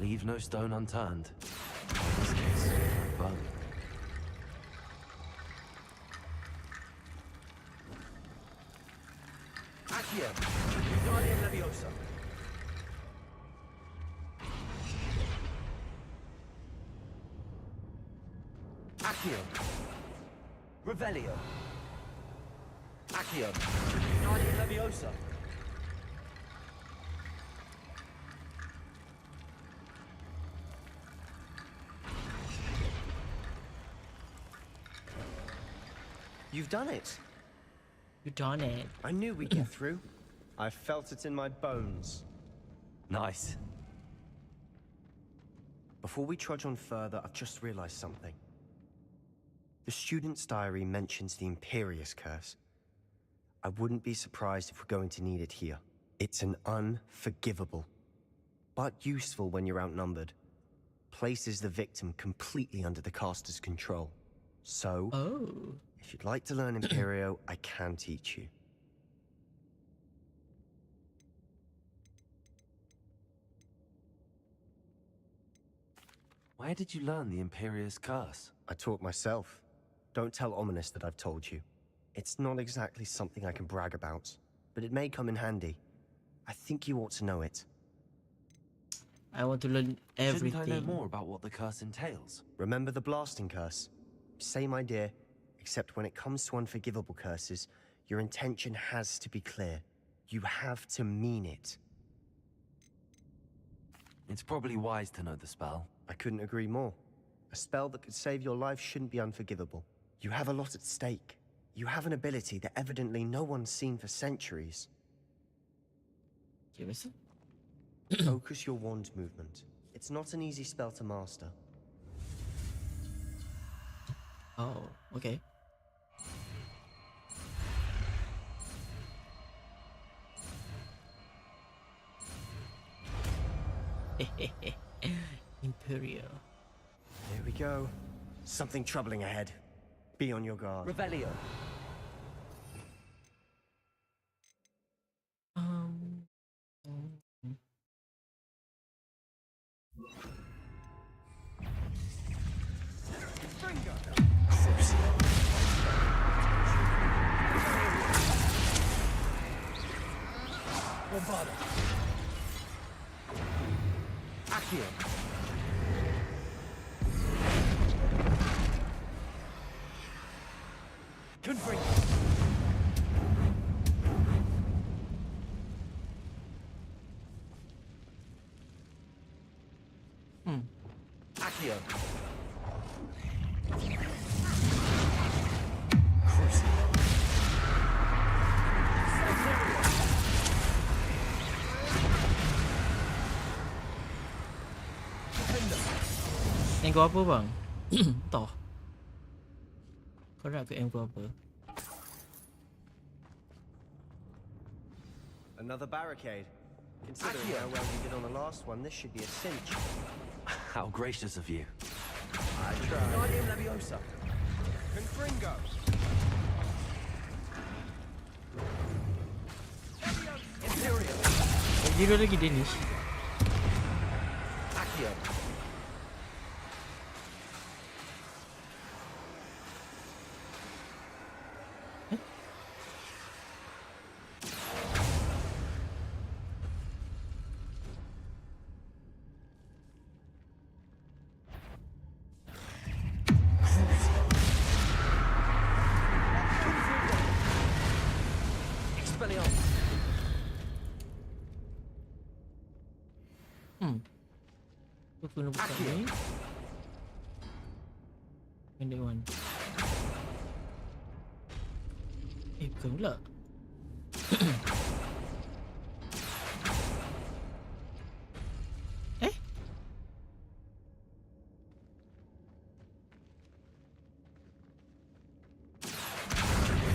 Leave no stone unturned. In this case, bone. Accio. Wingardium Leviosa. Accio. Revelio. Accio. Wingardium Leviosa. You've done it. You done it. I knew we'd get through. I felt it in my bones. Nice. Before we trudge on further, I've just realized something. The student's diary mentions the Imperious Curse. I wouldn't be surprised if we're going to need it here. It's an unforgivable, but useful when you're outnumbered. Places the victim completely under the caster's control. So, if you'd like to learn Imperio, I can teach you. Where did you learn the Imperious Curse? I taught myself. Don't tell Ominous that I've told you. It's not exactly something I can brag about, but it may come in handy. I think you ought to know it. I want to learn everything. Shouldn't I know more about what the curse entails? Remember the blasting curse? Same idea, except when it comes to unforgivable curses, your intention has to be clear. You have to mean it. It's probably wise to know the spell. I couldn't agree more. A spell that could save your life shouldn't be unforgivable. You have a lot at stake. You have an ability that evidently no one's seen for centuries. Okay, Focus your wand movement. It's not an easy spell to master, Oh, okay. Imperial. Here we go. Something troubling ahead. Be on your guard. Revelio. Bombada. Accio. Confringo. Accio. Cruci. Yang kau apa bang? Toh. Kau nak ke M kau apa? Another barricade. Considering how well you did on the last one, this should be a cinch. How gracious of you. I tried. Guardian Leviosa. Confringo. Imperial. Zero lagi Danish. Accio. Expelliarmus. Aku kena buka ni. And that one. Bukan pula.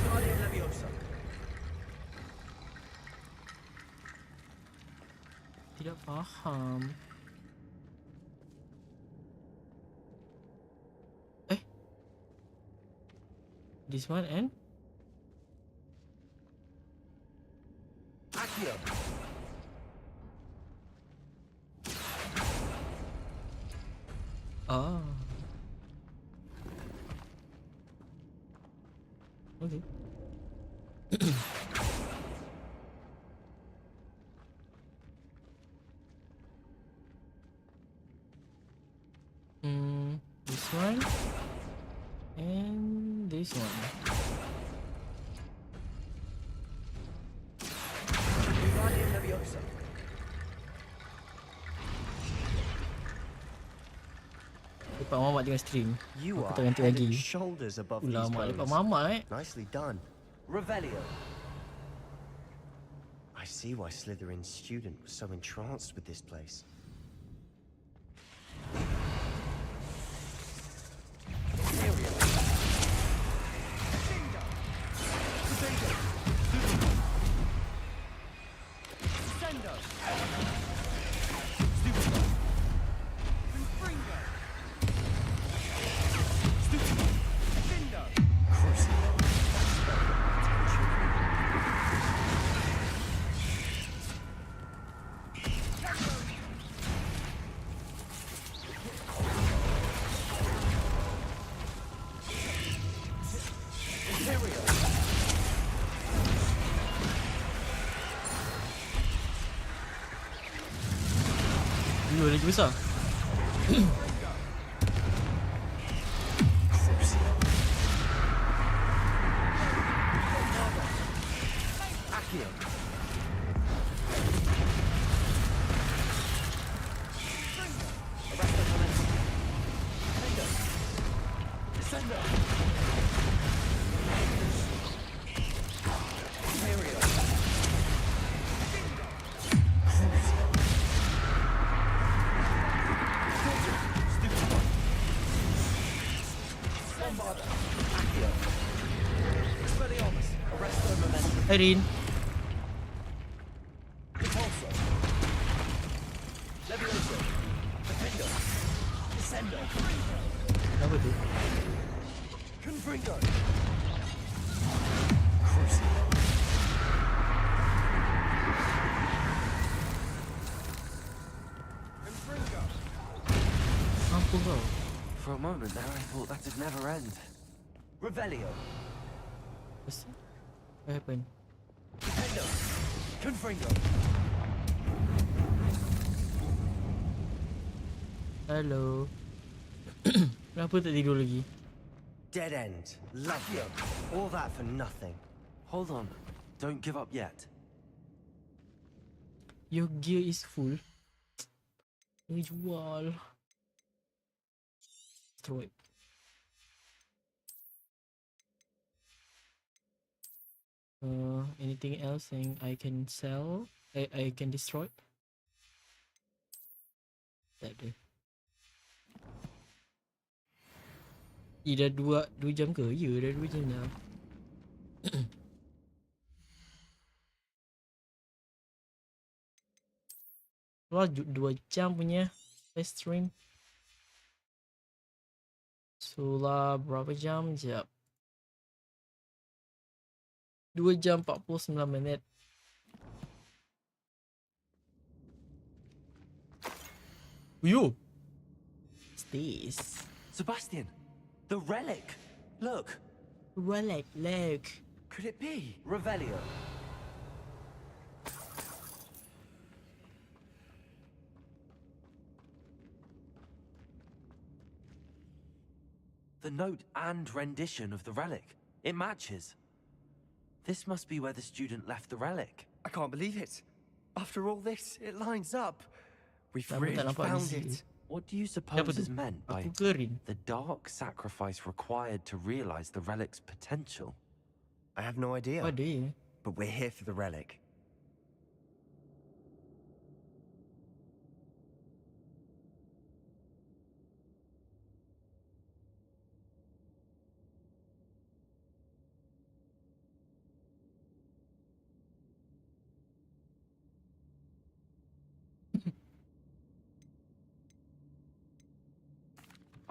Guardian Leviosa. Tidak faham. This one and Accio. ah. Okay. This one and this one. Guardian Leviosa. Lepas mamak tengok stream. You Aku are tak ganti head lagi. and shoulders above these Ulama lepas bones. mamak Nicely done. Revelio. I see why Slytherin's student was so entranced with this place. Imperial. Sendo. Confringo. Findo. Cruci. Imperial. Dua lagi besar. Accio. Sendo. Imperial. Erin. Apa tu? Apa kau? For a moment there, I thought that'd never end. Revelio. What's that? What happened? Confringo. Hello. Kenapa tak tidur lagi? Dead end. Lovely. All that for nothing. Hold on. Don't give up yet. Your gear is full. Jual. Destroy. Anything else yang I can sell? I can destroy? Tak ada. Dah 2 jam ke? Ya, dah 2 jam dah. Wah, 2 jam punya live stream. Solar berapa jam? Sekejap. 2 jam 49 minit. Yo! Stays. Sebastian, the relic. Look. Relic, look. Could it be Revelio? The note and rendition of the relic. It matches. This must be where the student left the relic. I can't believe it. After all this, it lines up. We've really found it. What do you suppose is meant by the dark sacrifice required to realize the relic's potential? I have no idea. What do you? But we're here for the relic.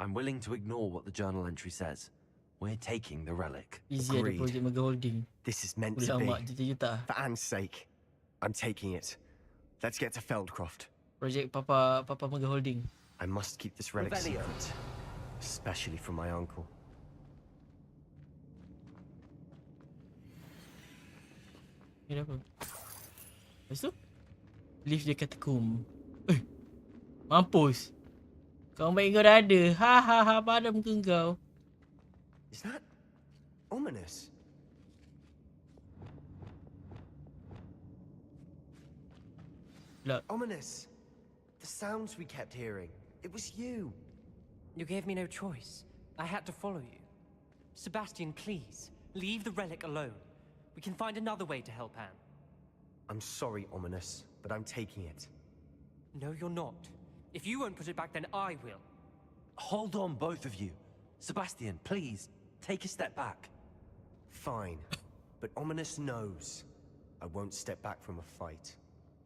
I'm willing to ignore what the journal entry says. We're taking the relic. Easy ada project mega holding. This is meant to be. For Anne's sake, I'm taking it. Let's get to Feldcroft. Project Papa mega holding. I must keep this relic secret, especially from my uncle. Ini apa? Lepas tu? Leave the catacomb. Mampus. Kau baik kau dah ada. Ha ha ha, padam ke kau. Is that ominous? Look. Ominous. The sounds we kept hearing. It was you. You gave me no choice. I had to follow you. Sebastian, please, leave the relic alone. We can find another way to help Anne. I'm sorry, Ominous, but I'm taking it. No, you're not. If you won't put it back, then I will. Hold on, both of you. Sebastian, please, take a step back. Fine, but Ominous knows I won't step back from a fight.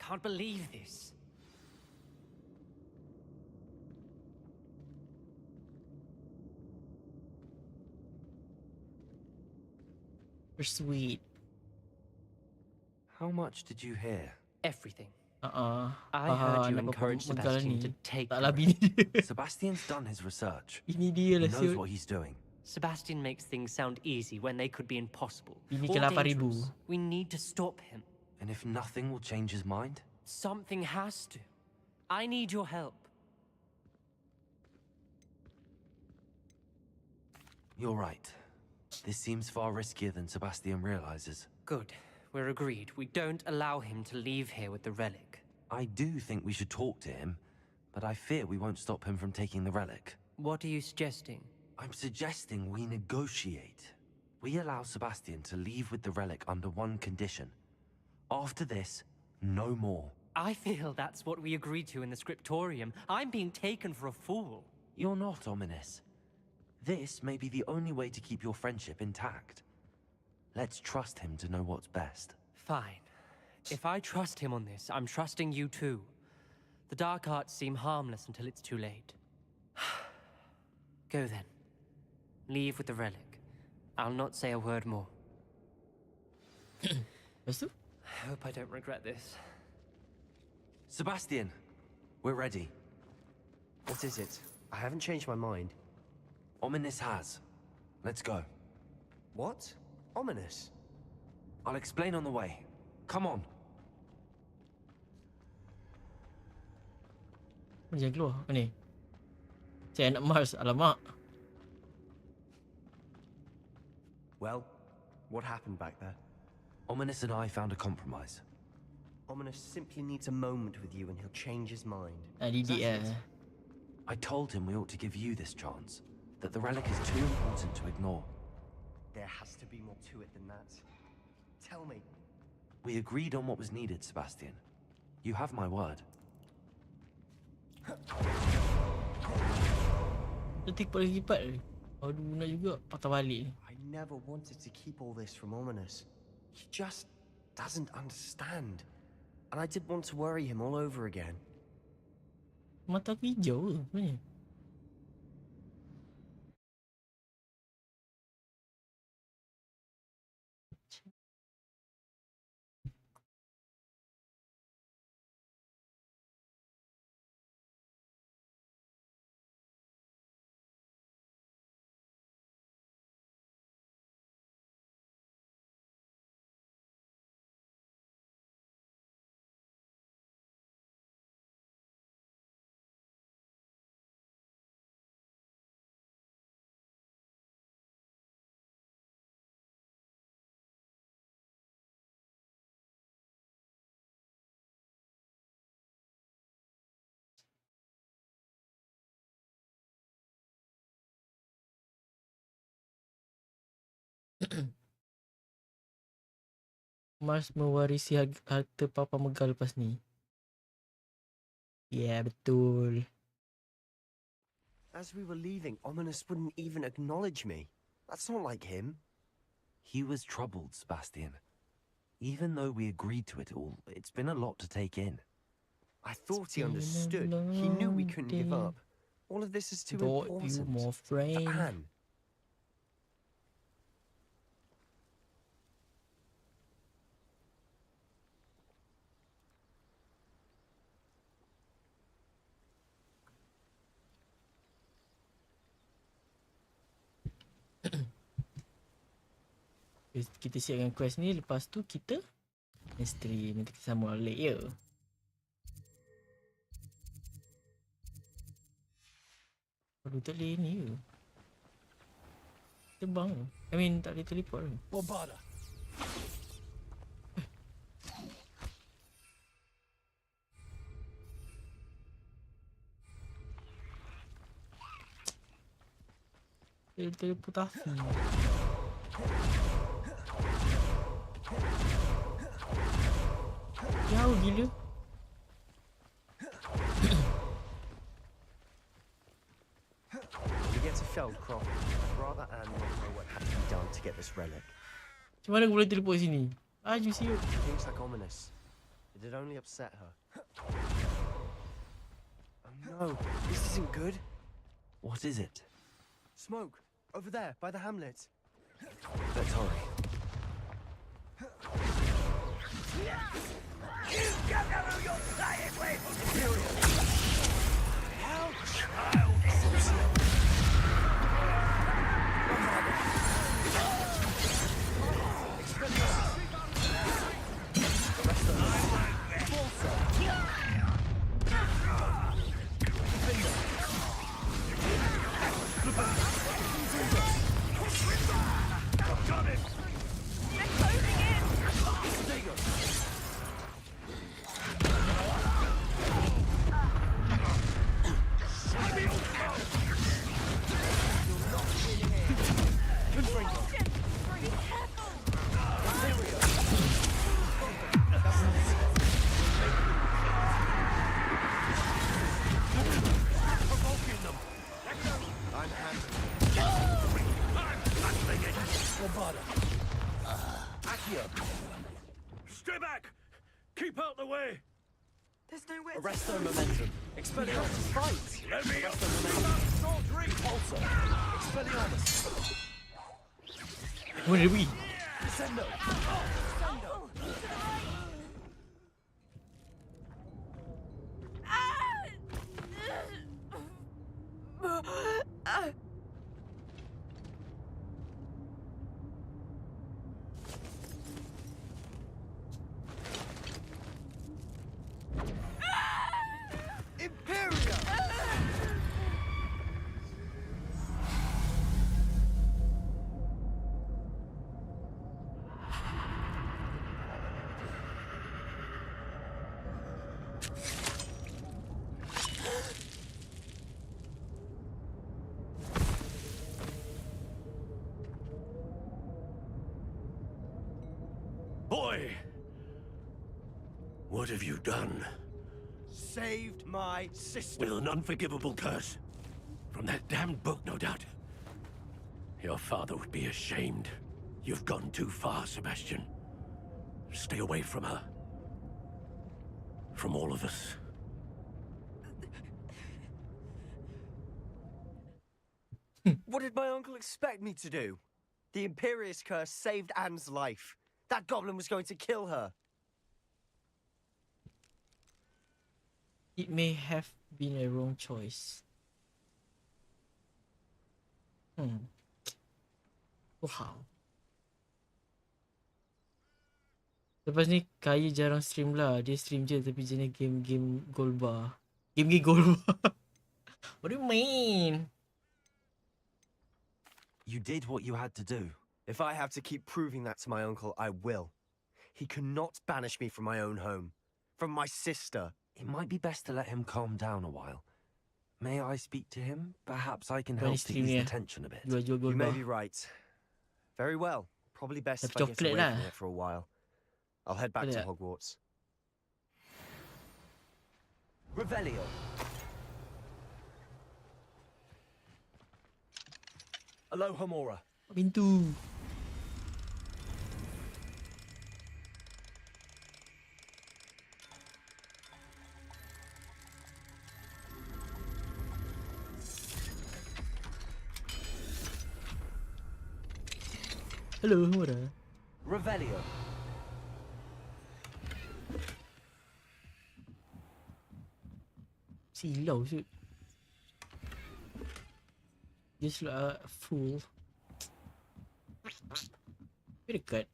Can't believe this. You're sweet. How much did you hear? Everything. I heard you encourage Sebastian to take Sebastian's done his research. Ini He dia lah, knows what he's doing. Sebastian makes things sound easy when they could be impossible. Ini or ke 8,000. dangerous. We need to stop him. And if nothing will change his mind? Something has to. I need your help. You're right. This seems far riskier than Sebastian realizes. Good. We're agreed. We don't allow him to leave here with the relic. I do think we should talk to him, but I fear we won't stop him from taking the relic. What are you suggesting? I'm suggesting we negotiate. We allow Sebastian to leave with the relic under one condition. After this, no more. I feel that's what we agreed to in the scriptorium. I'm being taken for a fool. You're not, Ominous. This may be the only way to keep your friendship intact. Let's trust him to know what's best. Fine. If I trust him on this, I'm trusting you too. The dark arts seem harmless until it's too late. Go then. Leave with the relic. I'll not say a word more. I hope I don't regret this. Sebastian, we're ready. What is it? I haven't changed my mind. Ominous has. Let's go. What? Ominous? I'll explain on the way. Come on. Jangan keluar. Apa ni? Saya anak Mars. Alamak. Well, what happened back there? Ominous and I found a compromise. Ominous simply needs a moment with you and he'll change his mind. I told him we ought to give you this chance. That the relic is too important to ignore. There has to be more to it than that. Tell me. We agreed on what was needed, Sebastian. You have my word. Detik paling lipat. Aduh, nak juga patah balik. I never wanted to keep all this from Ominous. He just doesn't understand. And I didn't want to worry him all over again. Mata aku hijau ke sebenarnya? Mars mewarisi harta Papa Megal lepas ni. Ya, yeah, betul. As we were leaving, Ominous wouldn't even acknowledge me. That's not like him. He was troubled, Sebastian. Even though we agreed to it all, it's been a lot to take in. I thought he understood. He knew we couldn't give up. All of this is too important. You more friend. For Anne. Kita siapkan quest ni. Lepas tu kita stream. Nanti kita sambung balik ya. Aduh, tak boleh ni ke? Terbang ke? I mean, tak boleh teleport ke? Bombarda. Teleportasi. Jauh gila. When we get to Feldcroft, I'd rather Anne not know what had to be done to get this relic. Macam mana aku boleh teleport sini? You see you. Things like Ominous. It'd only upset her. Oh no, this isn't good. What is it? Smoke, over there, by the hamlet. Let's hurry. You don't know who you're playing with! How childish! Stay back! Keep out the way! There's no way. Arresto momentum. Expelliarmus, fight! Let me up! Also, Expelliarmus. Where did we? Descendo. Boy! What have you done? Saved my sister. With an unforgivable curse. From that damned book, no doubt. Your father would be ashamed. You've gone too far, Sebastian. Stay away from her. From all of us. What did my uncle expect me to do? The Imperious curse saved Anne's life. That goblin was going to kill her. It may have been a wrong choice. Wow. Lepas ni Kaya jarang stream lah. Dia stream je tapi jenis game-game gold bar. Game-game gold bar. What do you mean? You did what you had to do. If I have to keep proving that to my uncle, I will. He cannot banish me from my own home. From my sister. It might be best to let him calm down a while. May I speak to him? Perhaps I can help to ease the tension a bit. You may be right. Very well. Probably best if I get away from it for a while. I'll head back to Hogwarts. Revelio. Aloha Mora. Pintu. Hello, Mora. Revelio. Silau shoot. Just like a fool. Very dekat.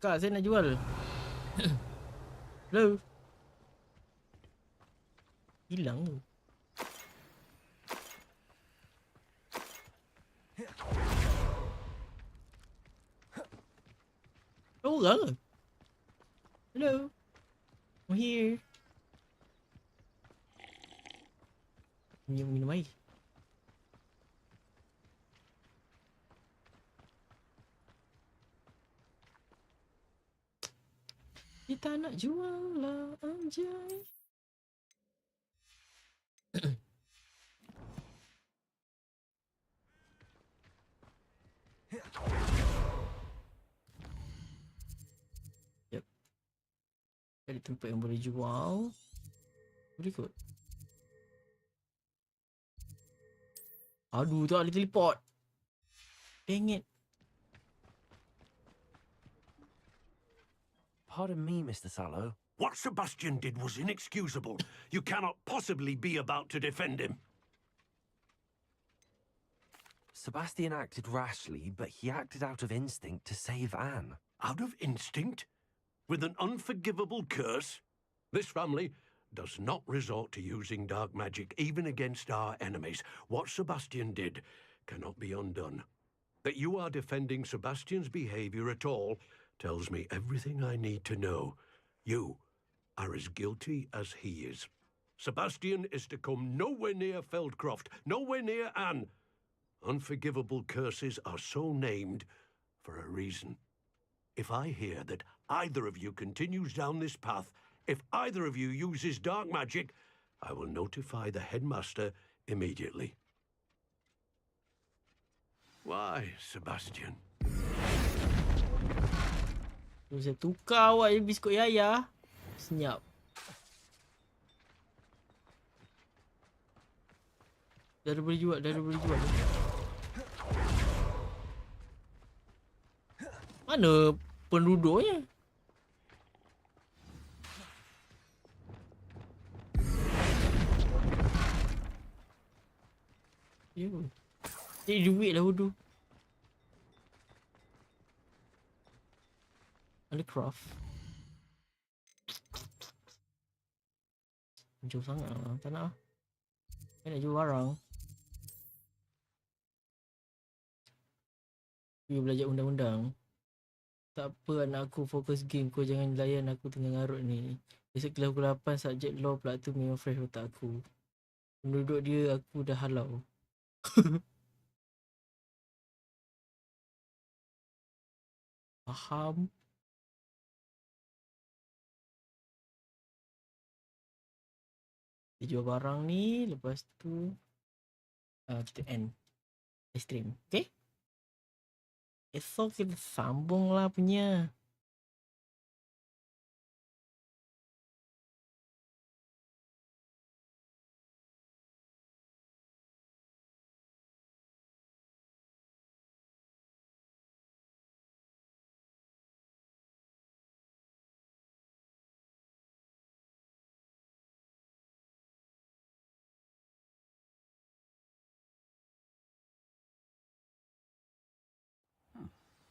Kak, saya nak jual. Hello. Hilang tu. Orang ke? Hello. I'm here. Minum air. Kita nak jual lah anjay. Yep. Ada tempat yang boleh jual. Boleh kot. Aduh, tak boleh teleport. Dang it. Pardon me, Mr. Sallow. What Sebastian did was inexcusable. You cannot possibly be about to defend him. Sebastian acted rashly, but he acted out of instinct to save Anne. Out of instinct? With an unforgivable curse? This family does not resort to using dark magic even against our enemies. What Sebastian did cannot be undone. That you are defending Sebastian's behavior at all tells me everything I need to know. You are as guilty as he is. Sebastian is to come nowhere near Feldcroft, nowhere near Anne. Unforgivable curses are so named for a reason. If I hear that either of you continues down this path, if either of you uses dark magic, I will notify the headmaster immediately. Why, Sebastian? Saya tukar awak je biskut Yaya. Senyap. Dah boleh jual, dah boleh jual. Mana penduduknya? Ya pun. Jadi duit lah bodoh. Ada craft. Jauh sangat lah. Tak nak lah. Saya nak jual barang. Pergi belajar undang-undang. Tak apa anak aku, fokus game. Kau jangan layan aku tengah ngarut ni. Besok kelas pukul 8 subjek law pula tu memang fresh otak aku. Penduduk dia aku dah halau. Faham. Dia jual barang ni. Lepas tu kita end stream. Okay? Esok kita sambung lah punya.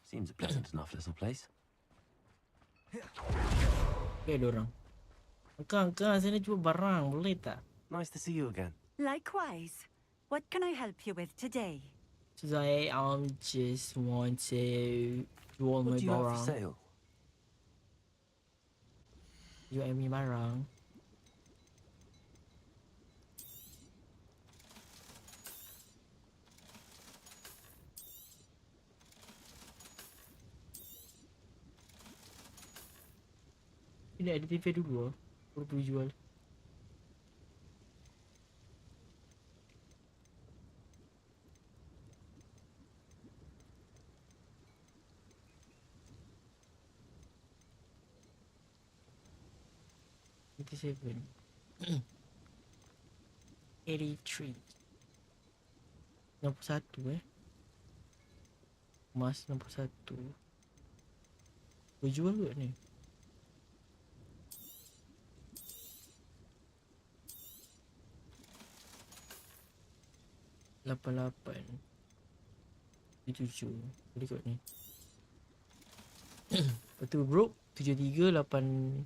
Seems a pleasant enough little place. Okay, dorang. Angkat, saya nak jual barang. Boleh tak? Nice to see you again. Likewise. What can I help you with today? Today, just want to jual my What do you have barang. for sale? Jual mi barang. Ini ada TV dulu lah. Baru boleh jual. $87. 83. 61 Emas 61. Boleh jual kot ni. $88. 7. Boleh kot ni. Lepas tu broke 73,868.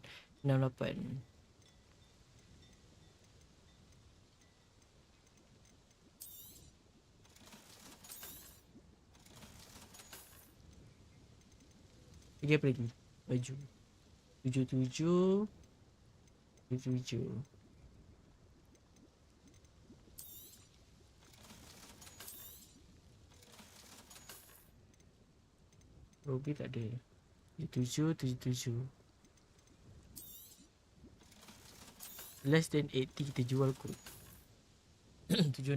Lagi apa lagi? Baju 77. 77. Ruby tak ada. 77, 77. Less than 80 kita jual kot. 76.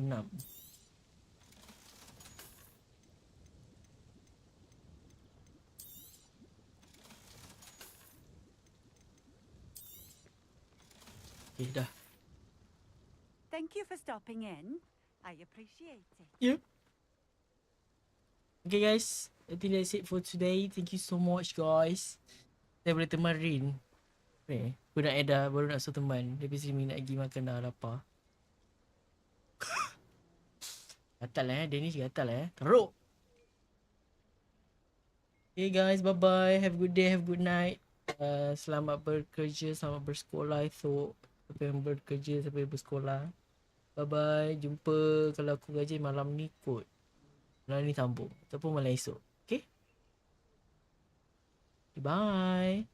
Okay, dah. Thank you for stopping in. I appreciate it. Yep. Okay guys, I think that's it for today. Thank you so much guys. Saya boleh teman Rin. Aku nak Eda, baru nak suruh teman. Dia mesti nak pergi makan dah lapar. Gatal lah Dennis gatal lah teruk. Okay guys, bye bye. Have a good day, have a good night. Selamat bekerja, selamat bersekolah esok. Siapa yang bekerja, siapa yang bersekolah. Bye bye. Jumpa kalau aku gaji malam ni kot. Malam ni sambung. Ataupun malam esok. Okay? Bye.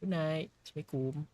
Good night. Assalamualaikum.